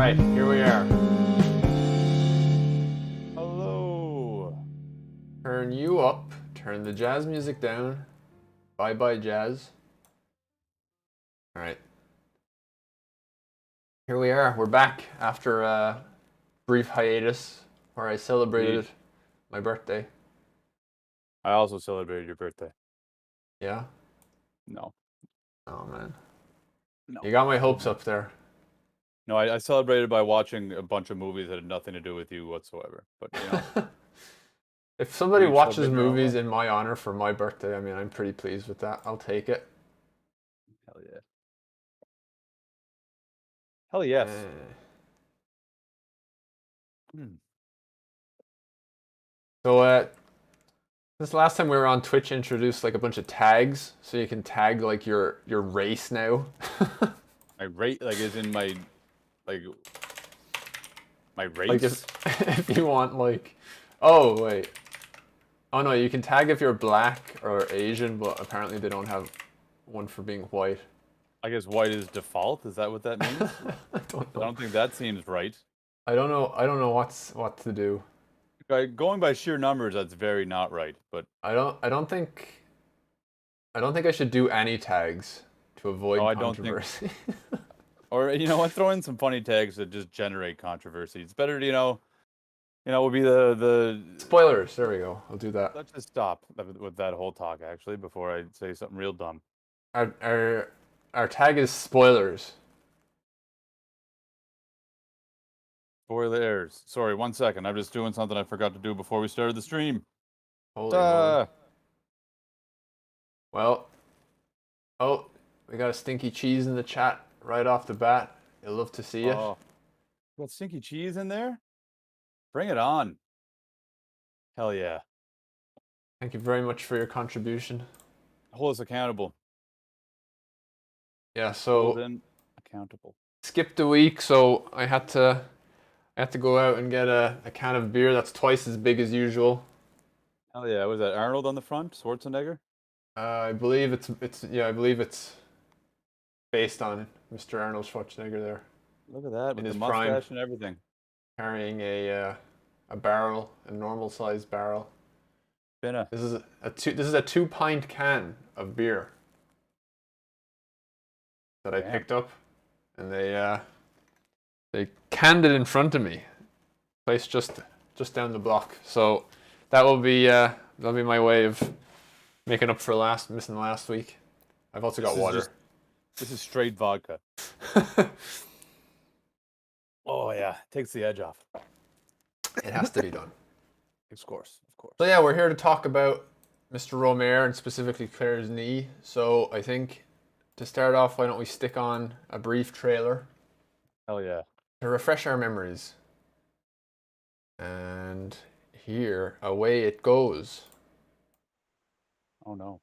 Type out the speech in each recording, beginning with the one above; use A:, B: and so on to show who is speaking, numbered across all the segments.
A: right, here we are. Hello. Turn you up. Turn the jazz music down. Bye bye, jazz. Alright. Here we are. We're back after a brief hiatus where I celebrated my birthday.
B: I also celebrated your birthday.
A: Yeah?
B: No.
A: Oh, man.
B: No.
A: You got my hopes up there.
B: No, I celebrated by watching a bunch of movies that had nothing to do with you whatsoever. But, you know.
A: If somebody
B: each
A: watches
B: celebrate their own
A: movies
B: way.
A: in my honor for my birthday, I mean, I'm pretty pleased with that. I'll take it.
B: Hell yeah. Hell yes.
A: So, this last time we were on Twitch introduced like a bunch of tags, so you can tag like your race now.
B: My rate, like, is in my, like, my race?
A: Like if you want like, oh wait, oh no, you can tag if you're black or Asian, but apparently they don't have one for being white.
B: I guess white is default. Is that what that means?
A: I don't know.
B: I don't think that seems right.
A: I don't know. I don't know what to do.
B: Going by sheer numbers, that's very not right. But
A: I don't think I should do any tags to avoid
B: I don't think.
A: controversy.
B: Or you know what? Throw in some funny tags that just generate controversy. It's better to you know, will be the
A: Spoilers. There we go. I'll do that.
B: Let's just stop with that whole talk actually before I say something real dumb.
A: Our tag is spoilers.
B: Spoilers. Sorry, 1 second. I'm just doing something I forgot to do before we started the stream.
A: Holy moly. Well, oh, we got a stinky cheese in the chat right off the bat. You'll love to see it.
B: Got stinky cheese in there? Bring it on. Hell yeah.
A: Thank you very much for your contribution.
B: Hold us accountable.
A: Yeah, so
B: Hold them accountable.
A: Skipped a week, so I had to go out and get a can of beer that's twice as big as usual.
B: Hell yeah. Was that Arnold on the front? Schwarzenegger?
A: I believe it's I believe it's based on Mr. Arnold Schwarzenegger there.
B: Look at that, with
A: his
B: the mustache
A: prime,
B: and everything.
A: Carrying a barrel, a normal sized barrel.
B: Finna.
A: This is a 2-pint can of beer that I picked up, and they canned it in front of me, placed just down the block. So that'll be my way of making up for missing last week. I've also got water.
B: This is straight vodka. Oh yeah, takes the edge off.
A: It has to be done.
B: Of course.
A: So yeah, we're here to talk about Mr. Rohmer and specifically Claire's knee. So I think to start off, why don't we stick on a brief trailer?
B: Hell yeah.
A: To refresh our memories. And here, away it goes.
B: Oh no.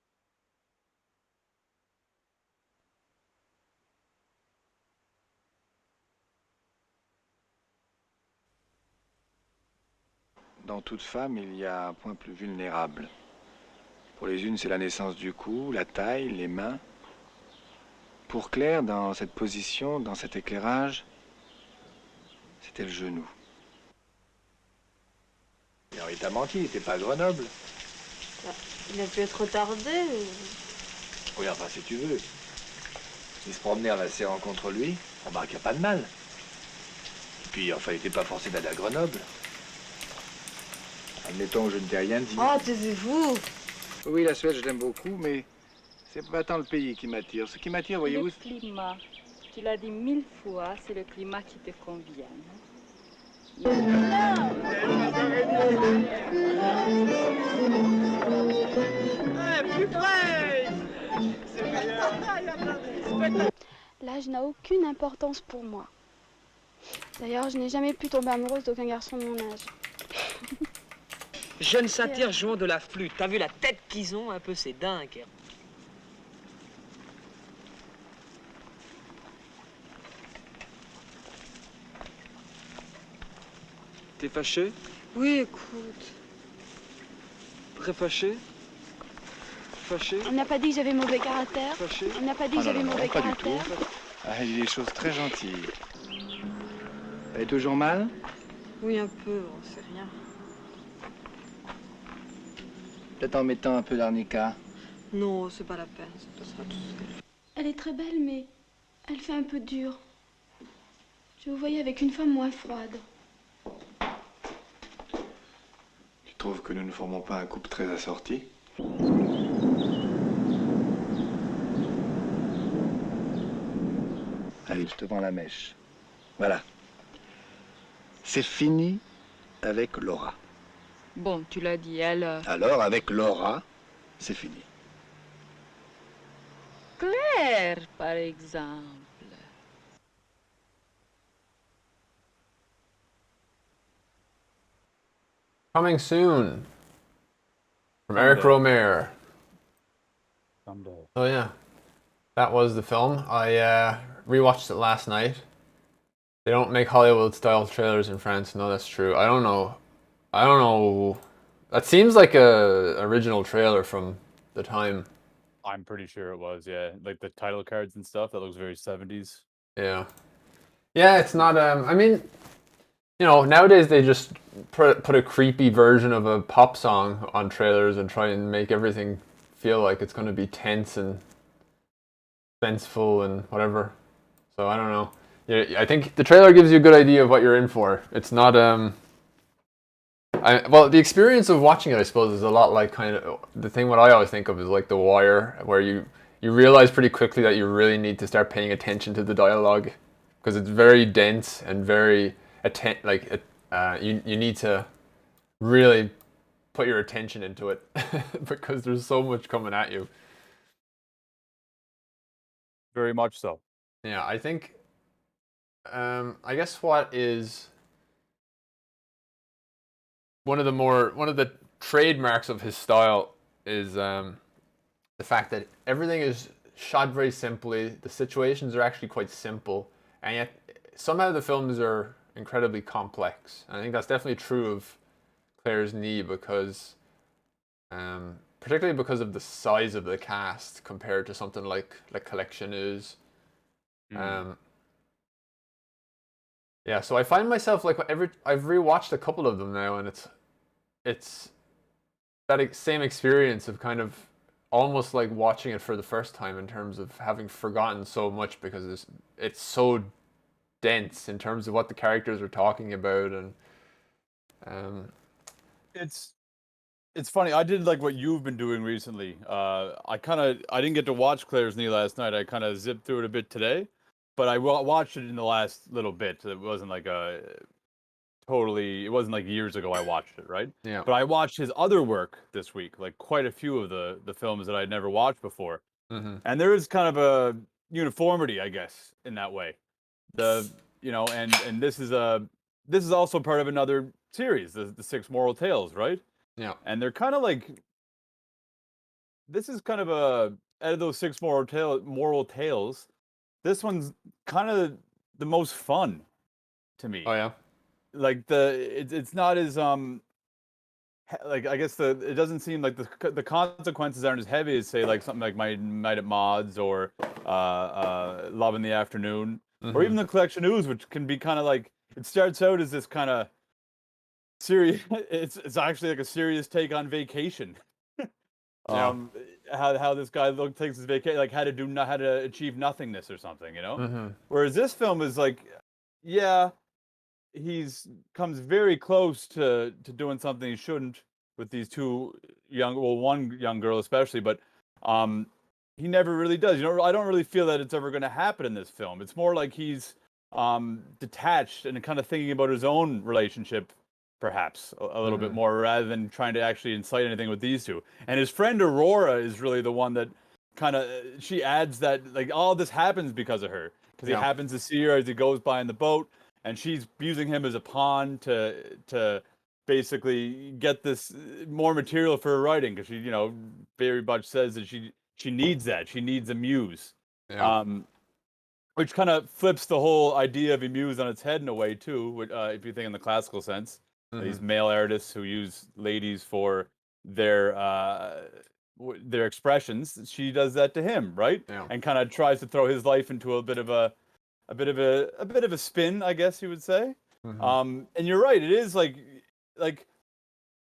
C: Dans toute femme, il y a un point plus vulnérable. Pour les unes, c'est la naissance du cou, la taille, les mains. Pour Claire, dans cette position, dans cet éclairage, c'était le genou. Alors, il t'a menti, il n'était pas à Grenoble.
D: Il a pu être retardé.
C: Oui, enfin, si tu veux. Il se promenait en la serrant contre lui, remarque, il n'y a pas de mal. Et puis, enfin, il n'était pas forcé d'aller à Grenoble. Admettons que je ne t'ai rien dit.
D: Oh, taisez-vous.
C: Oui, la Suède, je l'aime beaucoup, mais c'est pas tant le pays qui m'attire. Ce qui m'attire, voyez-vous...
E: Le climat. Tu l'as dit 1000 fois, c'est le climat qui te convient.
D: Plus près.
F: L'âge n'a aucune importance pour moi. D'ailleurs, je n'ai jamais pu tomber amoureuse d'aucun garçon de mon âge.
G: Jeunes satyres jouant de la flûte. T'as vu la tête qu'ils ont un peu, c'est dingue.
C: T'es fâché?
D: Oui, écoute.
C: Très fâché? Fâché?
F: On n'a pas dit que j'avais mauvais caractère.
C: Fâché?
F: On n'a pas dit que j'avais mauvais
C: pas
F: caractère.
C: du tout. Ah, il dit des choses très gentilles. Elle est toujours mal?
D: Oui, un peu, c'est rien.
C: Peut-être en mettant un peu d'arnica.
D: Non, c'est pas la peine, ça passera tout seul.
F: Elle est très belle, mais elle fait un peu dure. Je vous voyais avec une femme moins froide.
C: Tu trouves que nous ne formons pas un couple très assorti? Allez, je te vends la mèche. Voilà. C'est fini avec Laura.
E: Bon, tu l'as dit, alors.
C: Alors, avec Laura, c'est fini.
E: Claire, par exemple.
A: Coming soon from Eric
B: Someday.
A: Rohmer.
B: Someday.
A: Oh yeah, that was the film. I rewatched it last night. They don't make Hollywood-style trailers in France. No, that's true. I don't know. I don't know. That seems like a original trailer from the time.
B: I'm pretty sure it was, yeah. Like the title cards and stuff, that looks very 70s.
A: Yeah. Yeah, it's not. I mean, nowadays they just put a creepy version of a pop song on trailers and try and make everything feel like it's going to be tense and suspenseful and whatever. So I don't know. Yeah, I think the trailer gives you a good idea of what you're in for. It's not well, the experience of watching it, I suppose, is a lot like kind of the thing. What I always think of is like The Wire, where you realize pretty quickly that you really need to start paying attention to the dialogue because it's very dense and very you need to really put your attention into it because there's so much coming at you.
B: Very much so.
A: Yeah, I think. I guess what is one of the trademarks of his style is the fact that everything is shot very simply. The situations are actually quite simple, and yet somehow the films are incredibly complex. And I think that's definitely true of Claire's Knee because, particularly because of the size of the cast compared to something like Collection is. Yeah, so I find myself like I've rewatched a couple of them now, and it's that same experience of kind of almost like watching it for the first time in terms of having forgotten so much because it's so dense in terms of what the characters are talking about, and
B: It's funny. I did like what you've been doing recently. I didn't get to watch Claire's Knee last night. I kind of zipped through it a bit today, but I watched it in the last little bit. It wasn't like it wasn't like years ago I watched it, right?
A: yeah,
B: But I watched his other work this week, like quite a few of the films that I'd never watched before.
A: mm-hmm.
B: And there is kind of a uniformity, I guess, in that way. And this is also part of another series, the Six Moral Tales, right?
A: Yeah,
B: And they're kind of like, this is kind of out of those six moral tales, this one's kind of the most fun to me.
A: oh yeah,
B: Like it's not as like I guess it doesn't seem like the consequences aren't as heavy as say like something like My Night at Maud's or Love in the Afternoon, or even the Collection Ooze, which can be kind of like, it starts out as this kind of serious. It's actually like a serious take on vacation.
A: Yeah.
B: How this guy takes his vacation, like how to achieve nothingness or something,
A: Mm-hmm.
B: Whereas this film is like, yeah, comes very close to doing something he shouldn't with these one young girl especially, but he never really does. I don't really feel that it's ever going to happen in this film. It's more like he's detached and kind of thinking about his own relationship, perhaps a little bit more, rather than trying to actually incite anything with these two. And his friend Aurora is really the one that kind of, she adds that like all this happens because of her, because he happens to see her as he goes by in the boat, and she's using him as a pawn to basically get this more material for her writing, because she very much says that she needs that. She needs a muse.
A: Yeah.
B: Which kind of flips the whole idea of a muse on its head in a way too, if you think in the classical sense. These male artists who use ladies for their expressions, she does that to him, right?
A: Yeah.
B: And kind of tries to throw his life into a bit of a spin, I guess you would say. And you're right, it is like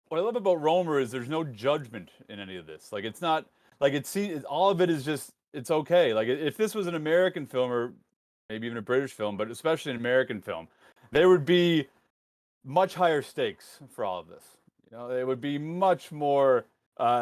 B: what I love about Rohmer is there's no judgment in any of this. Like it's not like all of it is just it's okay. Like if this was an American film or maybe even a British film, but especially an American film, there would be much higher stakes for all of this. You know, it would be much more.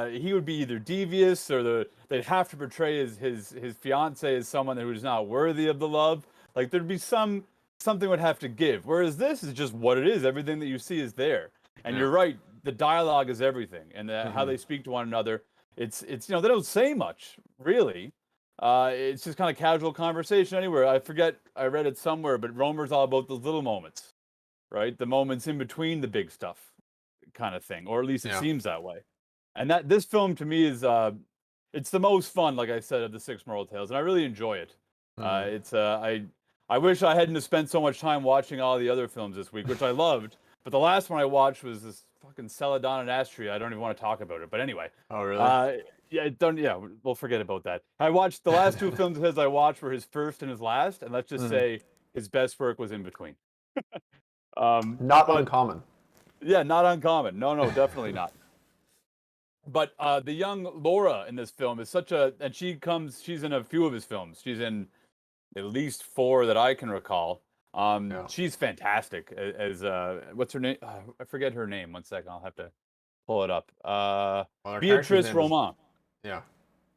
B: He would be either devious or they'd have to portray his fiance as someone who is not worthy of the love. Like there'd be something would have to give. Whereas this is just what it is. Everything that you see is there. And you're right. The dialogue is everything, and how they speak to one another. It's they don't say much really. It's just kind of casual conversation anywhere. I forget. I read it somewhere, but Romer's all about those little moments, right? The moments in between the big stuff, kind of thing, or at least it seems that way. And that this film to me is it's the most fun, like I said, of the Six Moral Tales, and I really enjoy it. I wish I hadn't spent so much time watching all the other films this week, which I loved. But the last one I watched was this fucking Celadon and Astria. I don't even want to talk about it. But anyway.
A: Oh, really?
B: Yeah, we'll forget about that. I watched the last two films of his I watched were his first and his last, and let's just say his best work was in between.
A: Not uncommon.
B: Yeah, not uncommon. No, definitely not. But the young Laura in this film is and she's in a few of his films. She's in at least 4 that I can recall. She's fantastic as what's her name? I forget her name. 1 second, I'll have to pull it up. Beatrice Rohmer.
A: Yeah.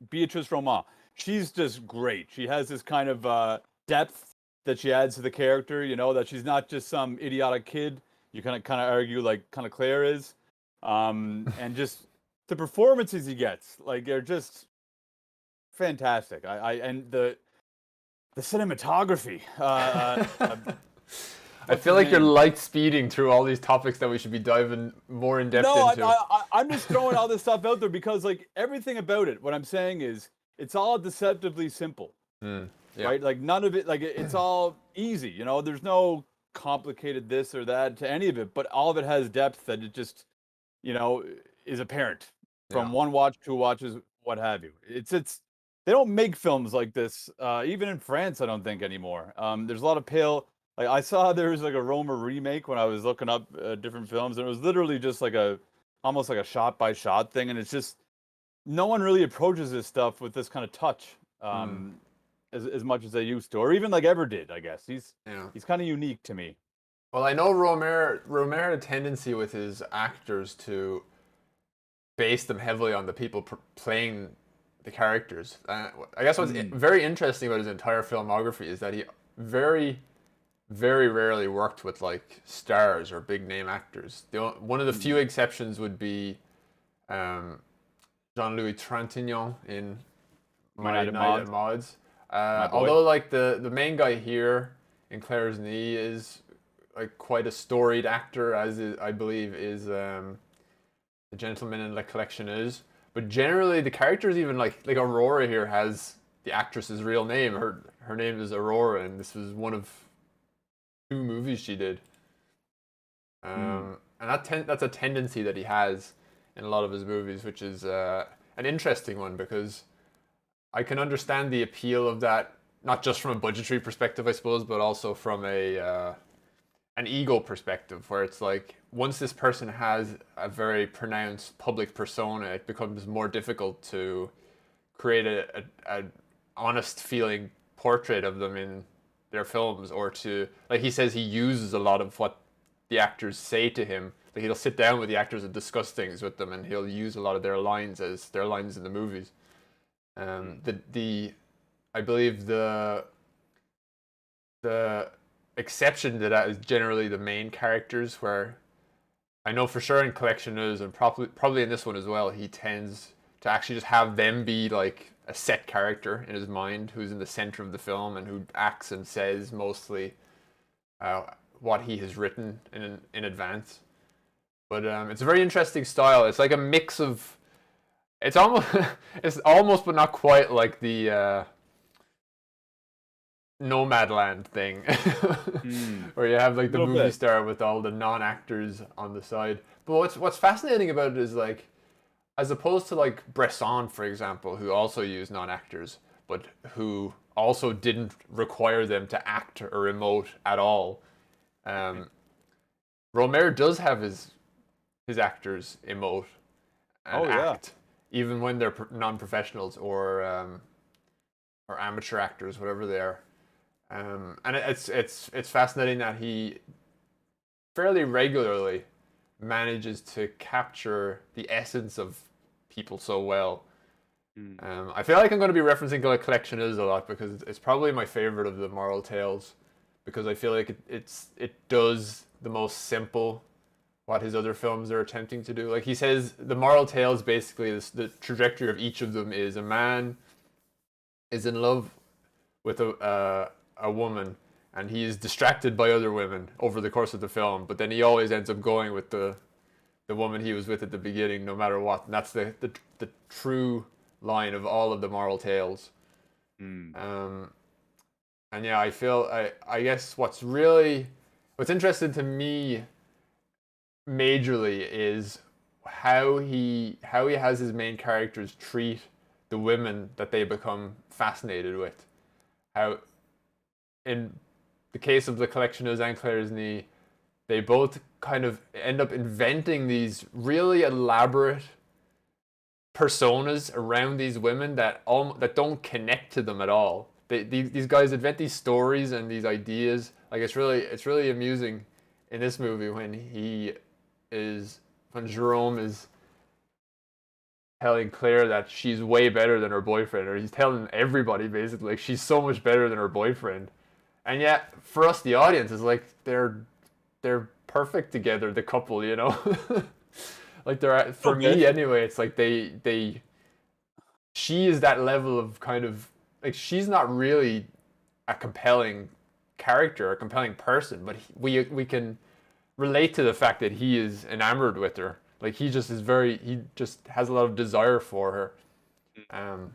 B: Beatrice Rohmer. She's just great. She has this kind of depth that she adds to the character, that she's not just some idiotic kid. You kind of argue like kind of Claire is. And just the performances he gets, like they're just fantastic. And the cinematography.
A: I feel like you're light speeding through all these topics that we should be diving more in depth into.
B: No, I'm just throwing all this stuff out there because like everything about it, what I'm saying is it's all deceptively simple, right? Like none of it, like it's all easy. There's no complicated this or that to any of it, but all of it has depth that it just, is apparent from one watch, 2 watches, what have you. It's they don't make films like this, even in France, I don't think anymore. There's a lot of pale. Like I saw there was like a Rohmer remake when I was looking up different films, and it was literally just like almost like a shot by shot thing, and it's just no one really approaches this stuff with this kind of touch as much as they used to, or even like ever did. I guess he's kind of unique to me.
A: Well, I know Rohmer had a tendency with his actors to base them heavily on the people playing the characters. I guess what's very interesting about his entire filmography is that he very, very rarely worked with like stars or big name actors. One of the few exceptions would be Jean-Louis Trintignant in My Night at Maud's. Although like the main guy here in Claire's Knee is like quite a storied actor, I believe is the gentleman in La Collectionneuse. But generally, the characters, even like Aurora here, has the actress's real name. Her name is Aurora, and this was one of 2 movies she did. And that's a tendency that he has in a lot of his movies, which is an interesting one because I can understand the appeal of that, not just from a budgetary perspective, I suppose, but also from an ego perspective, where it's like once this person has a very pronounced public persona, it becomes more difficult to create a honest feeling portrait of them in their films, or to, like he says, he uses a lot of what the actors say to him. Like he'll sit down with the actors and discuss things with them, and he'll use a lot of their lines as their lines in the movies. I believe the exception to that is generally the main characters, where I know for sure in Collectionneuse and probably in this one as well, he tends to actually just have them be like a set character in his mind who's in the center of the film and who acts and says mostly what he has written in advance. But it's a very interesting style. It's like a mix of it's almost but not quite like the Nomadland thing, where you have like the movie star with all the non-actors on the side. But what's fascinating about it is like, as opposed to like Bresson, for example, who also used non-actors, but who also didn't require them to act or emote at all. Rohmer does have his his actors emote and
B: Oh, yeah.
A: act, even when they're non-professionals or amateur actors, whatever they are. And it's fascinating that he fairly regularly manages to capture the essence of people so well. I feel like I'm going to be referencing like Collectioners a lot because it's probably my favorite of the moral tales, because I feel like it does the most simple what his other films are attempting to do. Like he says, the moral tales basically the trajectory of each of them is a man is in love with a woman, and he is distracted by other women over the course of the film, but then he always ends up going with the woman he was with at the beginning, no matter what. And that's the true line of all of the moral tales. And yeah, I guess what's interesting to me majorly is how he has his main characters treat the women that they become fascinated with. How in the case of the Collectioners and Claire's Knee, they both kind of end up inventing these really elaborate personas around these women that don't connect to them at all. These guys invent these stories and these ideas. Like it's really amusing in this movie when Jerome is telling Claire that she's way better than her boyfriend, or he's telling everybody basically like she's so much better than her boyfriend. And yet for us the audience is like they're perfect together, the couple, you know. Like they're, for me anyway, it's like she is that level of kind of like, she's not really a compelling character, a compelling person, but we can relate to the fact that he is enamored with her. Like he just has a lot of desire for her. And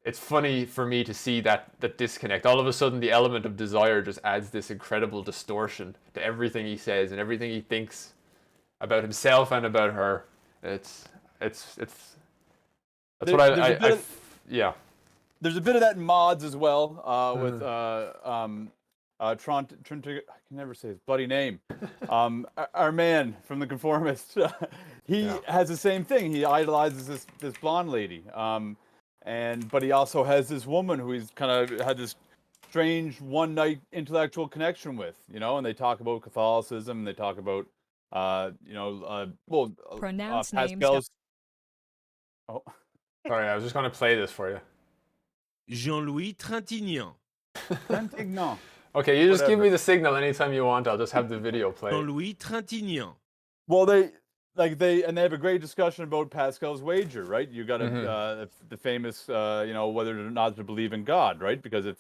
A: it's funny for me to see that disconnect. All of a sudden the element of desire just adds this incredible distortion to everything he says and everything he thinks about himself and about her. That's yeah.
B: There's a bit of that in Mods as well, with Trent, I can never say his bloody name. Our man from The Conformist, he has the same thing. He idolizes this blonde lady, but he also has this woman who he's kind of had this strange one night intellectual connection with, you know. And they talk about Catholicism. And they talk about
H: Pronounce
B: Pascal's. Oh,
A: sorry, I was just going to play this for you.
I: Jean-Louis Trintignant.
B: Trintignant.
A: Okay, you just give me the signal anytime you want. I'll just have the video play.
I: Jean-Louis Trintignant.
B: Well, they have a great discussion about Pascal's wager, right? You got the famous, whether or not to believe in God, right? Because if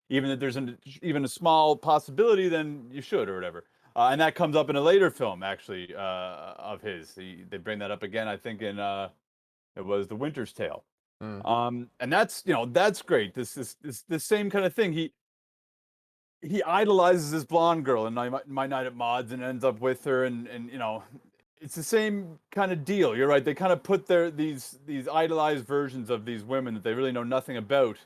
B: there's even a small possibility, then you should, or whatever. And that comes up in a later film, actually, of his. They bring that up again, I think, in it was The Winter's Tale. And that's great. This same kind of thing. He idolizes this blonde girl in My Night at Mods and ends up with her, and it's the same kind of deal. You're right. They kind of put these idolized versions of these women that they really know nothing about,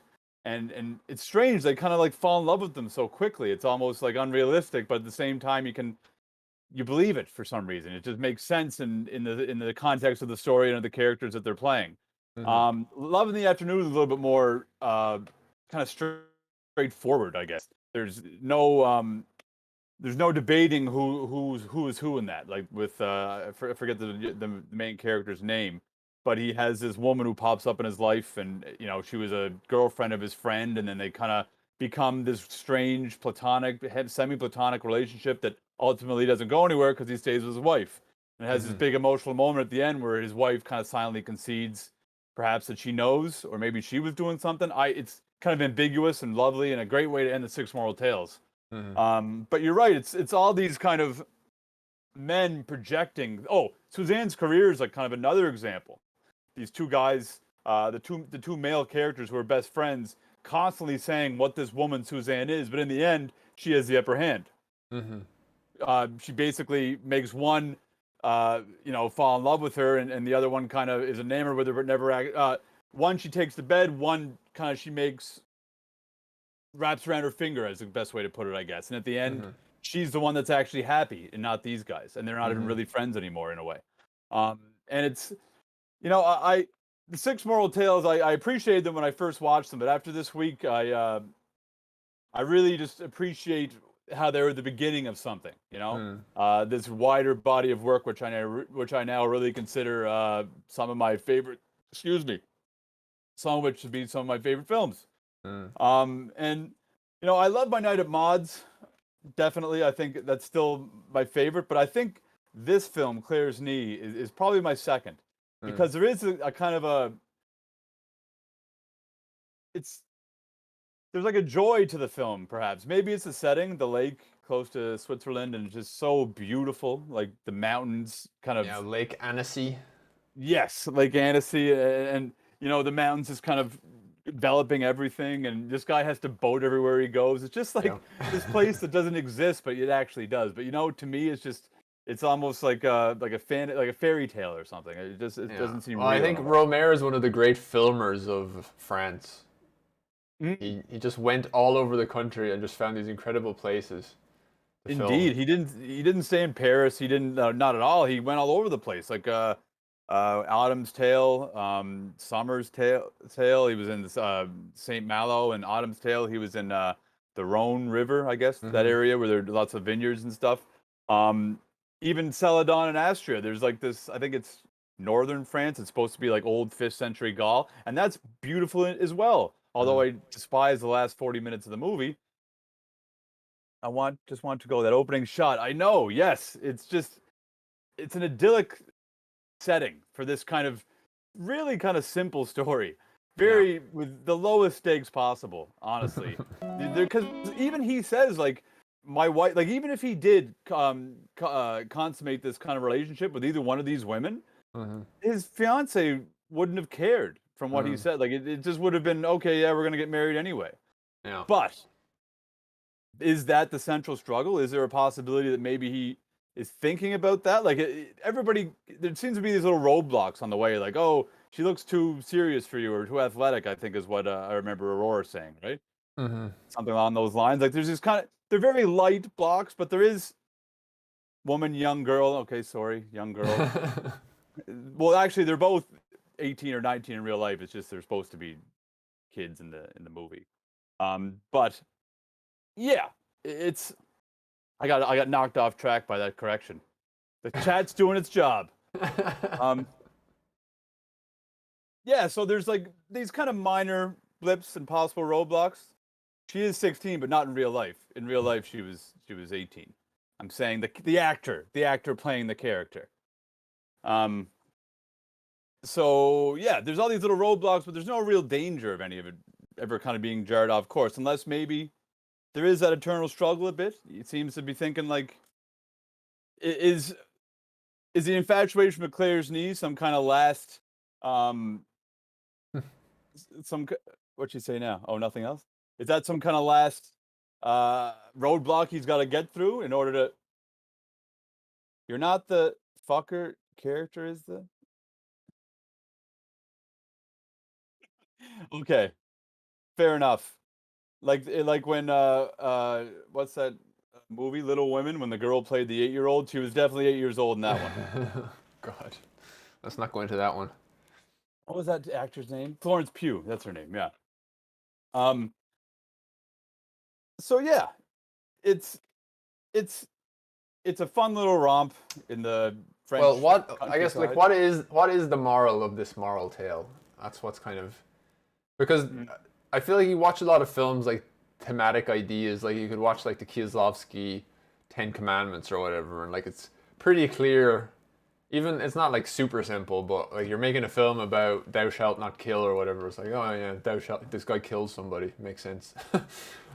B: and it's strange. They kind of like fall in love with them so quickly. It's almost like unrealistic, but at the same time, you believe it for some reason. It just makes sense in the context of the story and of the characters that they're playing. Love in the Afternoon is a little bit more kind of straightforward, I guess. There's no debating who is who in that. Like with I forget the main character's name, but he has this woman who pops up in his life, and she was a girlfriend of his friend, and then they kind of become this strange platonic, semi-platonic relationship that ultimately doesn't go anywhere because he stays with his wife. And it has this big emotional moment at the end where his wife kind of silently concedes, perhaps, that she knows, or maybe she was doing something. It's kind of ambiguous and lovely and a great way to end the Six Moral Tales. But you're right. It's all these kind of men projecting. Oh, Suzanne's career is like kind of another example. These two guys, the two male characters who are best friends, constantly saying what this woman Suzanne is, but in the end, she has the upper hand. She basically makes one, fall in love with her, and the other one kind of is enamored with her, but never. One she takes to bed. One kind of wraps around her finger, as the best way to put it, I guess. And at the end, she's the one that's actually happy and not these guys, and they're not even really friends anymore in a way. And it's, the Six Moral Tales, I appreciated them when I first watched them, but after this week, I really just appreciate how they were the beginning of something. This wider body of work, which I now really consider some of my favorite. Excuse me. Some of which should be some of my favorite films. And I love My Night at Maud's. Definitely, I think that's still my favorite. But I think this film, Claire's Knee, is probably my second, because there is a kind of there's like a joy to the film, perhaps. Maybe it's the setting, the lake close to Switzerland, and it's just so beautiful, like the mountains, kind of.
A: Yeah, Lake Annecy.
B: Yes, Lake Annecy, and the mountains is kind of enveloping everything, and this guy has to boat everywhere he goes. It's just like this place that doesn't exist, but it actually does. But to me, it's almost like a fairy tale or something. It doesn't seem real.
A: I think Rohmer is one of the great filmers of France. He just went all over the country and just found these incredible places.
B: Indeed, he didn't stay in Paris. He didn't, not at all. He went all over the place, like Autumn's Tale, Summer's Tale. He was in Saint Malo, and Autumn's Tale. He was in the Rhone River, I guess, that area where there are lots of vineyards and stuff. Even Celadon and Astria. There's like this. I think it's northern France. It's supposed to be like old 5th century Gaul, and that's beautiful as well. Although I despise the last 40 minutes of the movie. I just want to go that opening shot. I know, yes, it's an idyllic setting for this kind of really kind of simple story. With the lowest stakes possible, honestly. Because even he says, like, my wife, like, even if he did consummate this kind of relationship with either one of these women, his fiance wouldn't have cared, from what he said. Like, it just would have been, okay, yeah, we're going to get married anyway.
A: Yeah.
B: But is that the central struggle? Is there a possibility that maybe he is thinking about that? Like, there seems to be these little roadblocks on the way. Like, oh, she looks too serious for you, or too athletic, I think is what I remember Aurora saying, right? Something along those lines. Like, there's this they're very light blocks, but there is woman, young girl. Okay, sorry, young girl. Well, actually, they're both 18 or 19 in real life. It's just they're supposed to be kids in the movie. But yeah, I got knocked off track by that correction. The chat's doing its job. Yeah, so there's like these kind of minor blips and possible roadblocks. She is 16, but not in real life. In real life, she was 18. I'm saying the actor playing the character. So yeah, there's all these little roadblocks, but there's no real danger of any of it ever kind of being jarred off course, unless maybe there is that eternal struggle a bit. It seems to be thinking like, is the infatuation with Claire's Knee some kind of last, what'd you say now? Oh, nothing else? Is that some kind of last roadblock he's got to get through in order to? You're not the fucker character, is the? Okay, fair enough. Like when what's that movie, Little Women, when the girl played the 8-year-old? She was definitely 8 years old in that one.
A: God, let's not go into that one.
B: What was that actor's name? Florence Pugh. That's her name. Yeah. So yeah, it's a fun little romp in the French.
A: Well, I guess like what is the moral of this moral tale? That's what's kind of, because I feel like you watch a lot of films like thematic ideas, like you could watch like the Kieslowski 10 Commandments or whatever, and like it's pretty clear. Even it's not like super simple, but like you're making a film about thou shalt not kill or whatever. It's like, oh yeah, this guy kills somebody, makes sense.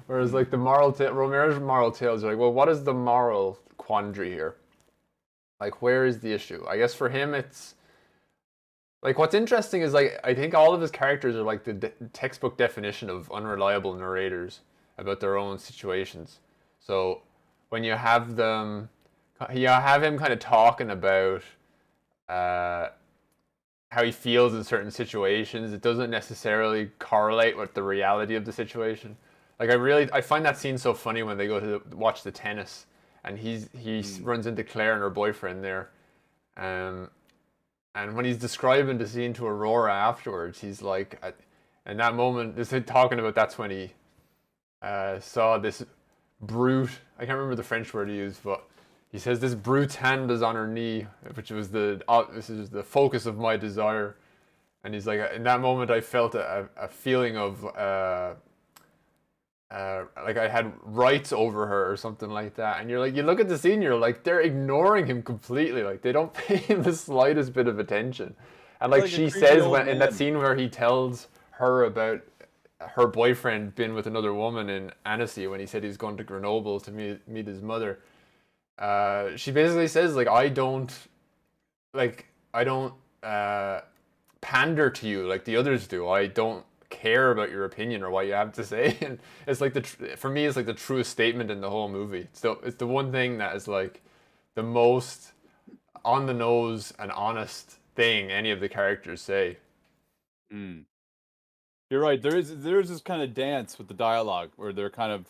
A: Whereas like the Romero's moral tales are like, well, what is the moral quandary here? Like, where is the issue? I guess for him, it's like what's interesting is like I think all of his characters are like the textbook definition of unreliable narrators about their own situations. So when you have him kind of talking about how he feels in certain situations, it doesn't necessarily correlate with the reality of the situation. Like I find that scene so funny when they go to watch the tennis, and he runs into Claire and her boyfriend there, and when he's describing the scene to Aurora afterwards, he's like, in that moment, talking about that's when he saw this brute. I can't remember the French word he used, but he says this brute's hand is on her knee, which was this is the focus of my desire. And he's like, in that moment, I felt a feeling of like I had rights over her or something like that. And you're like, you look at the scene, you're like, they're ignoring him completely. Like they don't pay him the slightest bit of attention. And like she says in that scene where he tells her about her boyfriend being with another woman in Annecy when he said he's going to Grenoble to meet his mother. She basically says like, I don't pander to you like the others do. I don't care about your opinion or what you have to say. And it's like for me, it's like the truest statement in the whole movie. It's the one thing that is like the most on the nose and honest thing any of the characters say.
B: You're right. There's this kind of dance with the dialogue where they're kind of,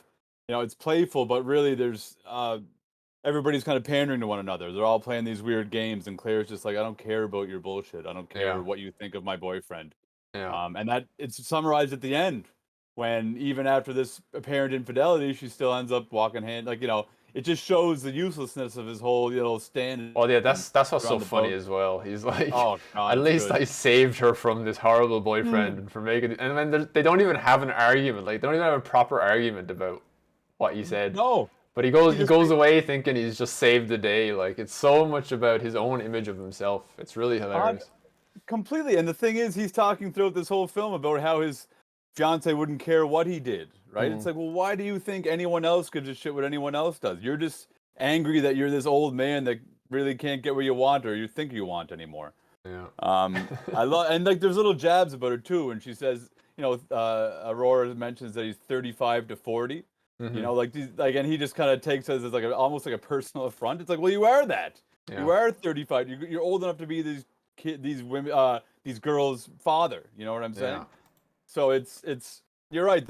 B: it's playful, but really there's everybody's kind of pandering to one another. They're all playing these weird games, and Claire's just like, I don't care about your bullshit. I don't care what you think of my boyfriend.
A: Yeah.
B: And that it's summarized at the end when even after this apparent infidelity, she still ends up walking hand. Like, it just shows the uselessness of his whole stand.
A: Oh yeah, that's what's so funny as well. He's like,
B: oh, God,
A: at least I saved her from this horrible boyfriend and for making it. And then they don't even have an argument. Like they don't even have a proper argument about what he said.
B: No.
A: But he goes away thinking he's just saved the day. Like it's so much about his own image of himself. It's really hilarious.
B: Completely. And the thing is, he's talking throughout this whole film about how his fiance wouldn't care what he did, right? It's like, well, why do you think anyone else gives a shit what anyone else does? You're just angry that you're this old man that really can't get what you want or you think you want anymore.
A: Yeah.
B: I love, and like there's little jabs about her too. When she says, Aurora mentions that he's 35 to 40. And he just kind of takes it as like almost like a personal affront. It's like, well, you are that. Yeah. You are 35. You're old enough to be these women, these girls' father. You know what I'm saying?
A: Yeah.
B: So it's you're right.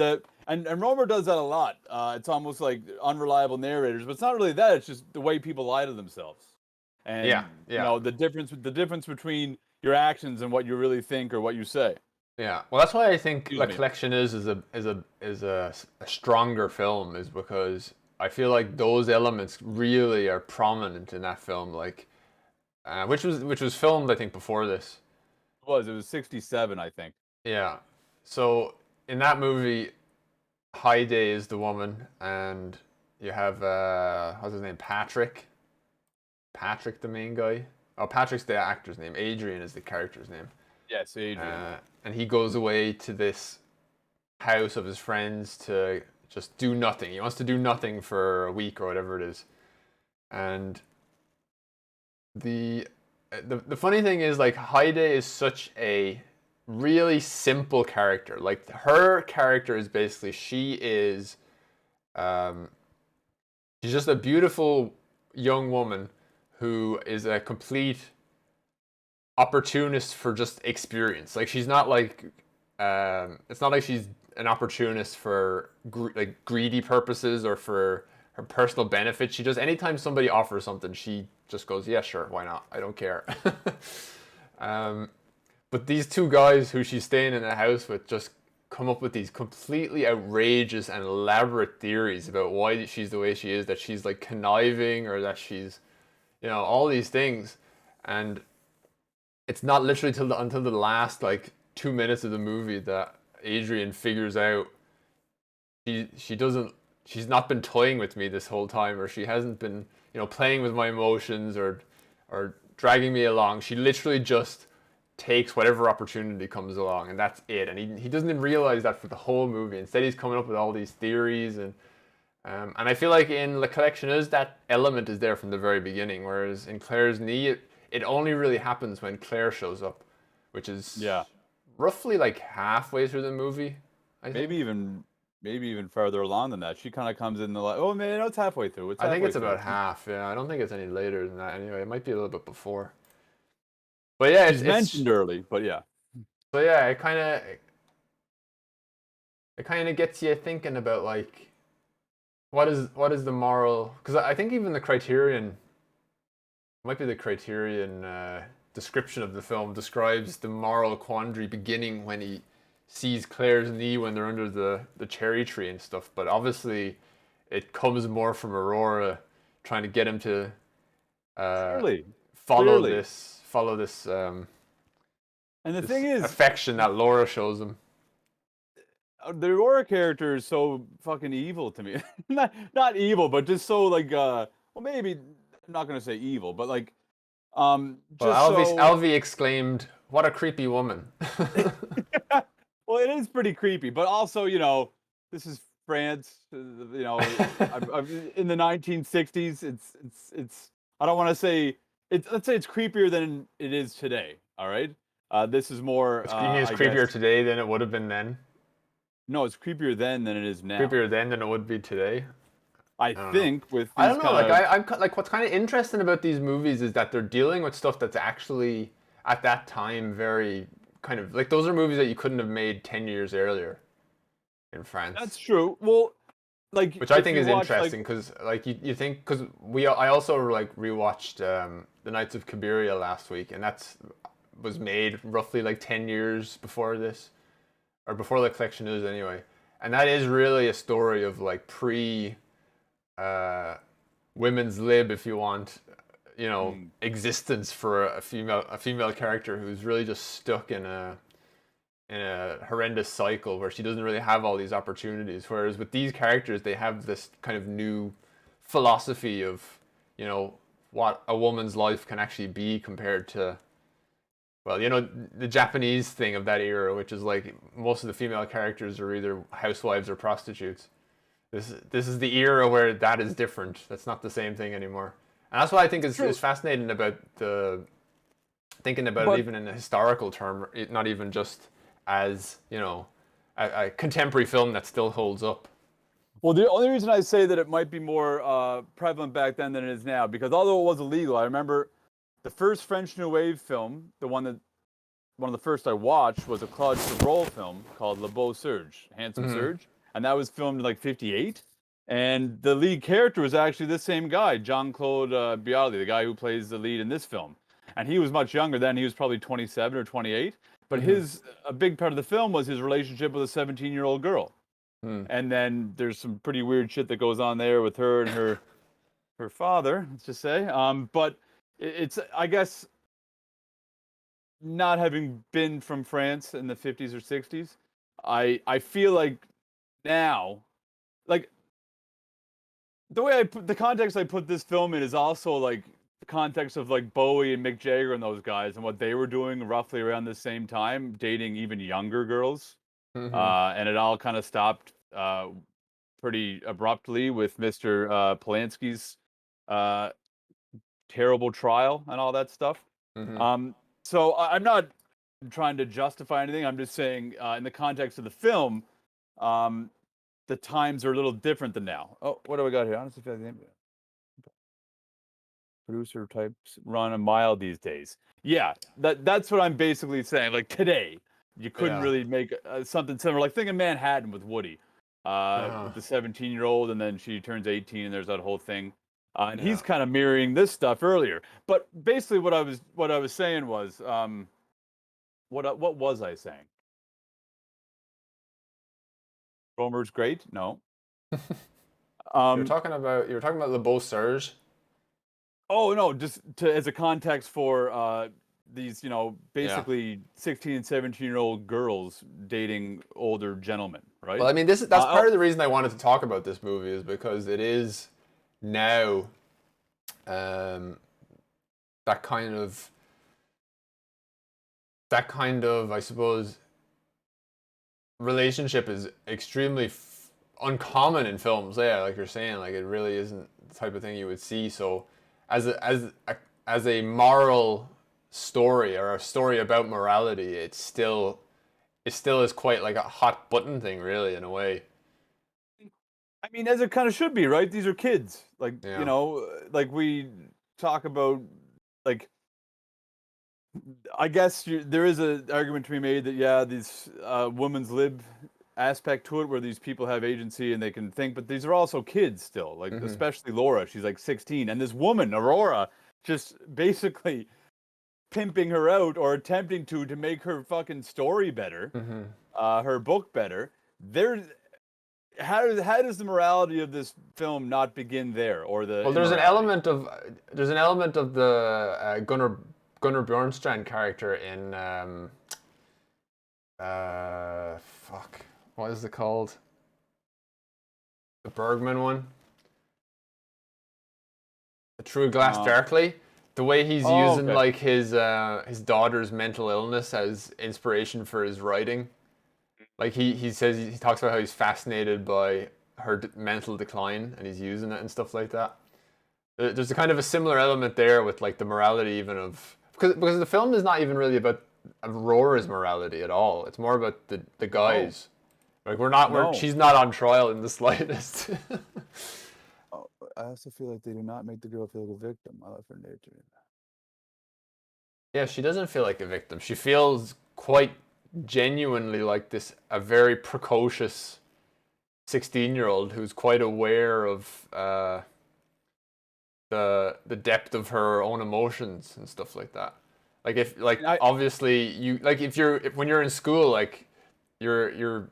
B: And Rohmer does that a lot. It's almost like unreliable narrators, but it's not really that. It's just the way people lie to themselves. And the difference between your actions and what you really think or what you say.
A: Yeah, well, that's why I think La Collection is a stronger film, is because I feel like those elements really are prominent in that film, like, which was filmed I think before this.
B: It was 67, I think.
A: Yeah, so in that movie, Heide is the woman, and you have what's his name, Patrick, the main guy. Oh, Patrick's the actor's name. Adrian is the character's name.
B: Yes, Adrian.
A: And he goes away to this house of his friends to just do nothing. He wants to do nothing for a week or whatever it is. And the funny thing is, like, Heide is such a really simple character. Like, her character is basically, she's just a beautiful young woman who is a complete opportunist for just experience. Like she's not like it's not like she's an opportunist for greedy purposes or for her personal benefit. She just, anytime somebody offers something, she just goes, yeah, sure, why not, I don't care. But these two guys who she's staying in a house with just come up with these completely outrageous and elaborate theories about why she's the way she is, that she's like conniving or that she's, all these things. And it's not literally until the last like 2 minutes of the movie that Adrian figures out she's not been toying with me this whole time, or she hasn't been playing with my emotions or dragging me along. She literally just takes whatever opportunity comes along, and that's it. And he doesn't even realize that for the whole movie. Instead, he's coming up with all these theories, and I feel like in La Collection that element is there from the very beginning, whereas in Claire's Knee it only really happens when Claire shows up, which is roughly like halfway through the movie. I think.
B: Maybe even further along than that. She kind of comes in oh man, it's halfway through.
A: I think it's about half. Yeah, I don't think it's any later than that. Anyway, it might be a little bit before. But yeah,
B: it's mentioned early. But yeah.
A: So yeah, it kind of gets you thinking about like what is the moral? Because I think even the Criterion might be the Criterion description of the film describes the moral quandary beginning when he sees Claire's knee when they're under the cherry tree and stuff. But obviously, it comes more from Aurora trying to get him to uh,
B: Clearly,
A: follow
B: clearly.
A: this
B: And the
A: this
B: thing is,
A: affection that Laura shows him.
B: the Aurora character is so fucking evil to me. Not evil, but just so like well, maybe I'm not gonna say evil, but like
A: Well,
B: just so.
A: Alvy exclaimed, "What a creepy woman!"
B: Well, it is pretty creepy, but also, this is France. In the 1960s. It's. I don't want to say it's. Let's say it's creepier than it is today. All right. This is more.
A: You mean it's
B: I guess.
A: creepier today than it would have been then?
B: No, it's creepier then than it is now.
A: Creepier then than it would be today?
B: I
A: I don't know.
B: think with
A: I
B: these
A: don't know.
B: kind of.
A: I'm like what's kind of interesting about these movies is that they're dealing with stuff that's actually at that time very kind of like those are movies that you couldn't have made 10 years earlier in France.
B: That's true. Well, like
A: Which I
B: if
A: think
B: you
A: is
B: watch, like,
A: interesting because like you think because I also like rewatched The Knights of Cabiria last week and that's was made roughly like 10 years before this or before the collection is anyway, and that is really a story of like pre uh, women's lib, if you want, existence for a female character who's really just stuck in a horrendous cycle where she doesn't really have all these opportunities. Whereas with these characters, they have this kind of new philosophy of, what a woman's life can actually be compared to, well, the Japanese thing of that era, which is like most of the female characters are either housewives or prostitutes. This is the era where that is different. That's not the same thing anymore. And that's what I think is fascinating about thinking about it
B: but
A: even in a historical term, not even just as, a contemporary film that still holds up.
B: well, the only reason I say that it might be more prevalent back then than it is now, because although it was illegal, I remember the first French New Wave film, one of the first I watched was a Claude Chabrol film called Le Beau Serge, Handsome
A: Mm-hmm.
B: Serge, and that was filmed in like '58. And the lead character was actually the same guy, Jean-Claude Bialy, the guy who plays the lead in this film. And he was much younger then; he was probably 27 or 28. But
A: Mm-hmm.
B: a big part of the film was his relationship with a 17-year-old girl.
A: Mm.
B: And then there's some pretty weird shit that goes on there with her and her father, let's just say. But it's, I guess, not having been from France in the 50s or 60s, I feel like now, like the way I put the context I put this film in is also like the context of like Bowie and Mick Jagger and those guys and what they were doing roughly around the same time, dating even younger girls.
A: Mm-hmm.
B: And it all kind of stopped pretty abruptly with Mr. Polanski's uh, terrible trial and all that stuff.
A: Mm-hmm.
B: So I'm not trying to justify anything. I'm just saying, in the context of the film, the times are a little different than now. Oh, what do we got here? Honestly, feel like producer types run a mile these days. Yeah, that's what I'm basically saying. Like today, you couldn't
A: Yeah.
B: really make something similar. Like think of Manhattan with Woody, with the 17-year-old, and then she turns 18, and there's that whole thing. And he's kind of mirroring this stuff earlier. But basically, what I was saying was, what was I saying? Rohmer's great? No.
A: You were talking about Le Beau Serge.
B: Oh no, just as a context for these, basically 16 and 17-year-old girls dating older gentlemen, right?
A: Well, I mean, that's part of the reason I wanted to talk about this movie is because it is now that kind of I suppose relationship is extremely uncommon in films. Yeah, like you're saying, like it really isn't the type of thing you would see. So, as a moral story or a story about morality, it still is quite like a hot button thing, really, in a way.
B: I mean, as it kind of should be, right? These are kids, like
A: Yeah.
B: like we talk about, like I guess there is an argument to be made that these women's lib aspect to it where these people have agency and they can think, but these are also kids still. Like especially Laura, she's like 16, and this woman Aurora just basically pimping her out or attempting to make her fucking story better, her book better. How does the morality of this film not begin there, or the?
A: Well, there's an element of the Gunnar Bjornstrand character in fuck, what is it called? The Bergman one, The True Glass Darkly. The way he's using like his daughter's mental illness as inspiration for his writing. Like he says, he talks about how he's fascinated by her mental decline and he's using it and stuff like that. There's a kind of a similar element there with like the morality even of because the film is not even really about Aurora's morality at all. It's more about the guys. Like she's not on trial in the slightest.
B: I also feel like they do not make the girl feel like a victim. I love her nature.
A: Yeah, she doesn't feel like a victim. She feels quite genuinely like a very precocious 16-year-old who's quite aware of the depth of her own emotions and stuff like that. Like obviously you like when you're in school, like you're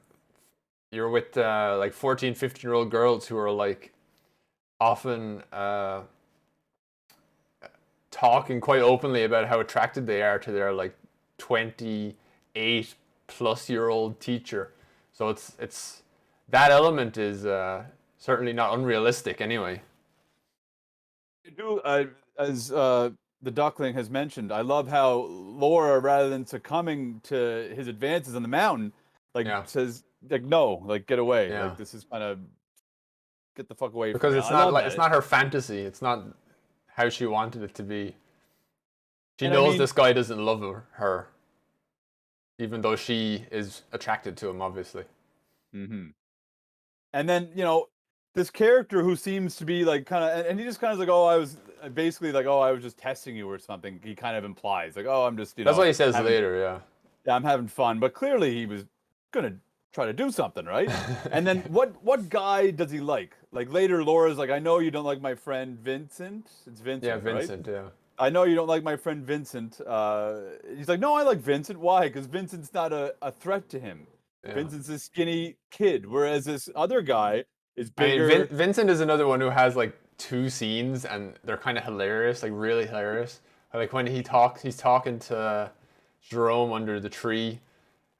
A: with like 14, 15-year-old girls who are like often talking quite openly about how attracted they are to their like 28-plus-year-old teacher. So it's that element is certainly not unrealistic anyway.
B: I do, as the Duckling has mentioned, I love how Laura, rather than succumbing to his advances on the mountain, says like no, like get away, like this is kind of get the fuck away from me.
A: Because it's not her fantasy. It's not how she wanted it to be. She knows this guy doesn't love her, even though she is attracted to him, obviously.
B: Mm-hmm. And then this character who seems to be like kind of, and he just kind of like, I was just testing you or something. He kind of implies like, I'm just
A: That's what he says later, yeah.
B: Yeah, I'm having fun, but clearly he was gonna try to do something, right? And then what guy does he like? Like later, Laura's like, I know you don't like my friend Vincent. It's Vincent,
A: yeah, Vincent,
B: right?
A: yeah.
B: I know you don't like my friend Vincent. He's like, no, I like Vincent. Why? Because Vincent's not a threat to him. Yeah. Vincent's a skinny kid, whereas this other guy is bigger.
A: I mean, Vincent is another one who has like 2 scenes, and they're kind of hilarious, like really hilarious. Like when he's talking to Jerome under the tree,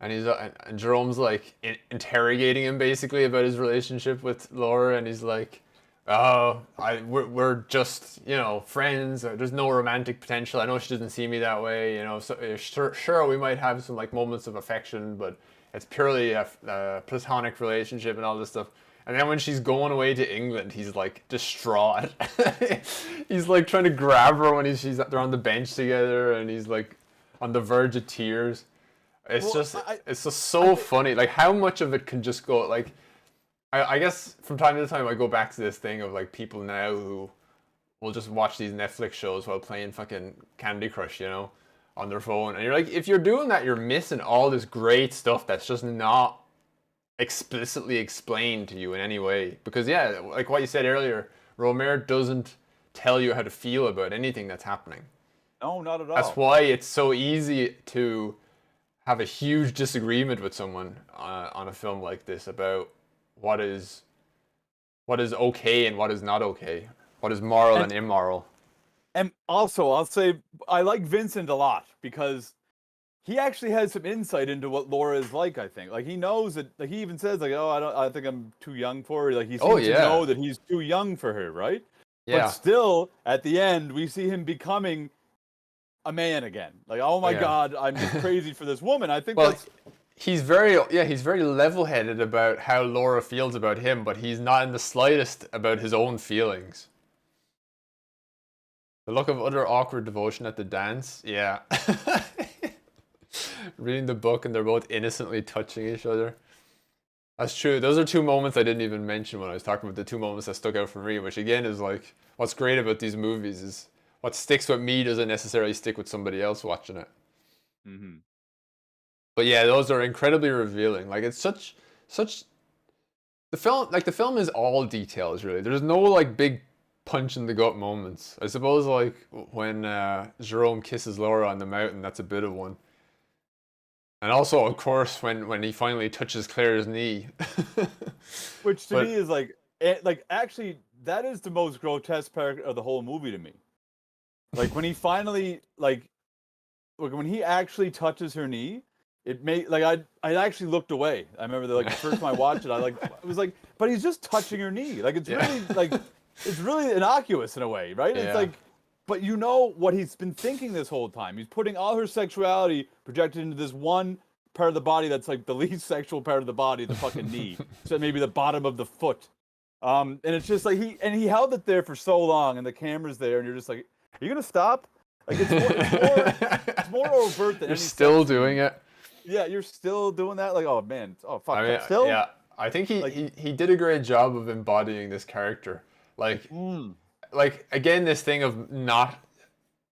A: and and Jerome's like interrogating him basically about his relationship with Laura, and he's like, we're just friends. There's no romantic potential. I know she doesn't see me that way. So sure we might have some like moments of affection, but it's purely a platonic relationship and all this stuff. And then when she's going away to England, he's like distraught. He's like trying to grab her when they're on the bench together, and he's like on the verge of tears. It's just so funny. Like how much of it can just go like. I guess from time to time I go back to this thing of like people now who will just watch these Netflix shows while playing fucking Candy Crush, on their phone. And you're like, if you're doing that, you're missing all this great stuff that's just not explicitly explained to you in any way. Because yeah, like what you said earlier, Rohmer doesn't tell you how to feel about anything that's happening.
B: No, not at all.
A: That's why it's so easy to have a huge disagreement with someone on a film like this about what is okay and what is not okay, what is moral and immoral.
B: And also, I'll say I like Vincent a lot because he actually has some insight into what Laura is like. I think, like he knows that. Like he even says, like, I think I'm too young for her. Like he seems to know that he's too young for her, right? Yeah. But still, at the end, we see him becoming a man again. Like, oh my God, I'm just crazy for this woman. I think that's.
A: He's very level-headed about how Laura feels about him, but he's not in the slightest about his own feelings. The look of utter awkward devotion at the dance, yeah. Reading the book and they're both innocently touching each other. That's true. Those are 2 moments I didn't even mention when I was talking about the 2 moments that stuck out for me, which again is like, what's great about these movies is what sticks with me doesn't necessarily stick with somebody else watching it.
B: Mm-hmm.
A: But yeah, those are incredibly revealing. Like it's such the film is all details really. There's no like big punch in the gut moments. I suppose like when Jerome kisses Laura on the mountain, that's a bit of one. And also, of course, when he finally touches Claire's knee.
B: Which to me is like actually that is the most grotesque part of the whole movie to me. Like when he finally like when he actually touches her knee, it made like I actually looked away. I remember the first time I watched it, it was like, but he's just touching her knee. Like it's really like it's really innocuous in a way, right? It's like, but you know what he's been thinking this whole time. He's putting all her sexuality projected into this one part of the body that's like the least sexual part of the body, the fucking knee. So maybe the bottom of the foot. And it's just like he held it there for so long, and the camera's there, and you're just like, are you gonna stop? Like it's more overt than
A: you're still doing it.
B: Yeah, you're still doing that. Like, oh man, oh fuck,
A: I mean,
B: still.
A: Yeah, I think he did a great job of embodying this character. Like again, this thing of not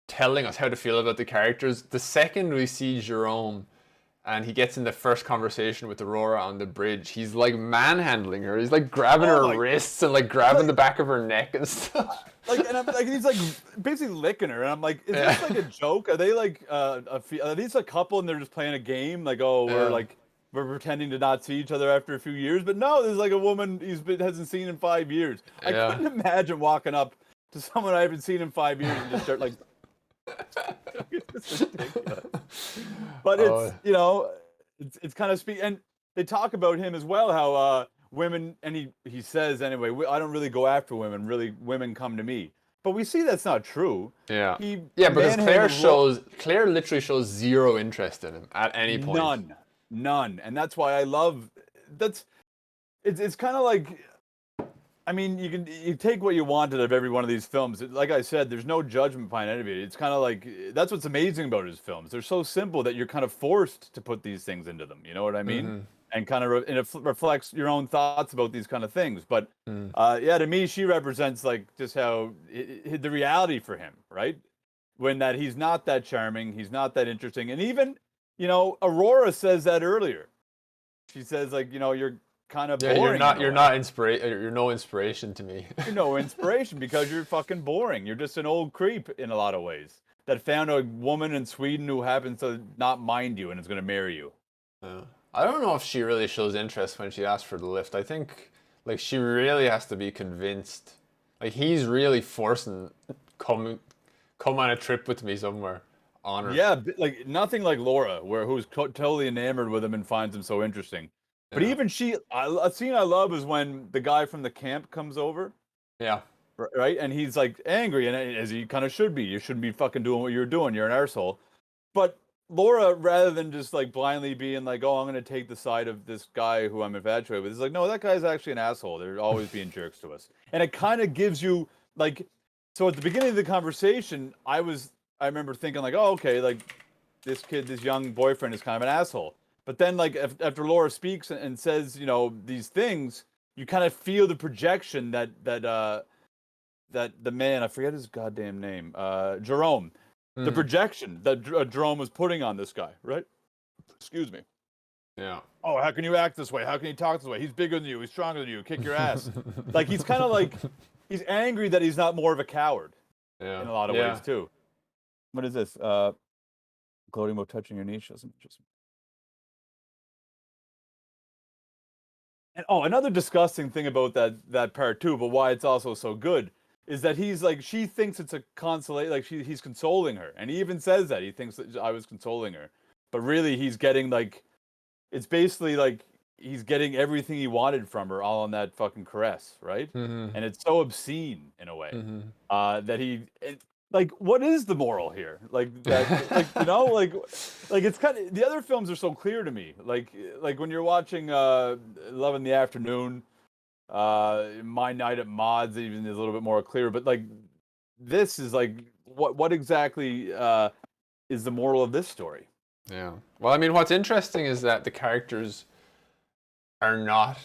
A: telling us how to feel about the characters. The second we see Jerome, and he gets in the first conversation with Aurora on the bridge, he's like manhandling her. He's like grabbing her wrists and like grabbing the back of her neck and stuff.
B: And I'm like, he's like basically licking her, and I'm like, is this like a joke? Are they like are these a couple and they're just playing a game? Like, we're pretending to not see each other after a few years, but no, there's like a woman hasn't seen in 5 years. I couldn't imagine walking up to someone I haven't seen in 5 years and just start like. It's ridiculous. But it's it's kind of and they talk about him as well, how women, and he says anyway, I don't really go after women, really women come to me. But we see that's not true.
A: Yeah. Because Claire literally shows zero interest in him at any point.
B: None. And that's why I love it's kind of like, I mean, you take what you wanted of every one of these films. Like I said, there's no judgment behind any of it. It's kind of like, that's what's amazing about his films. They're so simple that you're kind of forced to put these things into them. You know what I mean? Mm-hmm. And kind of it reflects your own thoughts about these kind of things. But to me, she represents like just how the reality for him, right? When that he's not that charming, he's not that interesting, and even Aurora says that earlier. She says like, you're kind of boring.
A: You're no inspiration to me.
B: You're no inspiration because you're fucking boring. You're just an old creep in a lot of ways that found a woman in Sweden who happens to not mind you and is going to marry you.
A: I don't know if she really shows interest when she asks for the lift. I think like she really has to be convinced. Like he's really forcing come on a trip with me somewhere on her.
B: Yeah, like nothing like Laura, who's totally enamored with him and finds him so interesting. But even a scene I love is when the guy from the camp comes over.
A: Yeah.
B: Right? And he's like angry, and as he kind of should be. You shouldn't be fucking doing what you're doing. You're an arsehole. But Laura, rather than just like blindly being like, oh, I'm going to take the side of this guy who I'm infatuated with, is like, no, that guy's actually an asshole. They're always being jerks to us. And it kind of gives you like, so at the beginning of the conversation, I remember thinking like, oh, okay, like this young boyfriend is kind of an asshole. But then like after Laura speaks and says, these things, you kind of feel the projection that the man, I forget his goddamn name, Jerome, the projection that Jerome was putting on this guy, right? Excuse me.
A: Yeah.
B: Oh, how can you act this way? How can you talk this way? He's bigger than you. He's stronger than you. Kick your ass. Like he's kind of like, he's angry that he's not more of a coward. Yeah. In a lot of ways too. What is this? Gloating about touching your niche doesn't just. And another disgusting thing about that part too, but why it's also so good, is that he's like, she thinks it's a consolation, like he's consoling her, and he even says that he thinks that I was consoling her, but really he's getting like, it's basically like he's getting everything he wanted from her all on that fucking caress, right? Mm-hmm. And it's so obscene in a way that like, what is the moral here? Like that, like like it's kind of, the other films are so clear to me. Like when you're watching Love in the Afternoon, My Night at Maud's even is a little bit more clear. But like this is like, what exactly is the moral of this story?
A: Yeah. Well, I mean, what's interesting is that the characters are not.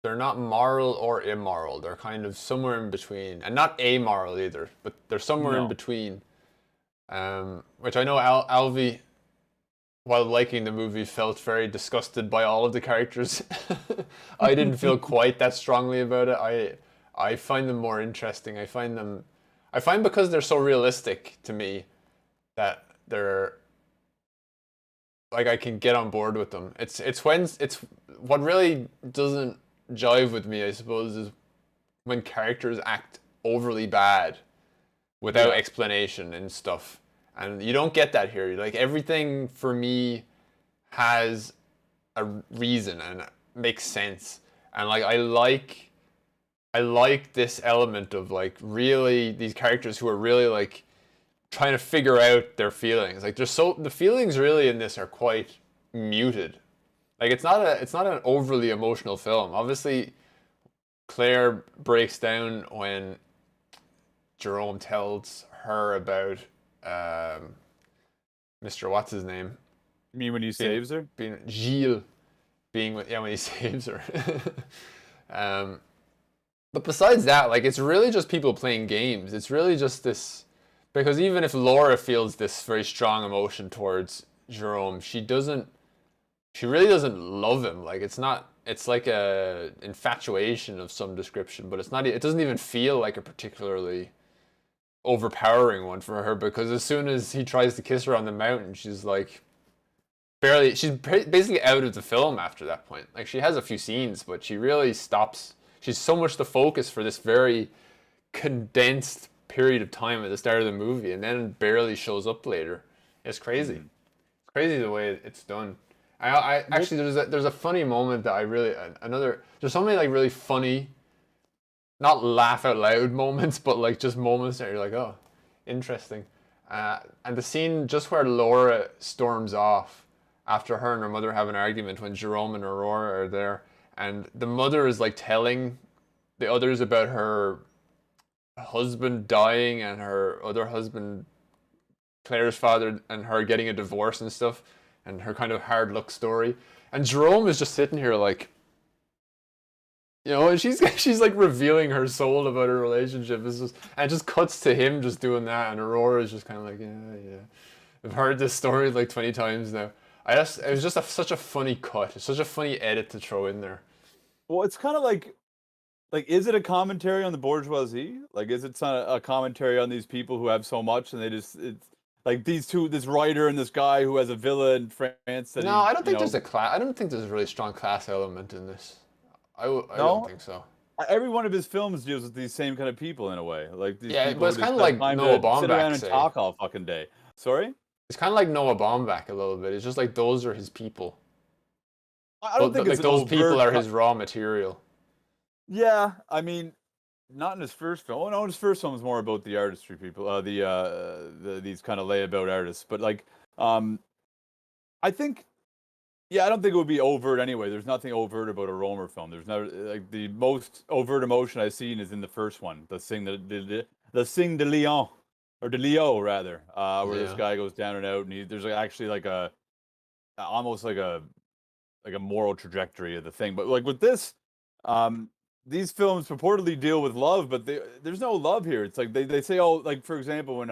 A: They're not moral or immoral. They're kind of somewhere in between, and not amoral either. But they're somewhere in between. Which I know Alvi while liking the movie, felt very disgusted by all of the characters. I didn't feel quite that strongly about it. I find them more interesting. I find because they're so realistic to me that they're like I can get on board with them. It's what really doesn't jive with me, I suppose, is when characters act overly bad without explanation and stuff. And you don't get that here. Like everything for me has a reason and makes sense. And like I like this element of like really these characters who are really like trying to figure out their feelings. Like the feelings really in this are quite muted. Like it's not an overly emotional film. Obviously Claire breaks down when Jerome tells her about Mr. What's his name?
B: You mean when he saves her?
A: Being Gilles, when he saves her. But besides that, like it's really just people playing games. It's really just this, because even if Laura feels this very strong emotion towards Jerome, she really doesn't love him. Like it's like a infatuation of some description, but it doesn't even feel like a particularly overpowering one for her, because as soon as he tries to kiss her on the mountain, she's like she's basically out of the film after that point. Like she has a few scenes, but she really stops. She's so much the focus for this very condensed period of time at the start of the movie, and then barely shows up later. It's crazy. It's crazy the way it's done. I actually there's a funny moment that I really there's so many like really funny, not laugh out loud moments, but like just moments that you're like, oh, interesting. And the scene just where Laura storms off after her and her mother have an argument when Jerome and Aurora are there, and the mother is like telling the others about her husband dying and her other husband, Claire's father, and her getting a divorce and stuff, and her kind of hard luck story. And Jerome is just sitting here like, and she's like revealing her soul about her relationship. And it just cuts to him just doing that, and Aurora is just kind of like, yeah. I've heard this story like 20 times now. It was just such a funny cut. It's such a funny edit to throw in there.
B: Well, it's kind of like, is it a commentary on the bourgeoisie? Like, is it a commentary on these people who have so much and it's like this writer and this guy who has a villa in France?
A: I don't think there's I don't think there's a really strong class element in this. I don't think so.
B: Every one of his films deals with these same kind of people in a way. Like these people
A: but it's kind of like Noah Baumbach.
B: Sit around and talk all fucking day. Sorry?
A: It's kind of like Noah Baumbach a little bit. It's just like those are his people.
B: I don't think
A: like those people are his raw material.
B: Yeah, I mean, not in his first film. Oh no, his first film was more about the artistry people, these kind of layabout artists. But like, I think, I don't think it would be overt anyway. There's nothing overt about a Rohmer film. There's never like the most overt emotion I've seen is in the first one, the Sing de Leon, or de Leo rather, where this guy goes down and out, and there's actually like almost like a moral trajectory of the thing. But like with this, these films purportedly deal with love, but there's no love here. It's like they say, oh, like for example, when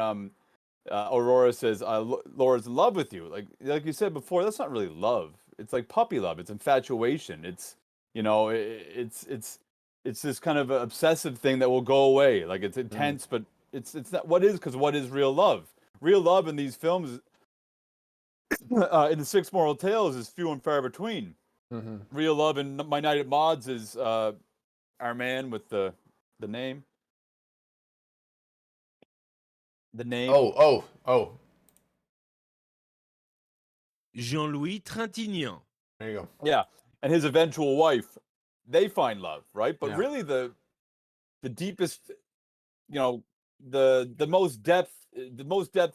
B: Aurora says, Laura's in love with you. Like you said before, that's not really love. It's like puppy love. It's infatuation. It's, it's this kind of obsessive thing that will go away. Like it's intense, but it's not what is real love? Real love in these films, in the Six Moral Tales, is few and far between.
A: Mm-hmm.
B: Real love in My Night at Maud's is our man with the name. The name.
A: Oh.
I: Jean-Louis Trintignant.
A: There you go.
B: Yeah, and his eventual wife, they find love, right? But really, the deepest, the most depth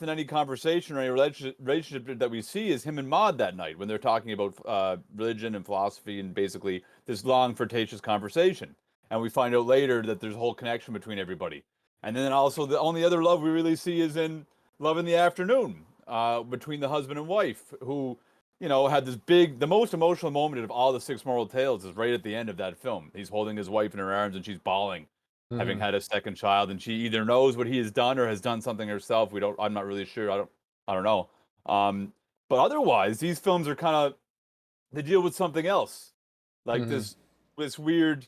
B: in any conversation or any relationship that we see is him and Maud that night when they're talking about religion and philosophy and basically this long, flirtatious conversation. And we find out later that there's a whole connection between everybody. And then also the only other love we really see is in Love in the Afternoon, between the husband and wife, who, had the most emotional moment of all the Six Moral Tales is right at the end of that film. He's holding his wife in her arms and she's bawling, having had a second child, and she either knows what he has done or has done something herself. I'm not really sure. I don't know. But otherwise, these films are kind of, they deal with something else, like
A: Mhm.
B: this weird.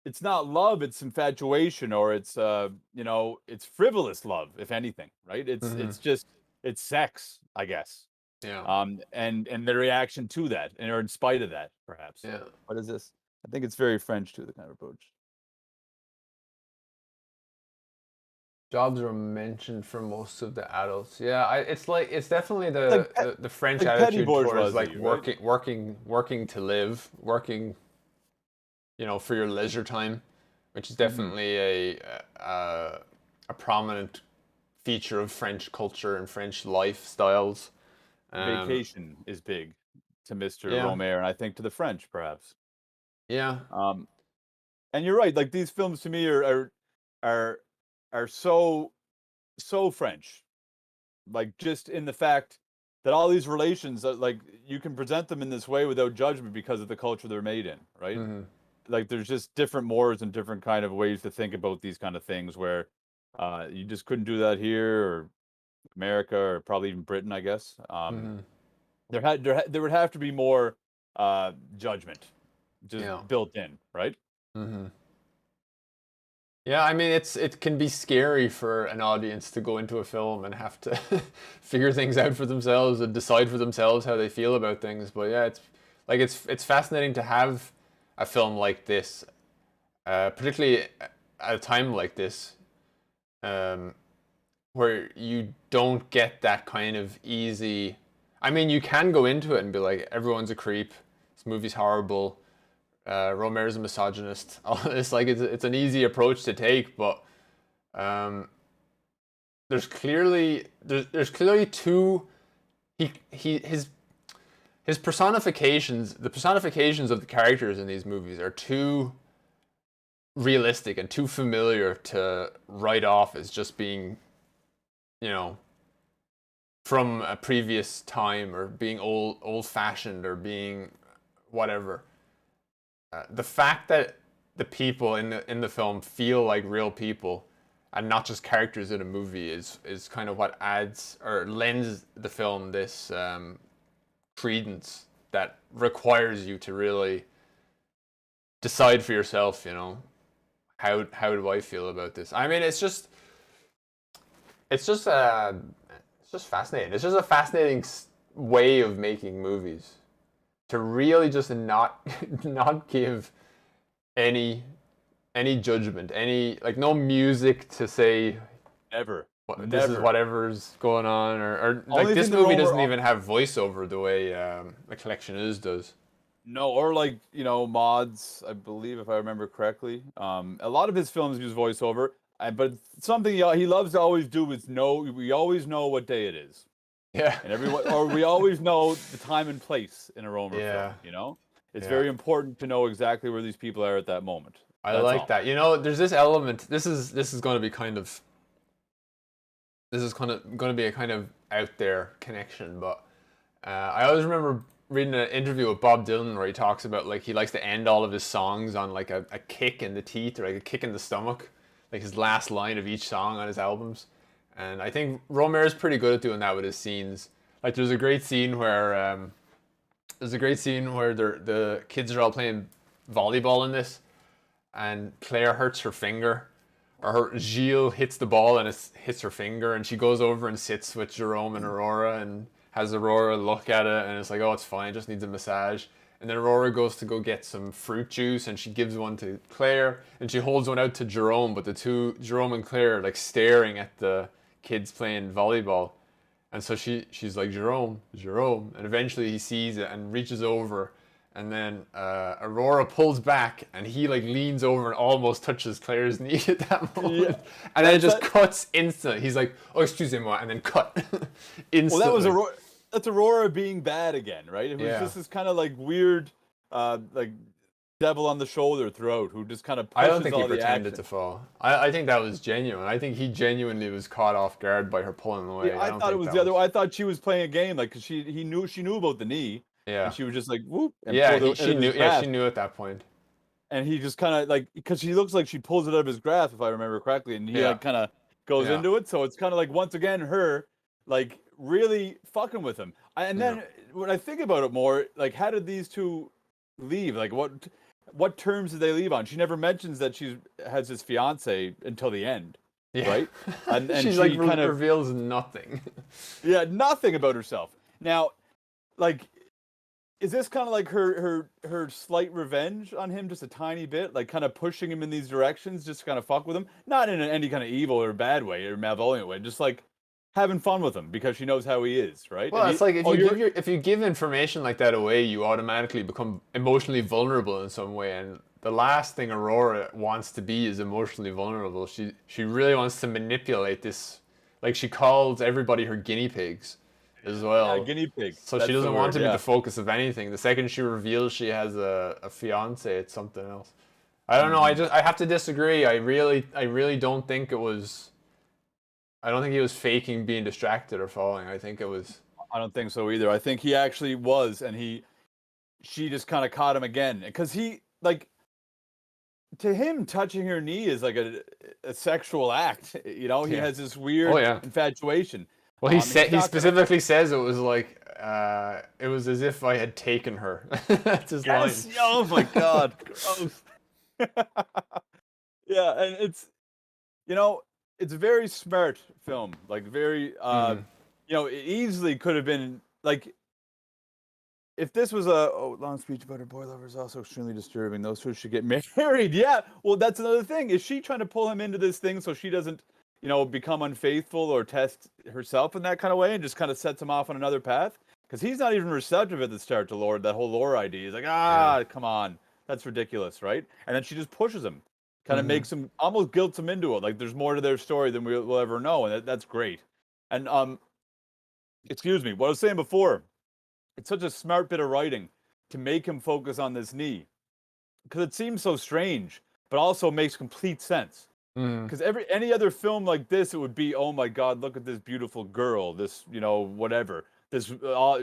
B: It's not love; it's infatuation, or it's it's frivolous love, if anything, right? It's
A: Mhm.
B: just it's sex, I guess.
A: Yeah.
B: And the reaction to that, or in spite of that, perhaps.
A: Yeah.
B: What is this? I think it's very French too, the kind of approach.
A: Jobs are mentioned for most of the adults. Yeah, it's definitely
B: Like
A: the French
B: like petty
A: attitude towards like
B: bourgeoisie, right?
A: working to live, working, for your leisure time, which is
B: Mhm.
A: definitely a prominent feature of French culture and French lifestyles. Um,
B: Vacation is big to Mr.
A: yeah,
B: Rohmer, and I think to the French, perhaps.
A: yeah,
B: Um, and you're right. Like these films to me are are so French. Like just in the fact that all these relations, like you can present them in this way without judgment because of the culture they're made in, right?
A: hmm
B: Like there's just different mores and different kind of ways to think about these kind of things where you just couldn't do that here or America or probably even Britain, I guess.
A: hmm
B: There would have to be more judgment just
A: yeah.
B: built in, right?
A: hmm Yeah, I mean it can be scary for an audience to go into a film and have to figure things out for themselves and decide for themselves how they feel about things. But yeah, it's fascinating to have a film like this, particularly at a time like this, um, where you don't get that kind of easy. I mean, you can go into it and be like, everyone's a creep. This movie's horrible. Romer's a misogynist. It's like it's an easy approach to take, but um, there's clearly two. His personifications, the personifications of the characters in these movies are too realistic and too familiar to write off as just being, you know, from a previous time or being old fashioned or being whatever. The fact that the people in the film feel like real people and not just characters in a movie is kind of what adds or lends the film this credence that requires you to really decide for yourself. How do I feel about this? I mean, it's just it's just fascinating. It's just a fascinating way of making movies to really just not not give any any judgment, any like no music to say
B: Never,
A: this is
B: never.
A: whatever's going on, or like
B: Only
A: this
B: thing the
A: movie
B: Romer,
A: doesn't even have voiceover the way the collection is does.
B: no, or like mods. I believe if I remember correctly, a lot of his films use voiceover. But something he loves to always do is know. We always know what day it is.
A: Yeah,
B: And everyone, or we always know the time and place in a Romer
A: yeah,
B: film. It's
A: yeah.
B: very important to know exactly where these people are at that moment.
A: I
B: That's
A: like
B: all.
A: that. There's this element. This is going to be kind of this is kind of going to be a kind of out there connection, but I always remember reading an interview with Bob Dylan where he talks about like he likes to end all of his songs on like a kick in the teeth or like a kick in the stomach, like his last line of each song on his albums. And I think Romer is pretty good at doing that with his scenes. Like there's a great scene where the kids are all playing volleyball in this, and Claire hurts her finger, or Gilles hits the ball and it hits her finger, and she goes over and sits with Jerome and Aurora and has Aurora look at it, and it's like, oh, it's fine, it just needs a massage. And then Aurora goes to go get some fruit juice, and she gives one to Claire, and she holds one out to Jerome, but the two, Jerome and Claire, are like staring at the kids playing volleyball. And so she's like, Jerome, Jerome. And eventually he sees it and reaches over. And then Aurora pulls back and he like leans over and almost touches Claire's knee at that moment.
B: Yeah.
A: And then it
B: That's
A: just cuts instantly. He's like, oh, excusez-moi, and then cut instantly.
B: Well, that was Aurora. That's Aurora being bad again, right? It was
A: Yeah.
B: just this kind of like weird, like devil on the shoulder throughout, who just kind of pushes
A: I don't think he
B: all the
A: pretended
B: action.
A: to fall. I think that was genuine. I think he genuinely was caught off guard by her pulling away.
B: Yeah, I
A: don't
B: thought it
A: think
B: was
A: that
B: the other way. I thought she was playing a game, like, 'cause she knew about the knee,
A: Yeah.
B: and she was just like whoop, and
A: Yeah,
B: pulled it out
A: she
B: of his
A: knew. Yeah, she
B: grasp.
A: knew at that point.
B: And he just kind of like, because she looks like she pulls it out of his grasp, if I remember correctly, and he
A: Yeah.
B: like kind of goes
A: Yeah.
B: into it. So it's kind of like once again her like really fucking with him. And then when I think about it more, like, how did these two leave? Like, what terms did they leave on? She never mentions that she has this fiance until the end, right? And
A: she's
B: she
A: like
B: kind of
A: reveals nothing.
B: yeah, nothing about herself. Now, like, is this kind of like her slight revenge on him, just a tiny bit, like kind of pushing him in these directions, just to kind of fuck with him, not in any kind of evil or bad way or malevolent way, just like having fun with him because she knows how he is, right?
A: Well,
B: And
A: it's like
B: you're
A: if you give information like that away, you automatically become emotionally vulnerable in some way. And the last thing Aurora wants to be is emotionally vulnerable. She really wants to manipulate this. Like, she calls everybody her guinea pigs as well.
B: guinea pig.
A: So
B: That's
A: she
B: the
A: doesn't want
B: word,
A: to be
B: yeah.
A: the focus of anything. The second she reveals she has a fiance, it's something else. I don't know. I have to disagree. I really don't think it was. I don't think he was faking being distracted or falling. I think it was.
B: I don't think so either. I think he actually was, and she just kind of caught him again because he like. To him, touching her knee is like a sexual act. You know, he has this weird infatuation.
A: Well, he specifically says it was like it was as if I had taken her. That's his line.
B: Oh my god, gross. Yeah, and it's it's a very smart film. Like very it easily could have been like if this was a long speech about her boy lover is also extremely disturbing. Those two should get married. Yeah. Well, that's another thing. Is she trying to pull him into this thing so she doesn't, become unfaithful or test herself in that kind of way and just kind of sets him off on another path? Because he's not even receptive at the start to that whole lore idea. He's like, come on. That's ridiculous, right? And then she just pushes him, kind of makes him, almost guilts him into it. Like there's more to their story than we'll ever know. And that's great. And, excuse me, what I was saying before, it's such a smart bit of writing to make him focus on this knee because it seems so strange, but also makes complete sense. Because any other film like this, it would be, oh my God, look at this beautiful girl, this whatever, this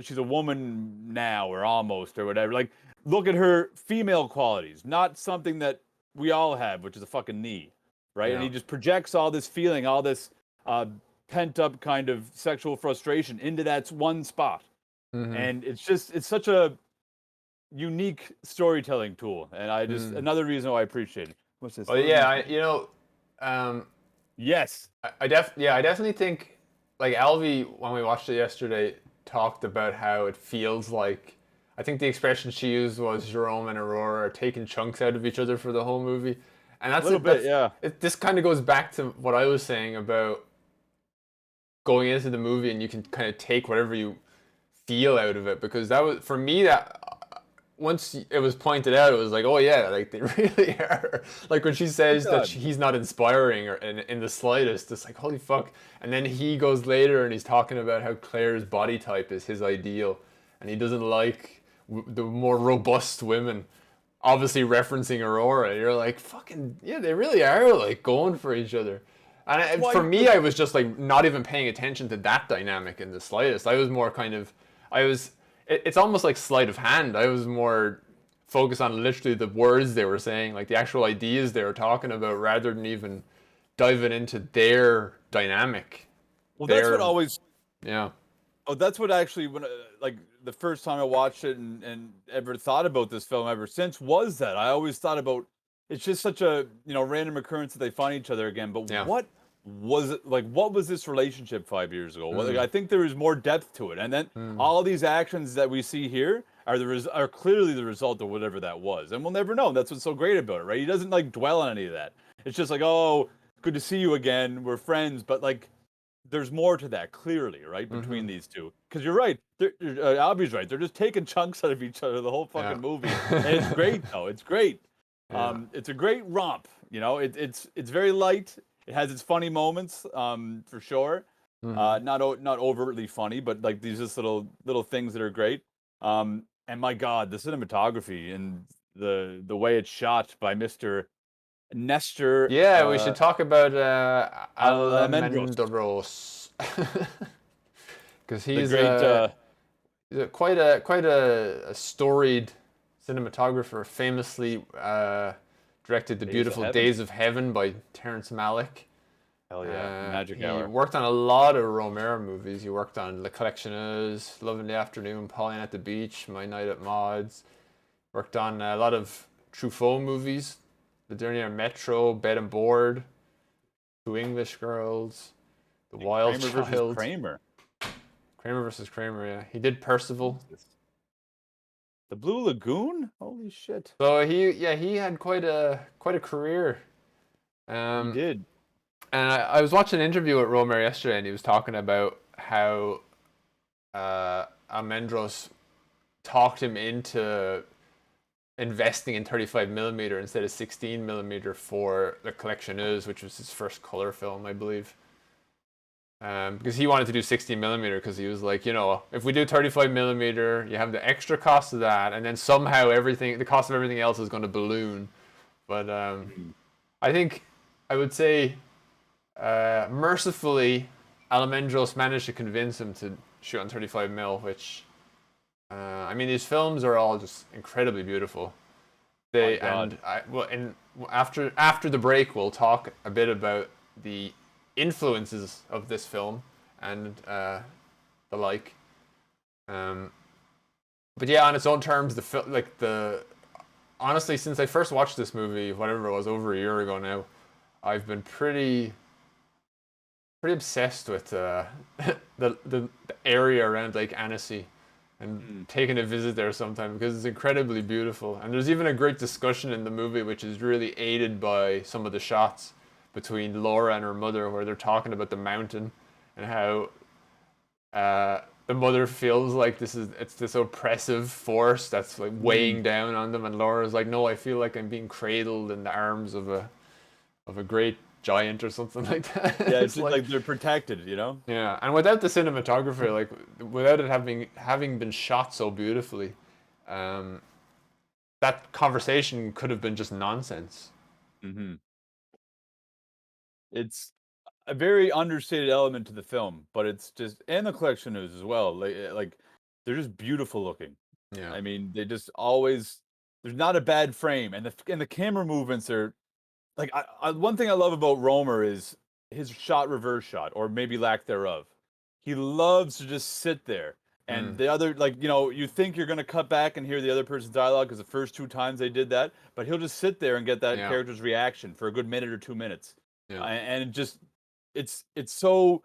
B: she's a woman now or almost or whatever. Like, look at her female qualities, not something that we all have, which is a fucking knee, right?
A: Yeah.
B: And he just projects all this feeling, all this pent up kind of sexual frustration into that one spot. And it's such a unique storytelling tool, and I just another reason why I appreciate it. What's this?
A: Well, yeah,
B: yes,
A: I definitely think like Alvy when we watched it yesterday talked about how it feels like. I think the expression she used was Jerome and Aurora are taking chunks out of each other for the whole movie, and that's
B: a little bit, yeah.
A: This kind of goes back to what I was saying about going into the movie and you can kind of take whatever you feel out of it, because that was for me that once it was pointed out, it was like, oh yeah, like they really are. Like when she says that he's not inspiring or in the slightest, it's like holy fuck. And then he goes later and he's talking about how Claire's body type is his ideal, and he doesn't like the more robust women. Obviously referencing Aurora, you're like fucking yeah, they really are like going for each other. And for me, I was just like not even paying attention to that dynamic in the slightest. I was more kind of, it's almost like sleight of hand. I was more focused on literally the words they were saying, like the actual ideas they were talking about, rather than even diving into their dynamic.
B: Well, that's what always.
A: Yeah.
B: Oh, that's what actually when like the first time I watched it and ever thought about this film ever since was that I always thought about. It's just such a random occurrence that they find each other again. But what was it like? What was this relationship 5 years ago? Well, like, I think there is more depth to it, and then all these actions that we see here are clearly the result of whatever that was, and we'll never know. That's what's so great about it, right? He doesn't like dwell on any of that. It's just like, oh, good to see you again. We're friends, but like, there's more to that clearly, right? Between these two, because you're right. Albie's right. They're just taking chunks out of each other the whole fucking movie, and it's great though. It's great. Yeah. It's a great romp. It's very light. It has its funny moments, for sure. Not overtly funny, but like these just little things that are great. And my God, the cinematography and the way it's shot by Mr. Nestor.
A: Yeah, we should talk about
B: Almendros.
A: Because he's quite a storied cinematographer, famously directed The Beautiful Days of Heaven by Terrence Malick.
B: Hell yeah, Magic
A: He
B: Hour.
A: worked on a lot of Rohmer movies. He worked on La Collectionneuse, Love in the Afternoon, Pauline at the Beach, My Night at Maud's. Worked on a lot of Truffaut movies, The Dernier Metro, Bed and Board, Two English Girls, The Wild
B: Kramer versus
A: Child.
B: Kramer.
A: Kramer versus Kramer, yeah. He did Percival.
B: The Blue Lagoon? Holy shit.
A: So he had quite a career.
B: He did.
A: And I was watching an interview with Rohmer yesterday, and he was talking about how Almendros talked him into investing in 35mm instead of 16mm for La Collectionneuse, which was his first color film, I believe. Because he wanted to do 16mm because he was like, if we do 35mm, you have the extra cost of that, and then somehow the cost of everything else is going to balloon. But I would say, mercifully, Almendros managed to convince him to shoot on 35mm, which, these films are all just incredibly beautiful. After the break, we'll talk a bit about the influences of this film and the like. But yeah, on its own terms, honestly, since I first watched this movie, whatever it was, over a year ago now, I've been pretty obsessed with the area around Lake Annecy and taking a visit there sometime because it's incredibly beautiful. And there's even a great discussion in the movie which is really aided by some of the shots between Laura and her mother, where they're talking about the mountain and how the mother feels like it's this oppressive force that's like weighing down on them, and Laura's like, no, I feel like I'm being cradled in the arms of a great giant or something like that.
B: Yeah, it's like they're protected,
A: Yeah, and without the cinematography, like without it having been shot so beautifully, that conversation could have been just nonsense.
B: Mm-hmm. It's a very understated element to the film, but it's just, and the Collectionneuse as well. Like they're just beautiful looking.
A: Yeah.
B: I mean, they just always, there's not a bad frame, and the camera movements are like, one thing I love about Rohmer is his reverse shot, or maybe lack thereof. He loves to just sit there. And the other, you think you're going to cut back and hear the other person's dialogue because the first 2 times they did that, but he'll just sit there and get that character's reaction for a good minute or 2 minutes.
A: Yeah.
B: And it just, it's so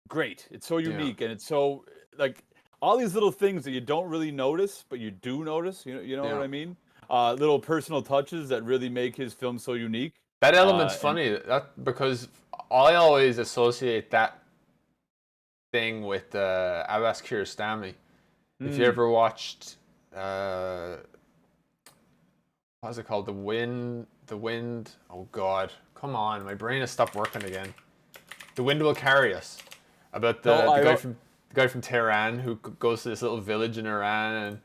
B: great. It's so unique, and it's so, like, all these little things that you don't really notice, but you do notice, you know what I mean? Little personal touches that really make his film so unique.
A: That element's funny, because I always associate that thing with Abbas Kiarostami. If you ever watched, what's it called? The Wind. Oh God, come on, my brain has stopped working again. The Wind Will Carry Us, about the guy from Tehran who goes to this little village in Iran, and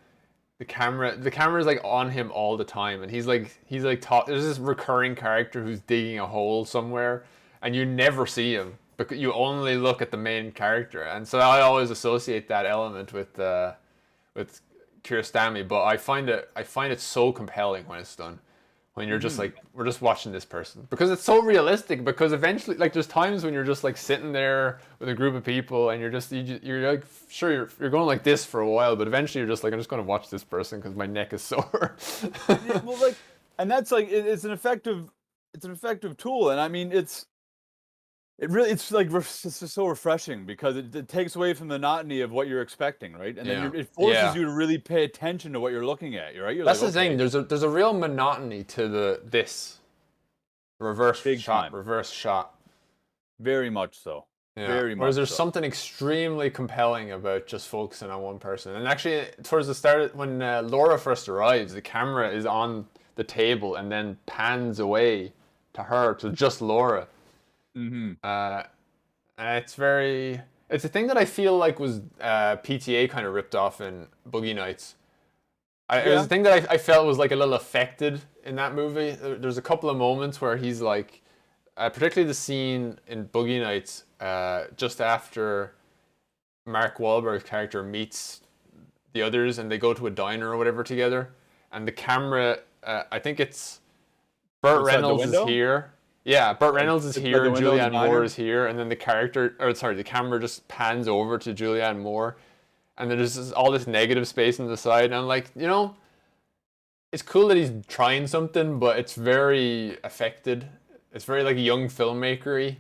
A: the camera is like on him all the time, and he's like there's this recurring character who's digging a hole somewhere, and you never see him because you only look at the main character, and so I always associate that element with Kiarostami, but I find it so compelling when it's done. When you're just like, we're just watching this person, because it's so realistic. Because eventually, like, there's times when you're just like sitting there with a group of people, and you're like, sure, you're going like this for a while, but eventually you're just like, I'm just going to watch this person because my neck is sore.
B: Yeah, well, like, and that's like, it's an effective tool, and I mean, it's just so refreshing because it takes away from the monotony of what you're expecting, right? And then it forces you to really pay attention to what you're looking at, right?
A: That's the thing. There's a real monotony to this reverse shot.
B: Very much so.
A: Yeah.
B: Very much.
A: Whereas there's something extremely compelling about just focusing on one person. And actually, towards the start, when Laura first arrives, the camera is on the table and then pans away to her, to just Laura. And it's a thing that I feel like was PTA kind of ripped off in Boogie Nights. It was a thing that I felt was like a little affected in that movie. There's a couple of moments where he's like, particularly the scene in Boogie Nights, just after Mark Wahlberg's character meets the others and they go to a diner or whatever together, and the camera, I think it's Burt Reynolds is here. Yeah, Burt Reynolds is
B: By the
A: here,
B: window in the
A: Julianne Moore
B: diner.
A: is here, and then the the camera just pans over to Julianne Moore, and then there's all this negative space on the side, and I'm like, it's cool that he's trying something, but it's very affected. It's very like young filmmaker-y.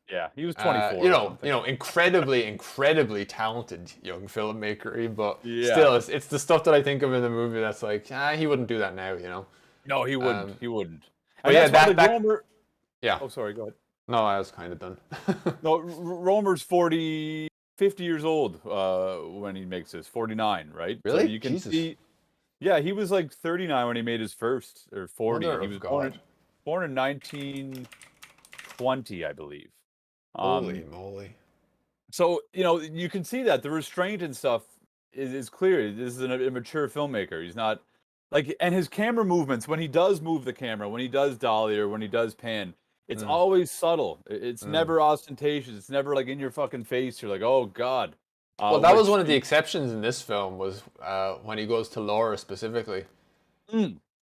B: Yeah, he was 24. or something.
A: Incredibly talented young filmmaker-y, but
B: Yeah.
A: still, it's the stuff that I think of in the movie that's like, he wouldn't do that now.
B: No, he wouldn't. He wouldn't.
A: But
B: And
A: yeah,
B: that's why,
A: that
B: Rohmer.
A: yeah.
B: Oh, sorry. Go ahead.
A: No, I was kind of done.
B: No, Rohmer's 50 years old when he makes this. 49, right? So
A: Really?
B: you can
A: Jesus.
B: see. Yeah, he was like 39 when he made his first, or 40.
A: Mother
B: He
A: of
B: was
A: God.
B: born in 1920, I believe.
A: Holy moly.
B: So, you can see that the restraint and stuff is clear. This is a mature filmmaker. He's not and his camera movements, when he does move the camera, when he does dolly or when he does pan, it's always subtle. It's never ostentatious. It's never like in your fucking face. You're like, oh God.
A: Well, that was one of the exceptions in this film was when he goes to Laura specifically.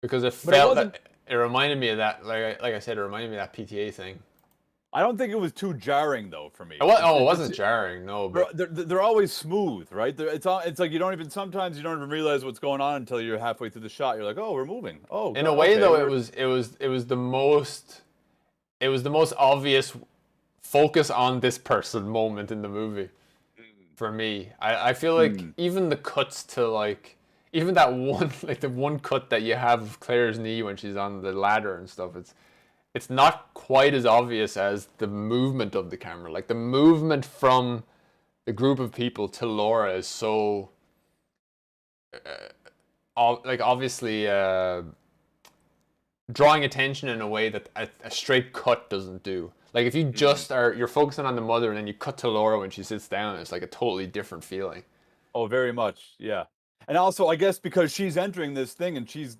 A: Because it felt it reminded me of that, like I said, it reminded me of that PTA thing.
B: I don't think it was too jarring though for me.
A: It wasn't jarring, no. But
B: they're always smooth, right? It's like sometimes you don't even realize what's going on until you're halfway through the shot. You're like, oh, we're moving. Oh,
A: in a way, though, it was the most obvious focus on this person moment in the movie for me. I feel like even the cuts to even that one the one cut that you have of Claire's knee when she's on the ladder and stuff, it's not quite as obvious as the movement of the camera. Like the movement from the group of people to Laura is so obviously drawing attention in a way that a straight cut doesn't do. Like if you just you're focusing on the mother and then you cut to Laura when she sits down, it's like a totally different feeling.
B: Oh, very much, yeah. And also, I guess because she's entering this thing and she's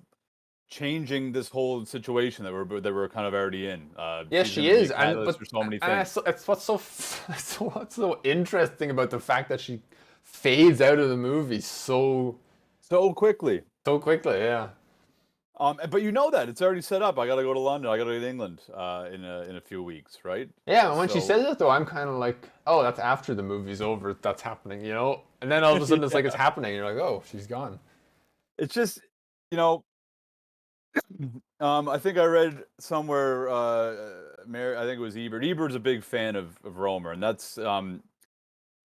B: changing this whole situation that we're kind of already in.
A: Yeah,
B: she's
A: she
B: gonna be a
A: is,
B: catalyst for so many things.
A: it's what's so interesting about the fact that she fades out of the movie so
B: quickly.
A: So quickly, yeah.
B: But you know that it's already set up. I got to go to London. I got to go to England in a few weeks, right?
A: Yeah. When she says it though, I'm kind of like, oh, that's after the movie's over. That's happening, And then all of a sudden, it's like it's happening. And you're like, oh, she's gone.
B: It's just, I think I read somewhere. I think it was Ebert. Ebert's a big fan of Rohmer, and that's.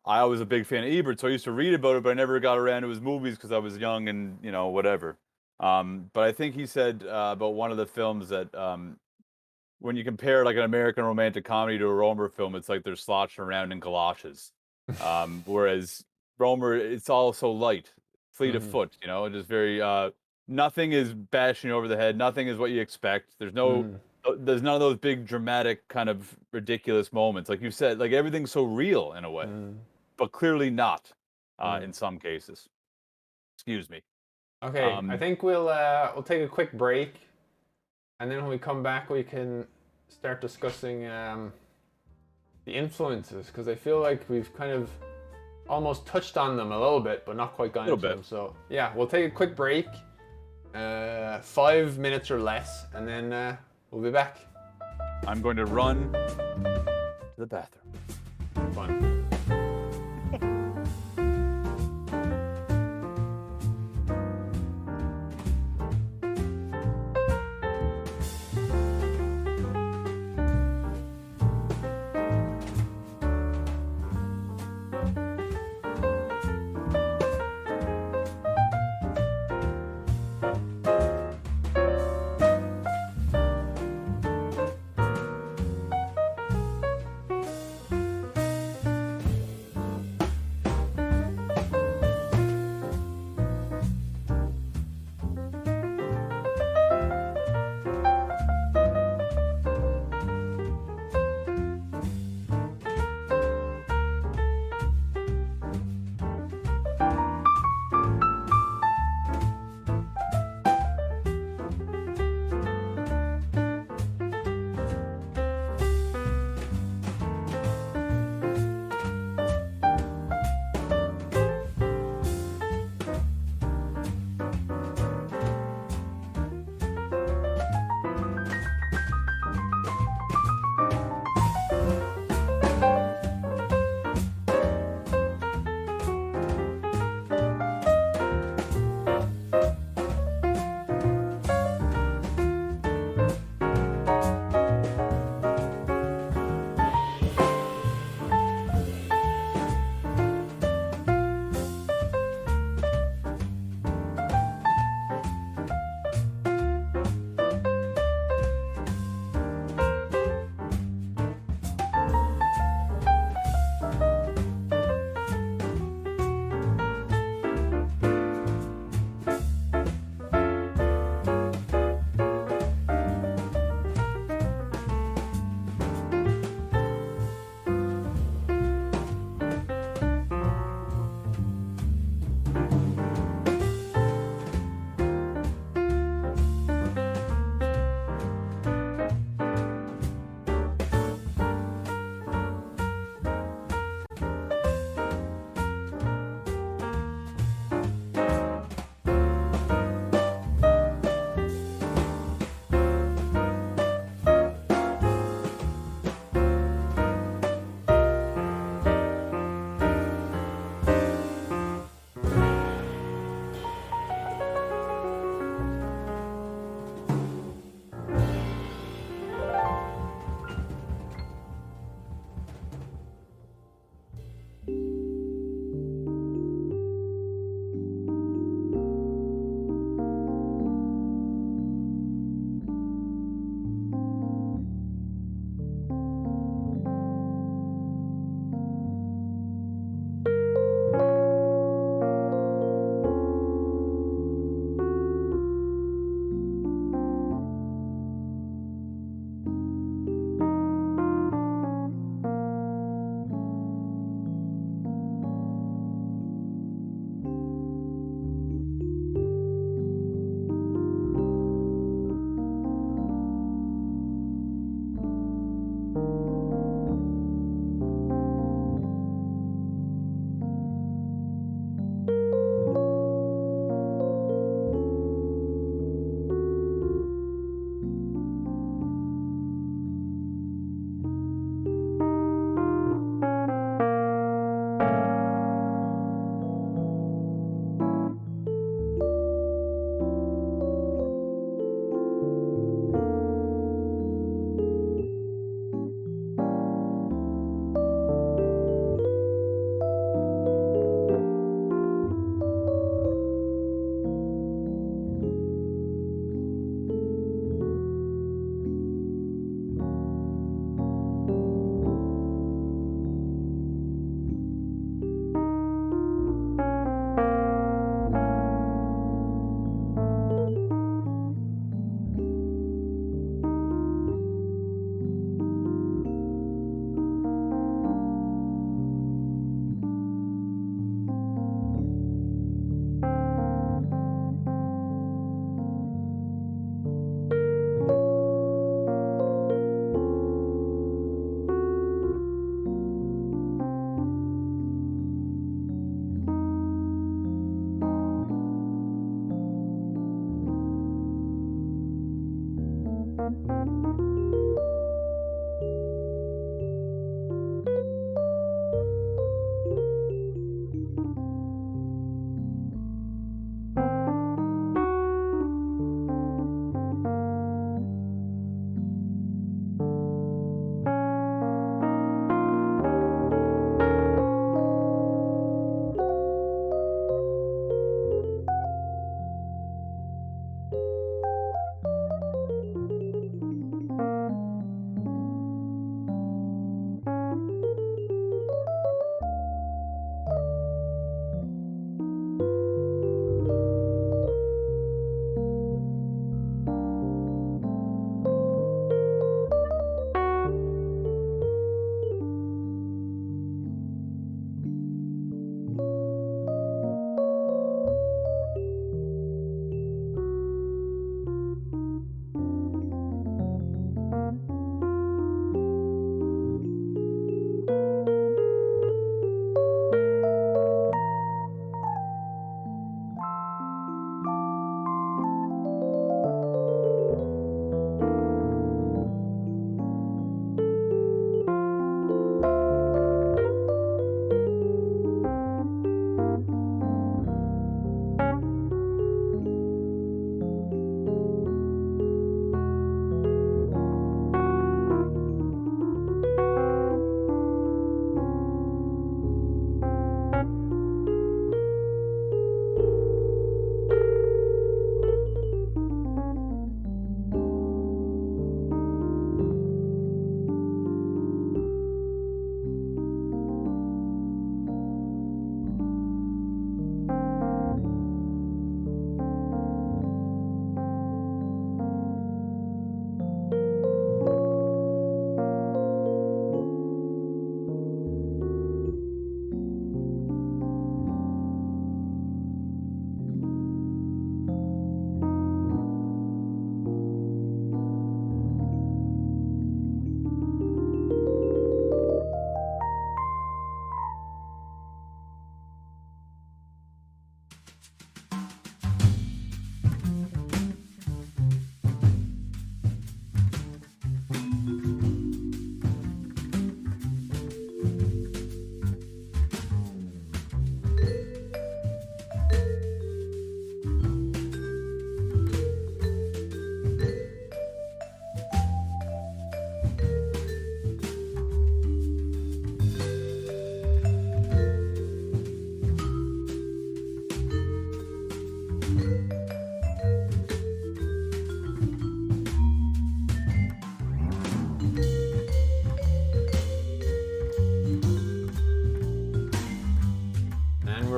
B: I was a big fan of Ebert, so I used to read about it, but I never got around to his movies because I was young and whatever. But I think he said about one of the films that when you compare like an American romantic comedy to a Rohmer film, it's like they're sloshing around in galoshes. Whereas Rohmer, it's all so light, fleet of foot, just very nothing is bashing you over the head. Nothing is what you expect. There's none of those big dramatic kind of ridiculous moments. Like you said, like everything's so real in a way, but clearly not in some cases. Excuse me.
A: Okay, I think we'll take a quick break, and then when we come back, we can start discussing the influences, because I feel like we've kind of almost touched on them a little bit, but not quite gone into them. So yeah, we'll take a quick break, 5 minutes or less, and then we'll be back.
B: I'm going to run to the bathroom.
A: Fun.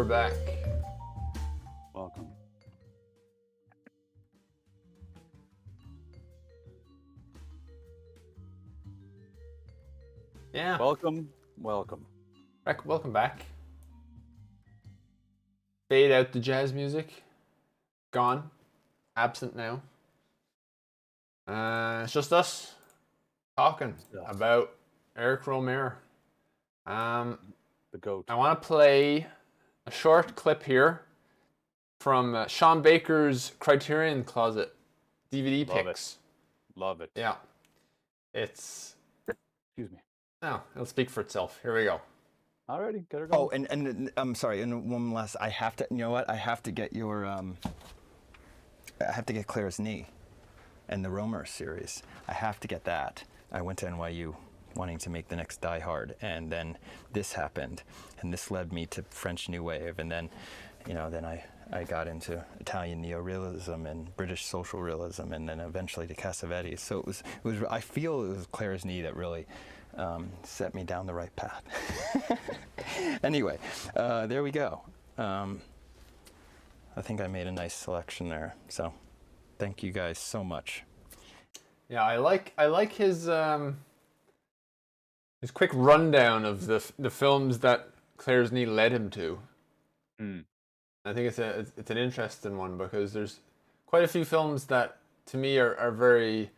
A: back.
B: Welcome.
A: Yeah.
B: Welcome.
A: Welcome back. Fade out the jazz music. Gone. Absent now. It's just us talking about Eric Rohmer.
B: The GOAT.
A: I want to play a short clip here from Sean Baker's Criterion Closet DVD picks.
B: Love it.
A: Yeah. It's...
B: Excuse me.
A: Oh, it'll speak for itself. Here we go.
B: Alrighty, get her going.
H: Oh, and I'm sorry, and one last, I have to, you know what? I have to get your, I have to get Claire's Knee and the Rohmer series. I have to get that. I went to NYU wanting to make the next Die Hard, and then this happened, and this led me to French New Wave, and then, you know, then I got into Italian neorealism and British social realism, and then eventually to Cassavetes. So it was. I feel it was Claire's Knee that really set me down the right path. Anyway, there we go. I think I made a nice selection there. So, thank you guys so much.
A: Yeah, I like his quick rundown of the films that Claire's Knee led him to. I think it's an interesting one because there's quite a few films that to me are very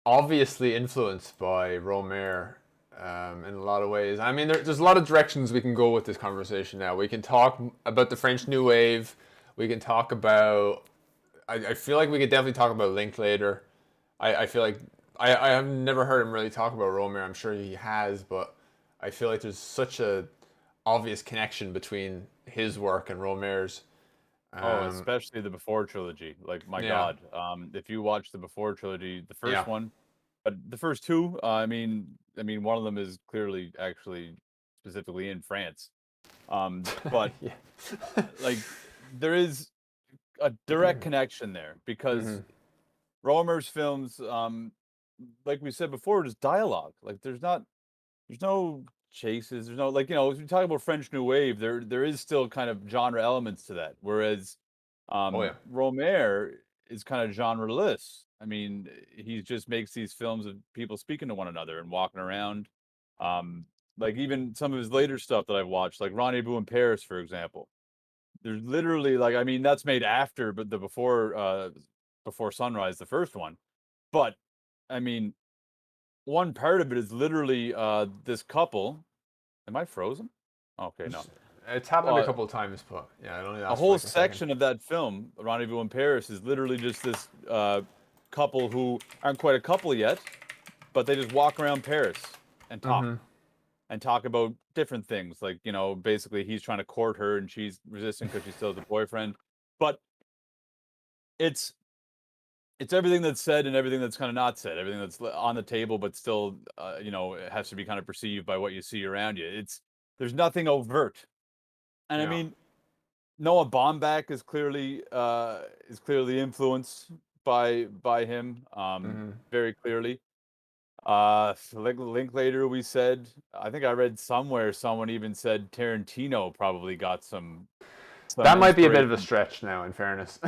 A: obviously influenced by Rohmer in a lot of ways. I mean, there's a lot of directions we can go with this conversation now. We can talk about the French New Wave. We can talk about... I feel like we could definitely talk about Linklater. I feel like... I have never heard him really talk about Rohmer. I'm sure he has, but I feel like there's such a obvious connection between his work and Rohmer's.
B: Especially the Before trilogy. Like, my God. If you watch the Before trilogy, the first one, but the first two, I mean, one of them is clearly actually specifically in France. But like, there is a direct connection there because Rohmer's films, like we said before, just dialogue. Like, there's no chases. There's no, like, you know, if you talk about French New Wave, there is still kind of genre elements to that. Whereas Rohmer is kind of genreless. I mean, he just makes these films of people speaking to one another and walking around. Like even some of his later stuff that I've watched, like Rendezvous in Paris, for example. There's literally, like, I mean, that's made after, but the Before Sunrise, the first one. But I mean, one part of it is literally this couple. Am I frozen? Okay, no.
A: It's happened a couple of times, but yeah, I don't know.
B: A whole section of that film, Rendezvous in Paris, is literally just this couple who aren't quite a couple yet, but they just walk around Paris and talk. And talk about different things. Like, you know, basically he's trying to court her and she's resisting because she still has a boyfriend. But it's everything that's said and everything that's kind of not said. Everything that's on the table, but still, you know, it has to be kind of perceived by what you see around you. There's nothing overt. And I mean, Noah Baumbach is clearly influenced by him, very clearly. Linklater, we said. I think I read somewhere someone even said Tarantino probably got some
A: that might be a bit of a stretch now, in fairness.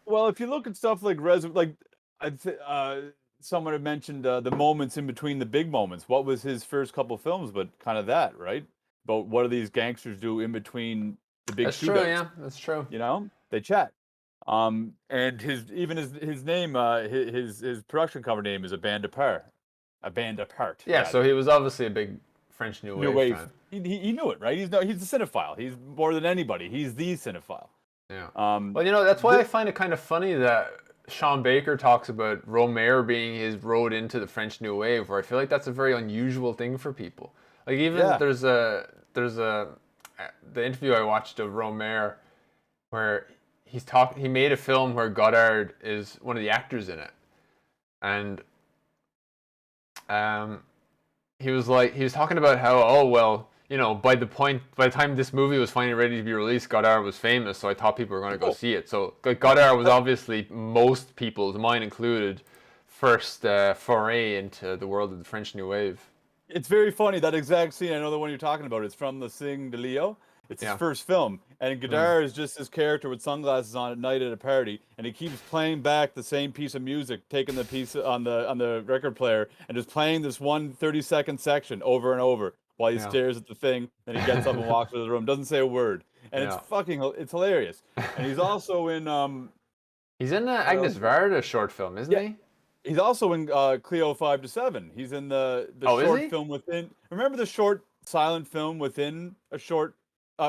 B: well, if you look at stuff like someone had mentioned the moments in between the big moments. What was his first couple films? But kind of that, right? But what do these gangsters do in between the big
A: That's
B: shootouts?
A: true, yeah, that's true.
B: You know, they chat. And his name, his production cover name is A Band Apart. A Band Apart.
A: Yeah, so he was obviously a big French New Wave fan.
B: He knew it, right? He's a cinephile. He's more than anybody. He's the cinephile.
A: Yeah. Well, you know, that's why I find it kind of funny that Sean Baker talks about Rohmer being his road into the French New Wave, where I feel like that's a very unusual thing for people. Like even there's the interview I watched of Rohmer where he made a film where Godard is one of the actors in it, and he was talking about how, you know, by the time this movie was finally ready to be released, Godard was famous, so I thought people were going to go see it. So Godard was obviously most people's, mine included, first foray into the world of the French New Wave.
B: It's very funny, that exact scene. I know the one you're talking about. It's from The Sing de Leo. It's his
A: Yeah.
B: first film, and Godard is just this character with sunglasses on at night at a party, and he keeps playing back the same piece of music, taking the piece on the record player, and just playing this one 30-second section over and over while he
A: Yeah.
B: stares at the thing. Then he gets up and walks out of the room, doesn't say a word, and
A: Yeah.
B: it's hilarious. And he's also in
A: He's in Agnes Varda short film, isn't
B: Yeah.
A: he?
B: He's also in Cleo 5 to 7. He's in the
A: Oh, is
B: short
A: he?
B: film within. Remember the short silent film within a short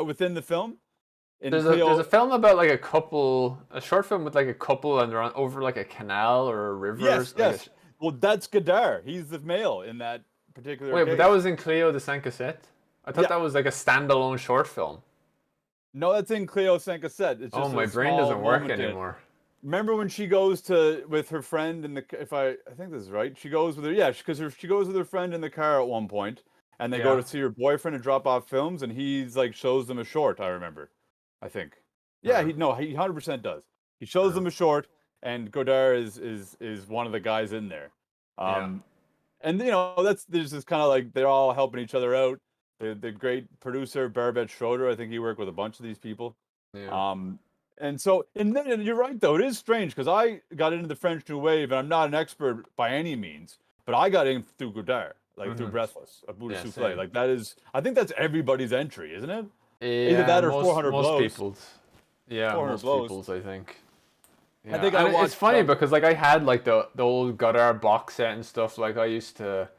B: within the film? In
A: There's
B: Cleo,
A: a film about like a short film with like a couple and they're over like a canal or a river.
B: yes,
A: Like
B: yes. Well, that's Godard. He's the male in that particular
A: wait,
B: case.
A: but that was in Cleo de Saint Cassette? I thought
B: Yeah.
A: that was like a standalone short film.
B: No, that's in Cleo 5 Cassette. It's just
A: Oh, my
B: a
A: brain
B: small
A: doesn't work
B: moment in it.
A: anymore.
B: Remember when she goes to with her friend in the if I think this is right. She goes with her she goes with her friend in the car at one point, and they go
A: Yeah.
B: to see her boyfriend and drop off films, and he's like shows them a short. I remember, I think. Yeah, he 100% does. He shows them a short, and Godard is one of the guys in there. And there's this kind of like they're all helping each other out. The great producer Barbet Schroeder, I think he worked with a bunch of these people.
A: Yeah.
B: And so, and you're right though. It is strange because I got into the French New Wave, and I'm not an expert by any means, but I got in through Godard, like through Breathless, a Buddha Souffle.
A: same.
B: Like that is, I think that's everybody's entry, isn't it? Either that or 400
A: most
B: blows.
A: people's. Yeah,
B: 400
A: most
B: blows.
A: people's, I think. Yeah.
B: I think
A: and
B: I watched
A: it's funny because like I had like the old Godard box set and stuff. Like I used to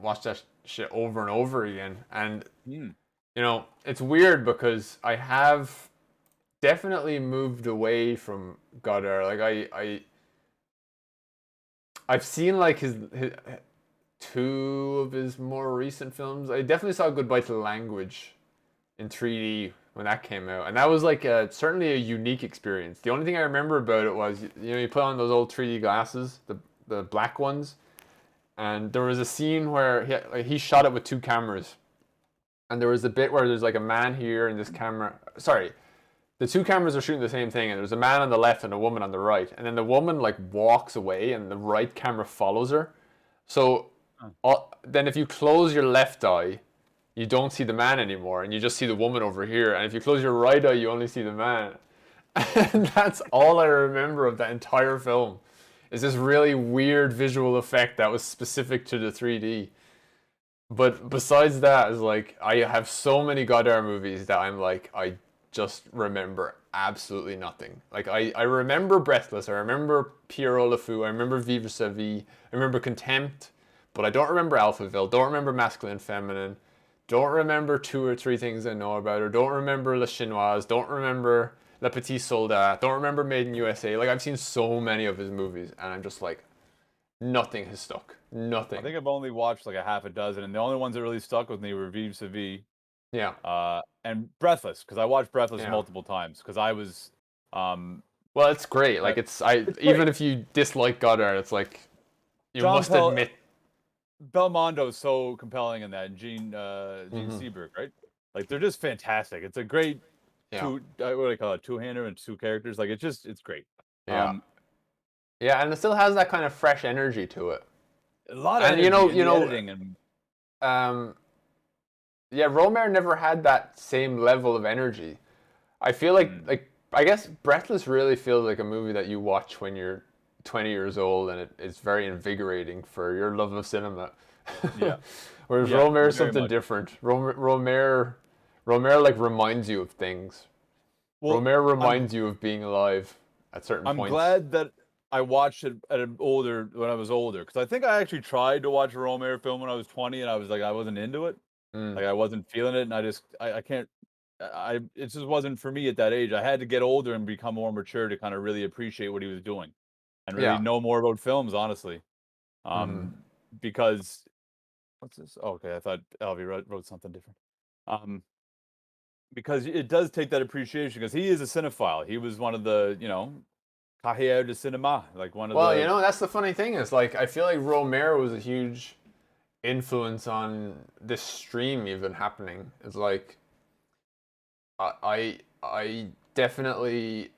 A: watch that shit over and over again, and you know it's weird because I have definitely moved away from Godard. Like I've seen like his two of his more recent films. I definitely saw Goodbye to Language in 3D when that came out, and that was like certainly a unique experience. The only thing I remember about it was you put on those old 3D glasses, the black ones, and there was a scene where he shot it with two cameras, and there was a bit where there's like a man here and this camera. Sorry. The two cameras are shooting the same thing, and there's a man on the left and a woman on the right, and then the woman like walks away, and the right camera follows her. So then, if you close your left eye, you don't see the man anymore, and you just see the woman over here. And if you close your right eye, you only see the man. And that's all I remember of that entire film. Is this really weird visual effect that was specific to the 3D. But besides that, is like I have so many Godard movies that I'm like I just remember absolutely nothing. Like I remember Breathless, I remember Pierrot Le Fou, I remember Vivre sa vie, I remember Contempt, but I don't remember Alphaville, don't remember Masculine Feminine, don't remember Two or Three Things I Know About Her, don't remember La Chinoise, don't remember Le Petit Soldat, don't remember Made in USA. Like I've seen so many of his movies, and I'm just like, nothing has stuck. Nothing.
B: I think I've only watched like a half a dozen, and the only ones that really stuck with me were Vive sa vie.
A: Yeah.
B: And Breathless, because I watched Breathless multiple times because I was.
A: Well, it's great. Like it's even if you dislike Godard, it's like you must admit.
B: Belmondo's so compelling in that, and Gene Seberg, right? Like they're just fantastic. It's a great what do I call it? Two-hander and two characters. Like it's great.
A: Yeah. Yeah, and it still has that kind of fresh energy to it.
B: A lot of
A: energy
B: editing and.
A: Yeah, Rohmer never had that same level of energy. I feel like I guess Breathless really feels like a movie that you watch when you're 20 years old, and it's very invigorating for your love of cinema.
B: Yeah.
A: Whereas Rohmer is something different. Rohmer like reminds you of things. Well, Rohmer reminds you of being alive at certain points.
B: I'm glad that I watched it when I was older, because I think I actually tried to watch a Rohmer film when I was 20, and I was like I wasn't into it. Like I wasn't feeling it, and I can't. It just wasn't for me at that age. I had to get older and become more mature to kind of really appreciate what he was doing, and really know more about films, honestly. Because what's this? Oh, okay, I thought Alvy wrote something different. Because it does take that appreciation, because he is a cinephile. He was one of the Carrière de Cinéma, like one of the.
A: Well, that's the funny thing is like I feel like Rohmer was a huge influence on this stream even happening. It's like I definitely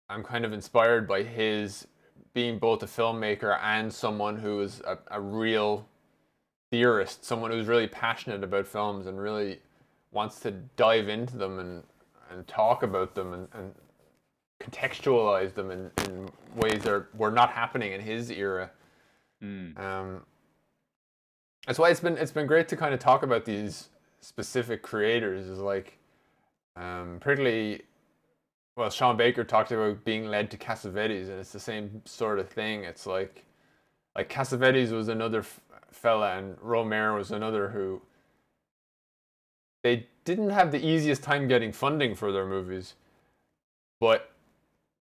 A: I'm kind of inspired by his being both a filmmaker and someone who is a real theorist, someone who's really passionate about films and really wants to dive into them and talk about them and contextualize them in ways that were not happening in his era. That's why it's been great to kind of talk about these specific creators. Is like, particularly, well, Sean Baker talked about being led to Cassavetes, and it's the same sort of thing. It's like Cassavetes was another fella, and Rohmer was another who they didn't have the easiest time getting funding for their movies, but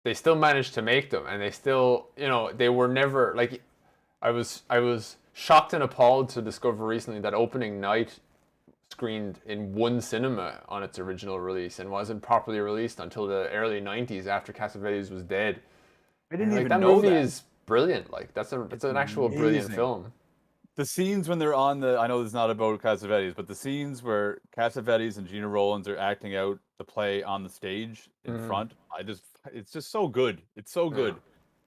A: they still managed to make them, and they still, they were never like. I was shocked and appalled to discover recently that Opening Night screened in one cinema on its original release and wasn't properly released until the early 90s after Cassavetes was dead.
B: I didn't even
A: that
B: know
A: movie
B: that.
A: is brilliant. Like it's an actual brilliant film.
B: The scenes when they're on I know it's not about Cassavetes, but the scenes where Cassavetes and Gina Rowlands are acting out the play on the stage in front, it's just so good. It's so good.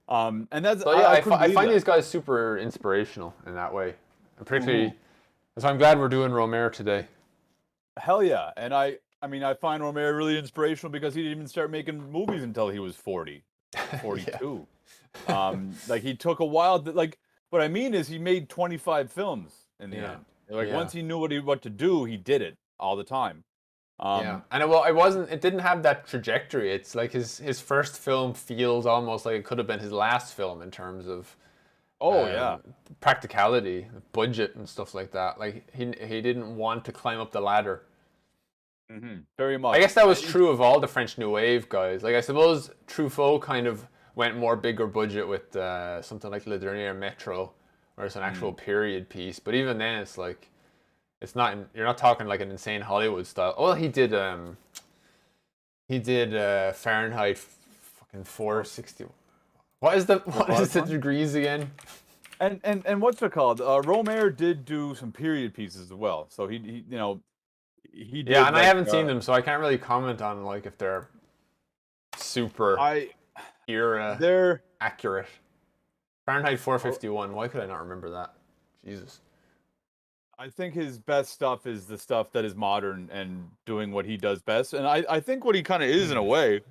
B: And that's
A: so I find these guys super inspirational in that way, and particularly, so I'm glad we're doing Rohmer today.
B: Hell yeah, and I mean I find Rohmer really inspirational because he didn't even start making movies until he was 40, 42. Like he took a while. What I mean is he made 25 films in the end. Like once he knew what to do, he did it all the time.
A: And it didn't have that trajectory. It's like his first film feels almost like it could have been his last film in terms of practicality, budget, and stuff like that. Like he didn't want to climb up the ladder.
B: Very much.
A: I guess that was true of all the French New Wave guys. Like I suppose Truffaut kind of went more bigger budget with something like Le Dernier Metro, where it's an actual period piece. But even then, it's like it's not. You're not talking like an insane Hollywood style. Oh, he did Fahrenheit fucking 460. What is the degrees again?
B: And what's it called? Rohmer did do some period pieces as well. So he did.
A: Yeah, and I haven't seen them, so I can't really comment on like if they're super era accurate. Fahrenheit 451. Why could I not remember that? Jesus.
B: I think his best stuff is the stuff that is modern and doing what he does best. And I think what he kind of is in a way,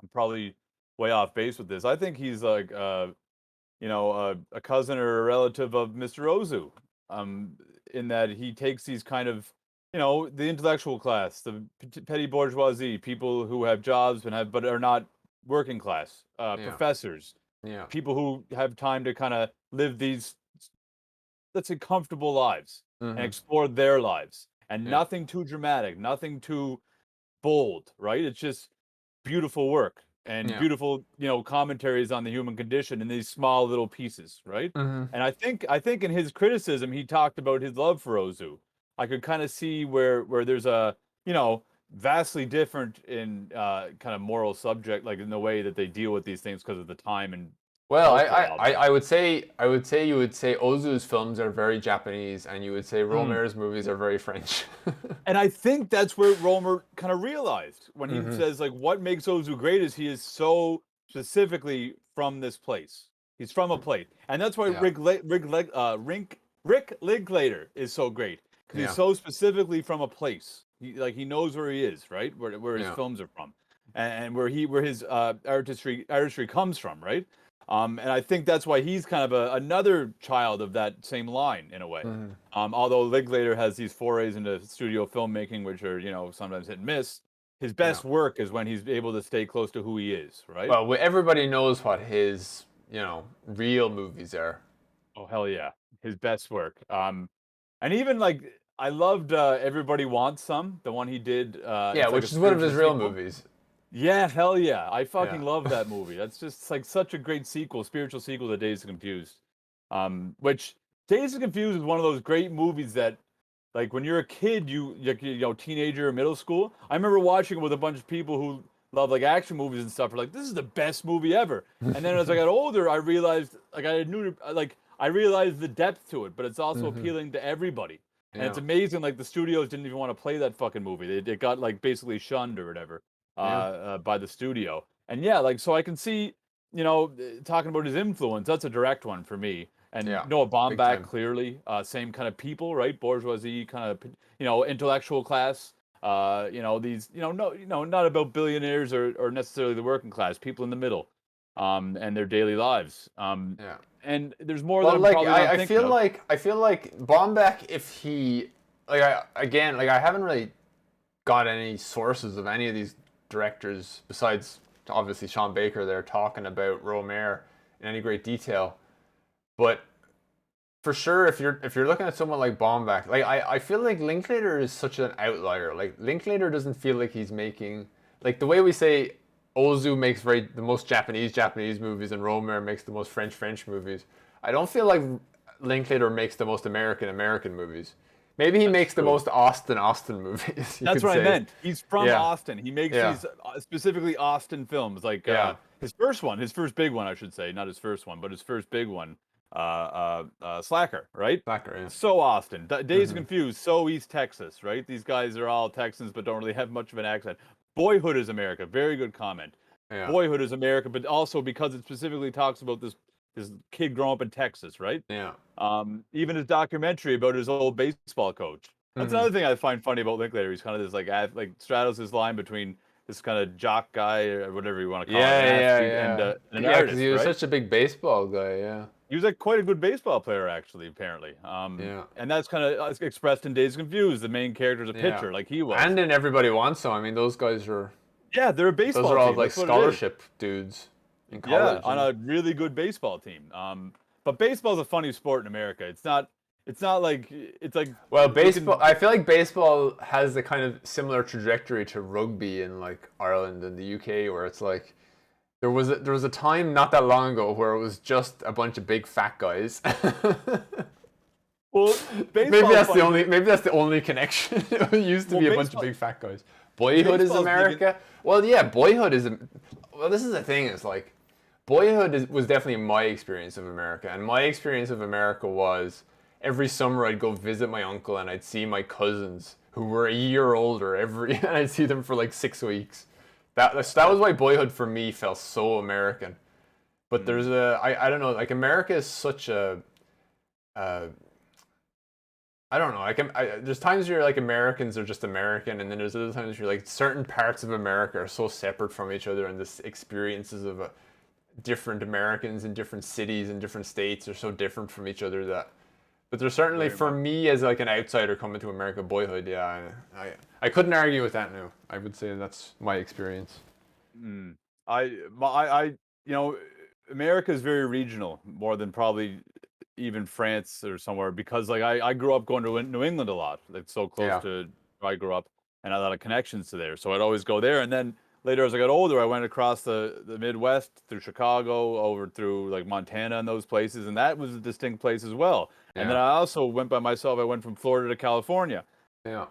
B: I'm probably way off base with this. I think he's like, a cousin or a relative of Mr. Ozu, in that he takes these kind of, the intellectual class, the petty bourgeoisie, people who have jobs but are not working class, professors, people who have time to kind of live these, let's say, comfortable lives and explore their lives, and nothing too dramatic, nothing too bold, right? It's just beautiful work and beautiful, commentaries on the human condition in these small little pieces, right? And I think in his criticism, he talked about his love for Ozu. I could kind of see where there's a, vastly different in kind of moral subject, like in the way that they deal with these things because of the time and.
A: Well, I would say you would say Ozu's films are very Japanese, and you would say Rohmer's movies are very French.
B: And I think that's where Rohmer kind of realized when he says like, what makes Ozu great is he is so specifically from this place. He's from a place, and that's why Rick Linklater is so great, because he's so specifically from a place. He knows where he is, right? Where his films are from, and where his artistry comes from, right? And I think that's why he's kind of another child of that same line in a way. Although Linklater has these forays into studio filmmaking, which are sometimes hit and miss. His best work is when he's able to stay close to who he is, right?
A: Well, everybody knows what his real movies are.
B: Oh hell yeah, his best work. And even like I loved Everybody Wants Some, the one he did.
A: Which is one of his real movies.
B: Yeah, hell yeah. I fucking love that movie. That's just like such a great spiritual sequel to Dazed and Confused. Which Dazed and Confused is one of those great movies that, like, when you're a kid, teenager or middle school, I remember watching it with a bunch of people who love like action movies and stuff. Are like, this is the best movie ever. And then as I got older, I realized I realized the depth to it, but it's also appealing to everybody. And it's amazing, like the studios didn't even want to play that fucking movie. It got like basically shunned or whatever. By the studio. And so I can see, talking about his influence, that's a direct one for me. And
A: Yeah,
B: Noah
A: big time.
B: Baumbach, clearly, same kind of people, right? Bourgeoisie, kind of, intellectual class. These, not about billionaires or necessarily the working class, people in the middle, and their daily lives.
A: Yeah.
B: And there's more
A: Well,
B: that I'm
A: like
B: probably not
A: I
B: thinking
A: feel
B: of.
A: like Bombeck, if he I haven't really got any sources of any of these directors besides obviously Sean Baker there talking about Rohmer in any great detail, but for sure if you're looking at someone like Bombeck, like I feel like Linklater is such an outlier. Like Linklater doesn't feel like he's making, like the way we say Ozu makes the most Japanese movies and Rohmer makes the most French movies. I don't feel like Linklater makes the most American movies. Maybe he makes the most Austin movies.
B: That's what I meant. He's from
A: Yeah.
B: Austin. He makes
A: Yeah.
B: these specifically Austin films. Like his first big one, I should say, not his first one, but his first big one, Slacker, right?
A: Slacker, yeah.
B: So Austin. Days Confused, so East Texas, right? These guys are all Texans, but don't really have much of an accent. Boyhood is America. Very good comment.
A: Yeah.
B: Boyhood is America, but also because it specifically talks about this kid growing up in Texas, right?
A: Yeah.
B: Even his documentary about his old baseball coach. That's another thing I find funny about Linklater. He's kind of this like straddles his line between this kind of jock guy or whatever you want to call him, and an artist.
A: Because he was
B: right?
A: such a big baseball guy. Yeah.
B: He was like quite a good baseball player, actually, apparently. And that's kind of expressed in Days Confused. The main character's a pitcher, like he was.
A: And in Everybody Wants Some. I mean, those guys are.
B: Yeah, they're a baseball
A: team. Those are all
B: team.
A: like scholarship dudes in college.
B: Yeah, on a really good baseball team. But baseball's a funny sport in America. It's not like it's like.
A: Well, baseball. I feel like baseball has a kind of similar trajectory to rugby in like Ireland and the UK, where it's like. There was a time not that long ago where it was just a bunch of big fat guys.
B: Well,
A: maybe that's the only connection. It used to be a bunch of big fat guys. Boyhood is America. Well, yeah, Boyhood is. Well, this is the thing. Is like, Boyhood was definitely my experience of America, and my experience of America was every summer I'd go visit my uncle and I'd see my cousins who were a year older and I'd see them for like 6 weeks. That was why Boyhood for me felt so American. But there's I don't know, like America is such a I don't know, there's times where you're like Americans are just American, and then there's other times where you're like certain parts of America are so separate from each other, and the experiences of different Americans in different cities and different states are so different from each other that. But there's certainly, for me as like an outsider coming to America, Boyhood, yeah, I couldn't argue with that now. I would say that's my experience.
B: America is very regional, more than probably even France or somewhere, because like I grew up going to New England a lot. It's so close to where I grew up, and I had a lot of connections to there. So I'd always go there, and then later as I got older, I went across the Midwest through Chicago, over through like Montana and those places, and that was a distinct place as well. Yeah. And then I also went by myself. I went from Florida to California.
A: Yeah.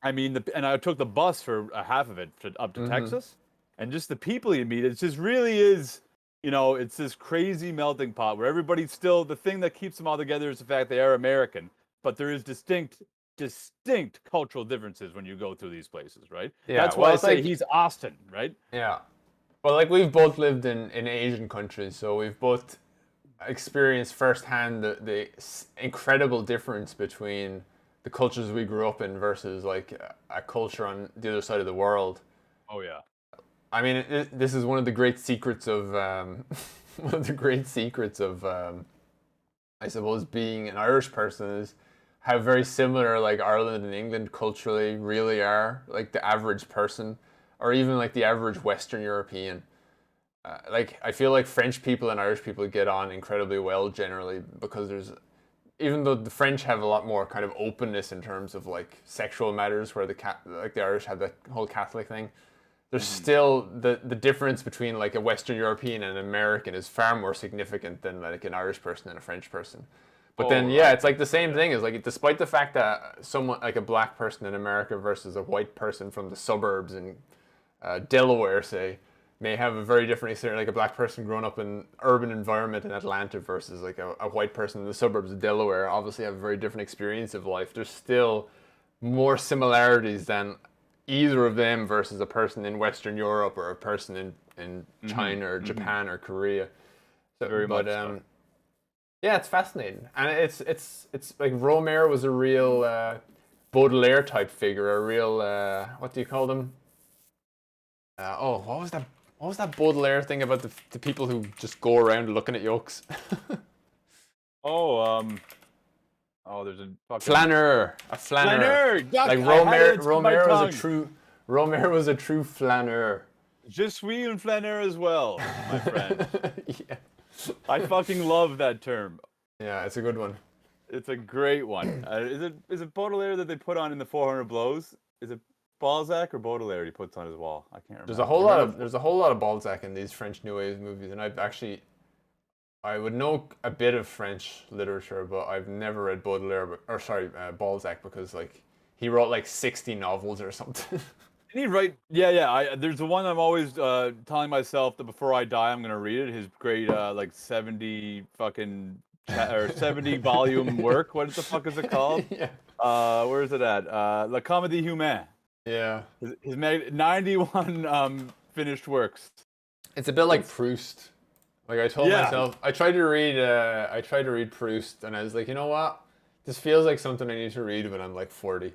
B: I mean, and I took the bus for half of it up to Texas, and just the people you meet, it just really is, it's this crazy melting pot where everybody's still, the thing that keeps them all together is the fact they are American, but there is distinct cultural differences when you go through these places, right? Yeah, that's why I say he's Austin, right?
A: Yeah. Well, like we've both lived in Asian countries, so we've both experienced firsthand the incredible difference between the cultures we grew up in versus like a culture on the other side of the world.
B: Oh yeah.
A: I mean, this is one of the great secrets of I suppose being an Irish person is how very similar like Ireland and England culturally really are, like the average person, or even like the average Western European. Like I feel like French people and Irish people get on incredibly well generally, because even though the French have a lot more kind of openness in terms of like sexual matters, where the Irish have that whole Catholic thing. There's still the difference between like a Western European and an American is far more significant than like an Irish person and a French person. But it's like the same thing. Is like, despite the fact that someone like a black person in America versus a white person from the suburbs in Delaware, say, may have a very different experience. Like a black person growing up in urban environment in Atlanta versus like a white person in the suburbs of Delaware, obviously have a very different experience of life. There's still more similarities than either of them versus a person in Western Europe or a person in China or Japan or Korea. So,
B: very much so.
A: Yeah, it's fascinating, and it's like Rohmer was a real Baudelaire type figure, a real what do you call them? What was that? What was that Baudelaire thing about the people who just go around looking at yolks?
B: Oh, there's a fucking
A: Flaneur, a flaneur.
B: flaneur. Yuck,
A: Like
B: I had it on my
A: Rohmer was a
B: tongue.
A: Rohmer was a true flaneur.
B: Je suis un flaneur as well, my friend.
A: Yeah.
B: I fucking love that term.
A: Yeah, it's a good one.
B: It's a great one. Is it Baudelaire that they put on in the 400 Blows? Is it Balzac or Baudelaire he puts on his wall? I can't remember.
A: There's a whole lot of Balzac in these French New Wave movies, and I would know a bit of French literature, but I've never read Balzac, because like he wrote like 60 novels or something.
B: Didn't he write? Yeah. There's the one I'm always telling myself that before I die I'm gonna read it. His great like 70 fucking or 70 volume work. What the fuck is it called?
A: Yeah.
B: Where is it at? La Comédie Humaine.
A: Yeah.
B: His 91 finished works.
A: It's a bit like Proust. Like I told myself, I tried to read Proust, and I was like, you know what? This feels like something I need to read when I'm like 40.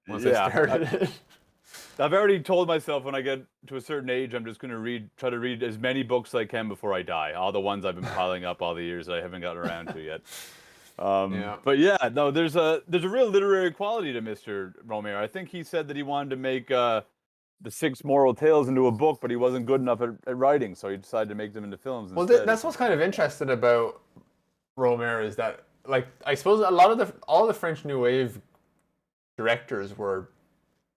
A: Once I started it.
B: I've already told myself when I get to a certain age, I'm just going to try to read as many books as I can before I die. All the ones I've been piling up all the years that I haven't gotten around to yet. But yeah, no, there's a real literary quality to Mr. Rohmer. I think he said that he wanted to make the 6 moral tales into a book, but he wasn't good enough at writing, so he decided to make them into films instead.
A: Well, that's what's kind of interesting about Rohmer is that, like, I suppose all the French New Wave directors were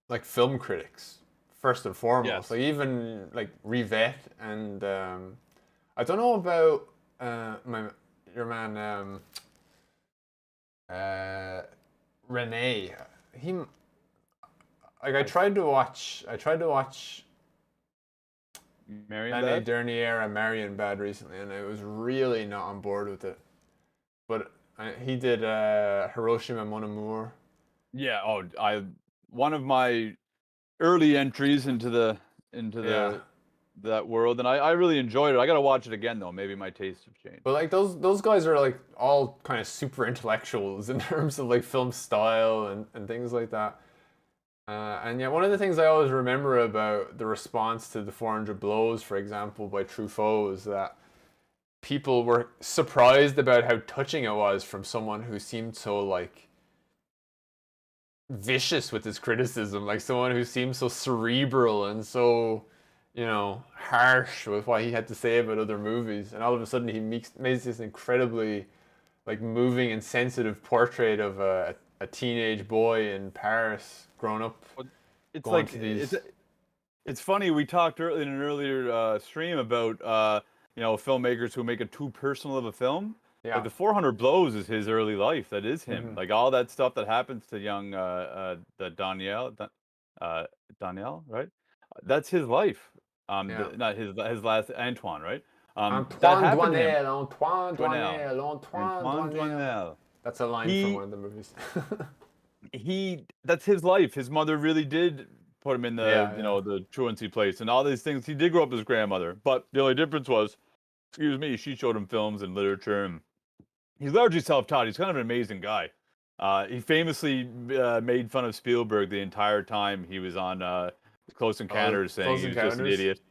A: like film critics first and foremost.
B: Yes.
A: Like even like Rivette and I don't know about your man Rene. He like I tried to watch Rene Dernier and Marienbad recently, and I was really not on board with it. But he did Hiroshima Mon Amour.
B: Yeah. One of my early entries into that world, and I really enjoyed it. I gotta watch it again though. Maybe my tastes have changed.
A: But like those guys are like all kind of super intellectuals in terms of like film style and things like that. And yeah, one of the things I always remember about the response to the 400 Blows, for example, by Truffaut, is that people were surprised about how touching it was from someone who seemed so like vicious with his criticism, like someone who seemed so cerebral and so, harsh with what he had to say about other movies. And all of a sudden he makes this incredibly like moving and sensitive portrait of a teenage boy in Paris growing up.
B: It's like it's funny. We talked in an earlier stream about filmmakers who make it too personal of a film.
A: Yeah.
B: Like the 400 Blows is his early life. That is him.
A: Mhm.
B: Like all that stuff that happens to young Danielle, right? That's his life.
A: Yeah.
B: Not his last Antoine, right? That
A: Antoine
B: happened to him.
A: Antoine Douanel. That's a line from one of the movies.
B: That's his life. His mother really did put him in the truancy place and all these things. He did grow up with his grandmother, but the only difference was, she showed him films and literature, and he's largely self-taught. He's kind of an amazing guy. He famously made fun of Spielberg the entire time he was on Close Encounters, saying he was just an idiot.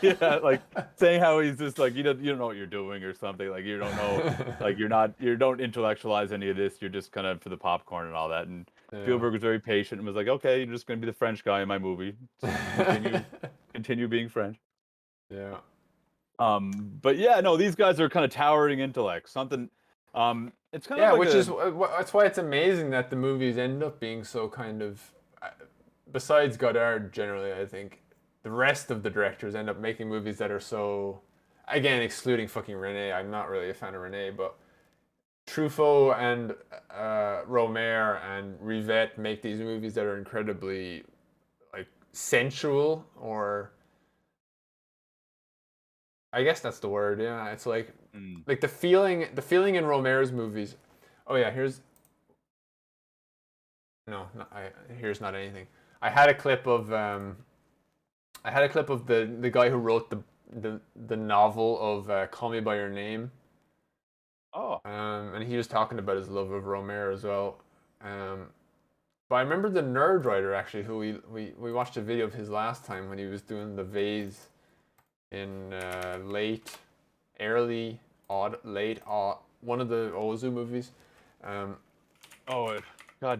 B: Yeah, like saying how he's just like you don't know what you're doing or something. Like you don't know, like you don't intellectualize any of this. You're just kind of for the popcorn and all that. And Spielberg was very patient and was like, okay, you're just going to be the French guy in my movie. Continue being French.
A: Yeah.
B: But yeah, no, these guys are kind of towering intellects. Something. It's kind of like
A: that's why it's amazing that the movies end up being so kind of, besides Godard generally, I think the rest of the directors end up making movies that are so, again, excluding fucking Rene. I'm not really a fan of Rene, but Truffaut and Rohmer and Rivette make these movies that are incredibly like sensual, or I guess that's the word. Yeah, it's like the feeling in Rohmer's movies. Oh yeah, here's not anything. I had a clip of the guy who wrote the novel of Call Me by Your Name.
B: Oh,
A: And he was talking about his love of Rohmer as well. But I remember the Nerd Writer actually, who we watched a video of his last time when he was doing the vase in late one of the Ozu movies.
B: God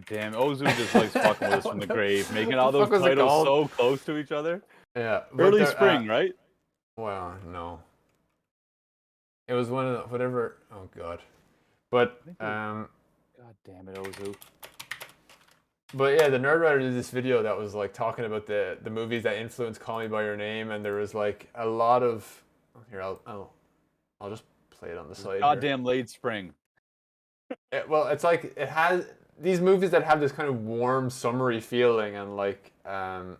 B: damn! Ozu just likes fucking with us from the grave, making all
A: What the
B: those
A: fuck was it
B: titles
A: called?
B: so close to each other.
A: Yeah, but
B: Early spring, right?
A: Well, no, it was one of the, whatever. Oh god, but
B: God damn it, Ozu.
A: But yeah, the Nerd Writer did this video that was like talking about the movies that influenced Call Me by Your Name, and there was like a lot of here. I'll just play it on the side.
B: Goddamn late spring.
A: Well, it's like it has these movies that have this kind of warm, summery feeling, and like well,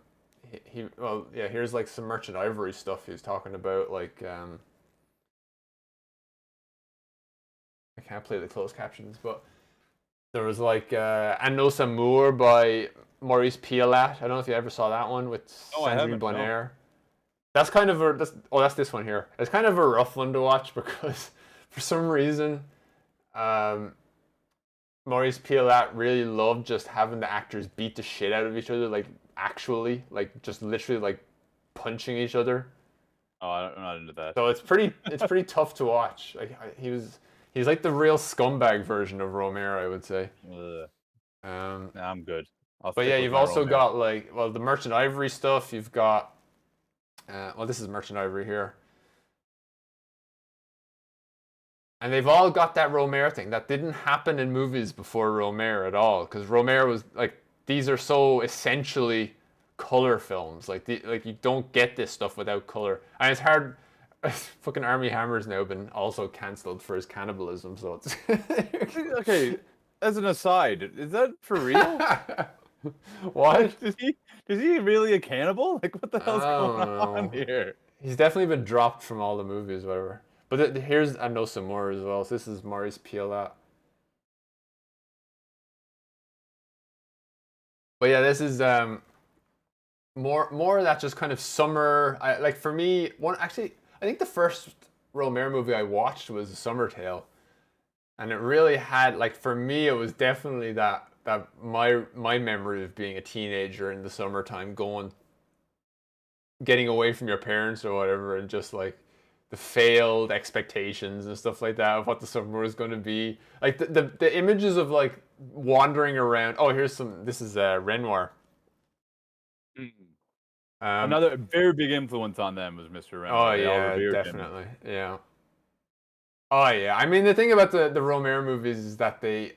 A: yeah. Here's like some Merchant Ivory stuff he's talking about. Like I can't play the closed captions, but there was like Un Nos Amours by Maurice Pialat. I don't know if you ever saw that one with Sandrine Bonnaire. That's kind of that's this one here. It's kind of a rough one to watch because for some reason Maurice Pialat really loved just having the actors beat the shit out of each other, like actually, like just literally like punching each other.
B: Oh, I'm not into that.
A: So it's pretty tough to watch. Like he's like the real scumbag version of Rohmer, I would say.
B: Nah, I'm good.
A: But yeah, you've also got like the Merchant Ivory stuff. You've got well, this is Merchant Ivory here. And they've all got that Rohmer thing that didn't happen in movies before Rohmer at all, because Rohmer was like, these are so essentially color films. Like you don't get this stuff without color, and it's hard. Fucking Armie Hammer's now been also cancelled for his cannibalism, so it's
B: okay. As an aside, is that for real?
A: What?
B: Is he really a cannibal? Like, what the hell's going on here?
A: He's definitely been dropped from all the movies, whatever. But here's I Know Some More as well. So this is Maurice Pialat. But yeah, this is more of that just kind of summer. Like for me, I think the first Rohmer movie I watched was A Summer Tale, and it really had like for me it was definitely that my memory of being a teenager in the summertime, getting away from your parents or whatever, and just like the failed expectations and stuff like that of what the summer was going to be. Like the images of like wandering around. Oh, this is Renoir.
B: Another very big influence on them was Mr. Renoir.
A: Oh yeah, definitely. Yeah. Oh yeah. I mean, the thing about the Rohmer movies is that they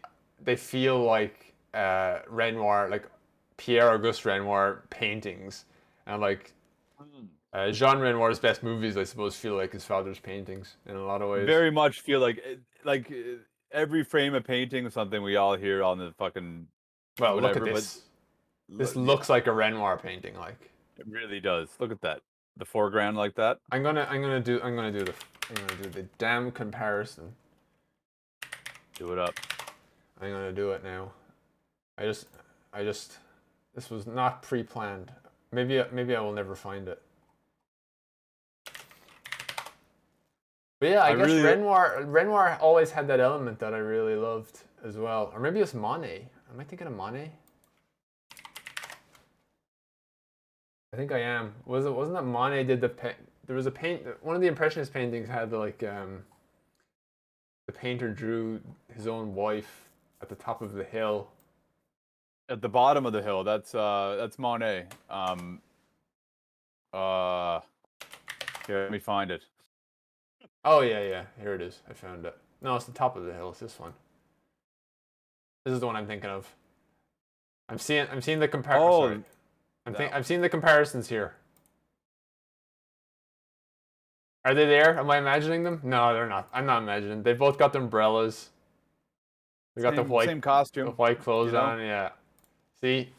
A: feel like Renoir, like Pierre Auguste Renoir paintings, and like Jean Renoir's best movies, I suppose, feel like his father's paintings in a lot of ways.
B: Very much feel like every frame of painting is something we all hear on the fucking.
A: Well,
B: whatever,
A: look at this. This looks like a Renoir painting, like.
B: It really does. Look at that. The foreground like that.
A: I'm gonna do the damn comparison.
B: Do it up.
A: I'm gonna do it now. I just this was not pre-planned. Maybe I will never find it. But yeah, I guess really... Renoir always had that element that I really loved as well. Or maybe it's Monet. Am I thinking of Monet? I think I am. Wasn't that Monet did there was a one of the Impressionist paintings had like the painter drew his own wife at the top of the hill.
B: At the bottom of the hill, that's Monet. Here, let me find it.
A: Oh yeah, here it is. I found it. No, it's the top of the hill. It's this one. This is the one I'm thinking of. I'm seeing the comparison. Oh, sorry. I'm seeing the comparisons here. Are they there? Am I imagining them? No, they're not. I'm not imagining. They both got the umbrellas. They got the
B: same costume,
A: the white clothes on. Yeah. See.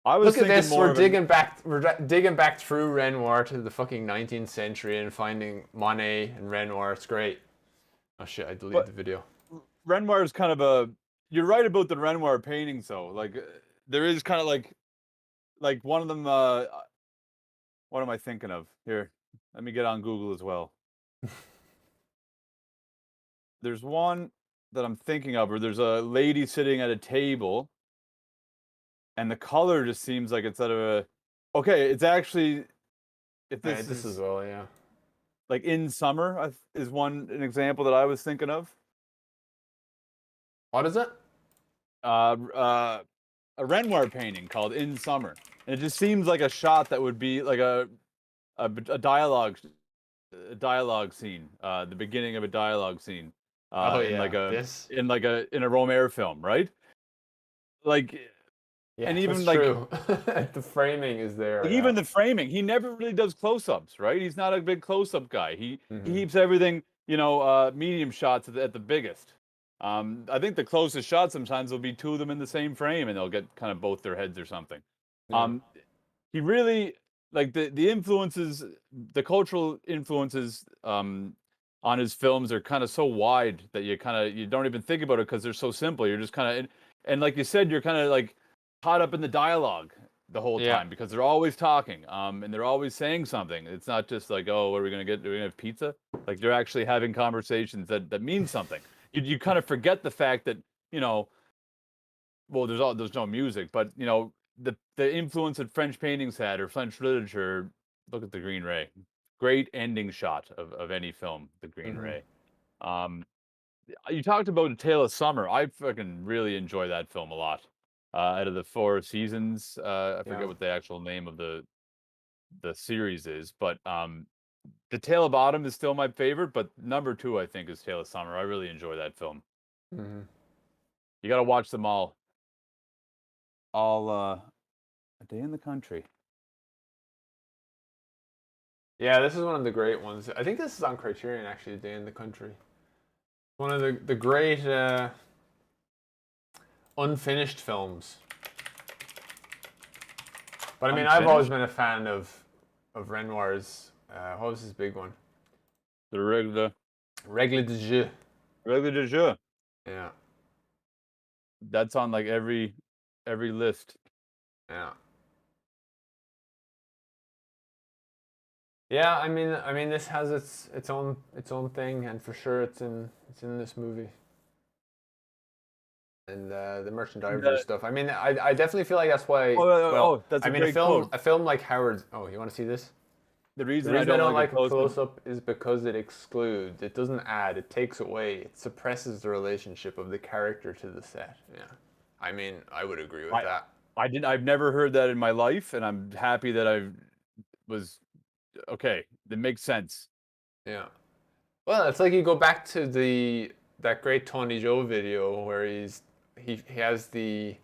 B: Look
A: at this. We're digging back through Renoir to the fucking 19th century and finding Monet and Renoir. It's great. Oh shit! I deleted the video.
B: Renoir is kind of a. You're right about the Renoir paintings, though. Like there is kind of like one of them. What am I thinking of? Here, let me get on Google as well. there's one that I'm thinking of where there's a lady sitting at a table, and the color just seems like it's out of a. Okay, it's actually if
A: Yeah,
B: this
A: this
B: is
A: as well, yeah.
B: like In Summer is an example that I was thinking of.
A: What is it?
B: A Renoir painting called In Summer, and it just seems like a shot that would be like a dialogue scene, the beginning of a dialogue scene,
A: Oh
B: in like
A: yeah,
B: a
A: this.
B: in like a in a Rohmer film, right? Like,
A: Yeah,
B: and
A: that's
B: even like
A: true. The framing is there.
B: even
A: Yeah.
B: the framing, he never really does close-ups, right? He's not a big close-up guy. He
A: Mhm.
B: keeps everything, medium shots at the biggest. I think the closest shot sometimes will be two of them in the same frame, and they'll get kind of both their heads or something.
A: Yeah.
B: He really like the influences, the cultural influences on his films are kind of so wide that you don't even think about it because they're so simple. You're just kind of and like you said, you're kind of like caught up in the dialogue the whole
A: Yeah.
B: time because they're always talking and they're always saying something. It's not just like, oh, what are we gonna get? Are we gonna have pizza? Like they're actually having conversations that mean something. You kind of forget the fact that well, there's no music, but the influence that French paintings had or French literature. Look at the Green Ray, great ending shot of any film. The Green
A: Mhm.
B: Ray. Um, you talked about A Tale of Summer. I fucking really enjoy that film a lot. Out of the Four Seasons, I
A: Yeah.
B: forget what the actual name of the series is, but The Tale of Autumn is still my favorite. But number two, I think, is Tale of Summer. I really enjoy that film.
A: Mhm.
B: You got to watch them all. A Day in the Country.
A: Yeah, this is one of the great ones. I think this is on Criterion actually. Day in the Country. One of the great unfinished films. But I mean, I've always
B: Unfinished?
A: been a fan of Renoir's. What was his big one?
B: The regular
A: Règle de jeu.
B: de jeu.
A: Yeah,
B: That's on like every list.
A: yeah, yeah. I mean, this has its own thing, and for sure, it's in this movie. And the Merchant Ivory stuff. I mean, I definitely feel like that's why. Well,
B: That's
A: I
B: a
A: mean,
B: great quote.
A: a film like Howard's. Oh, you want to see this?
B: The
A: The
B: reason
A: reason I don't like a
B: close-up.
A: close-up is because it excludes. It doesn't add. It takes away. It suppresses the relationship of the character to the set. Yeah. I mean, I would agree with that.
B: I've never heard that in my life, and I'm happy that I was okay. That makes sense.
A: Yeah. Well, it's like you go back to that great Tony Joe video where he has the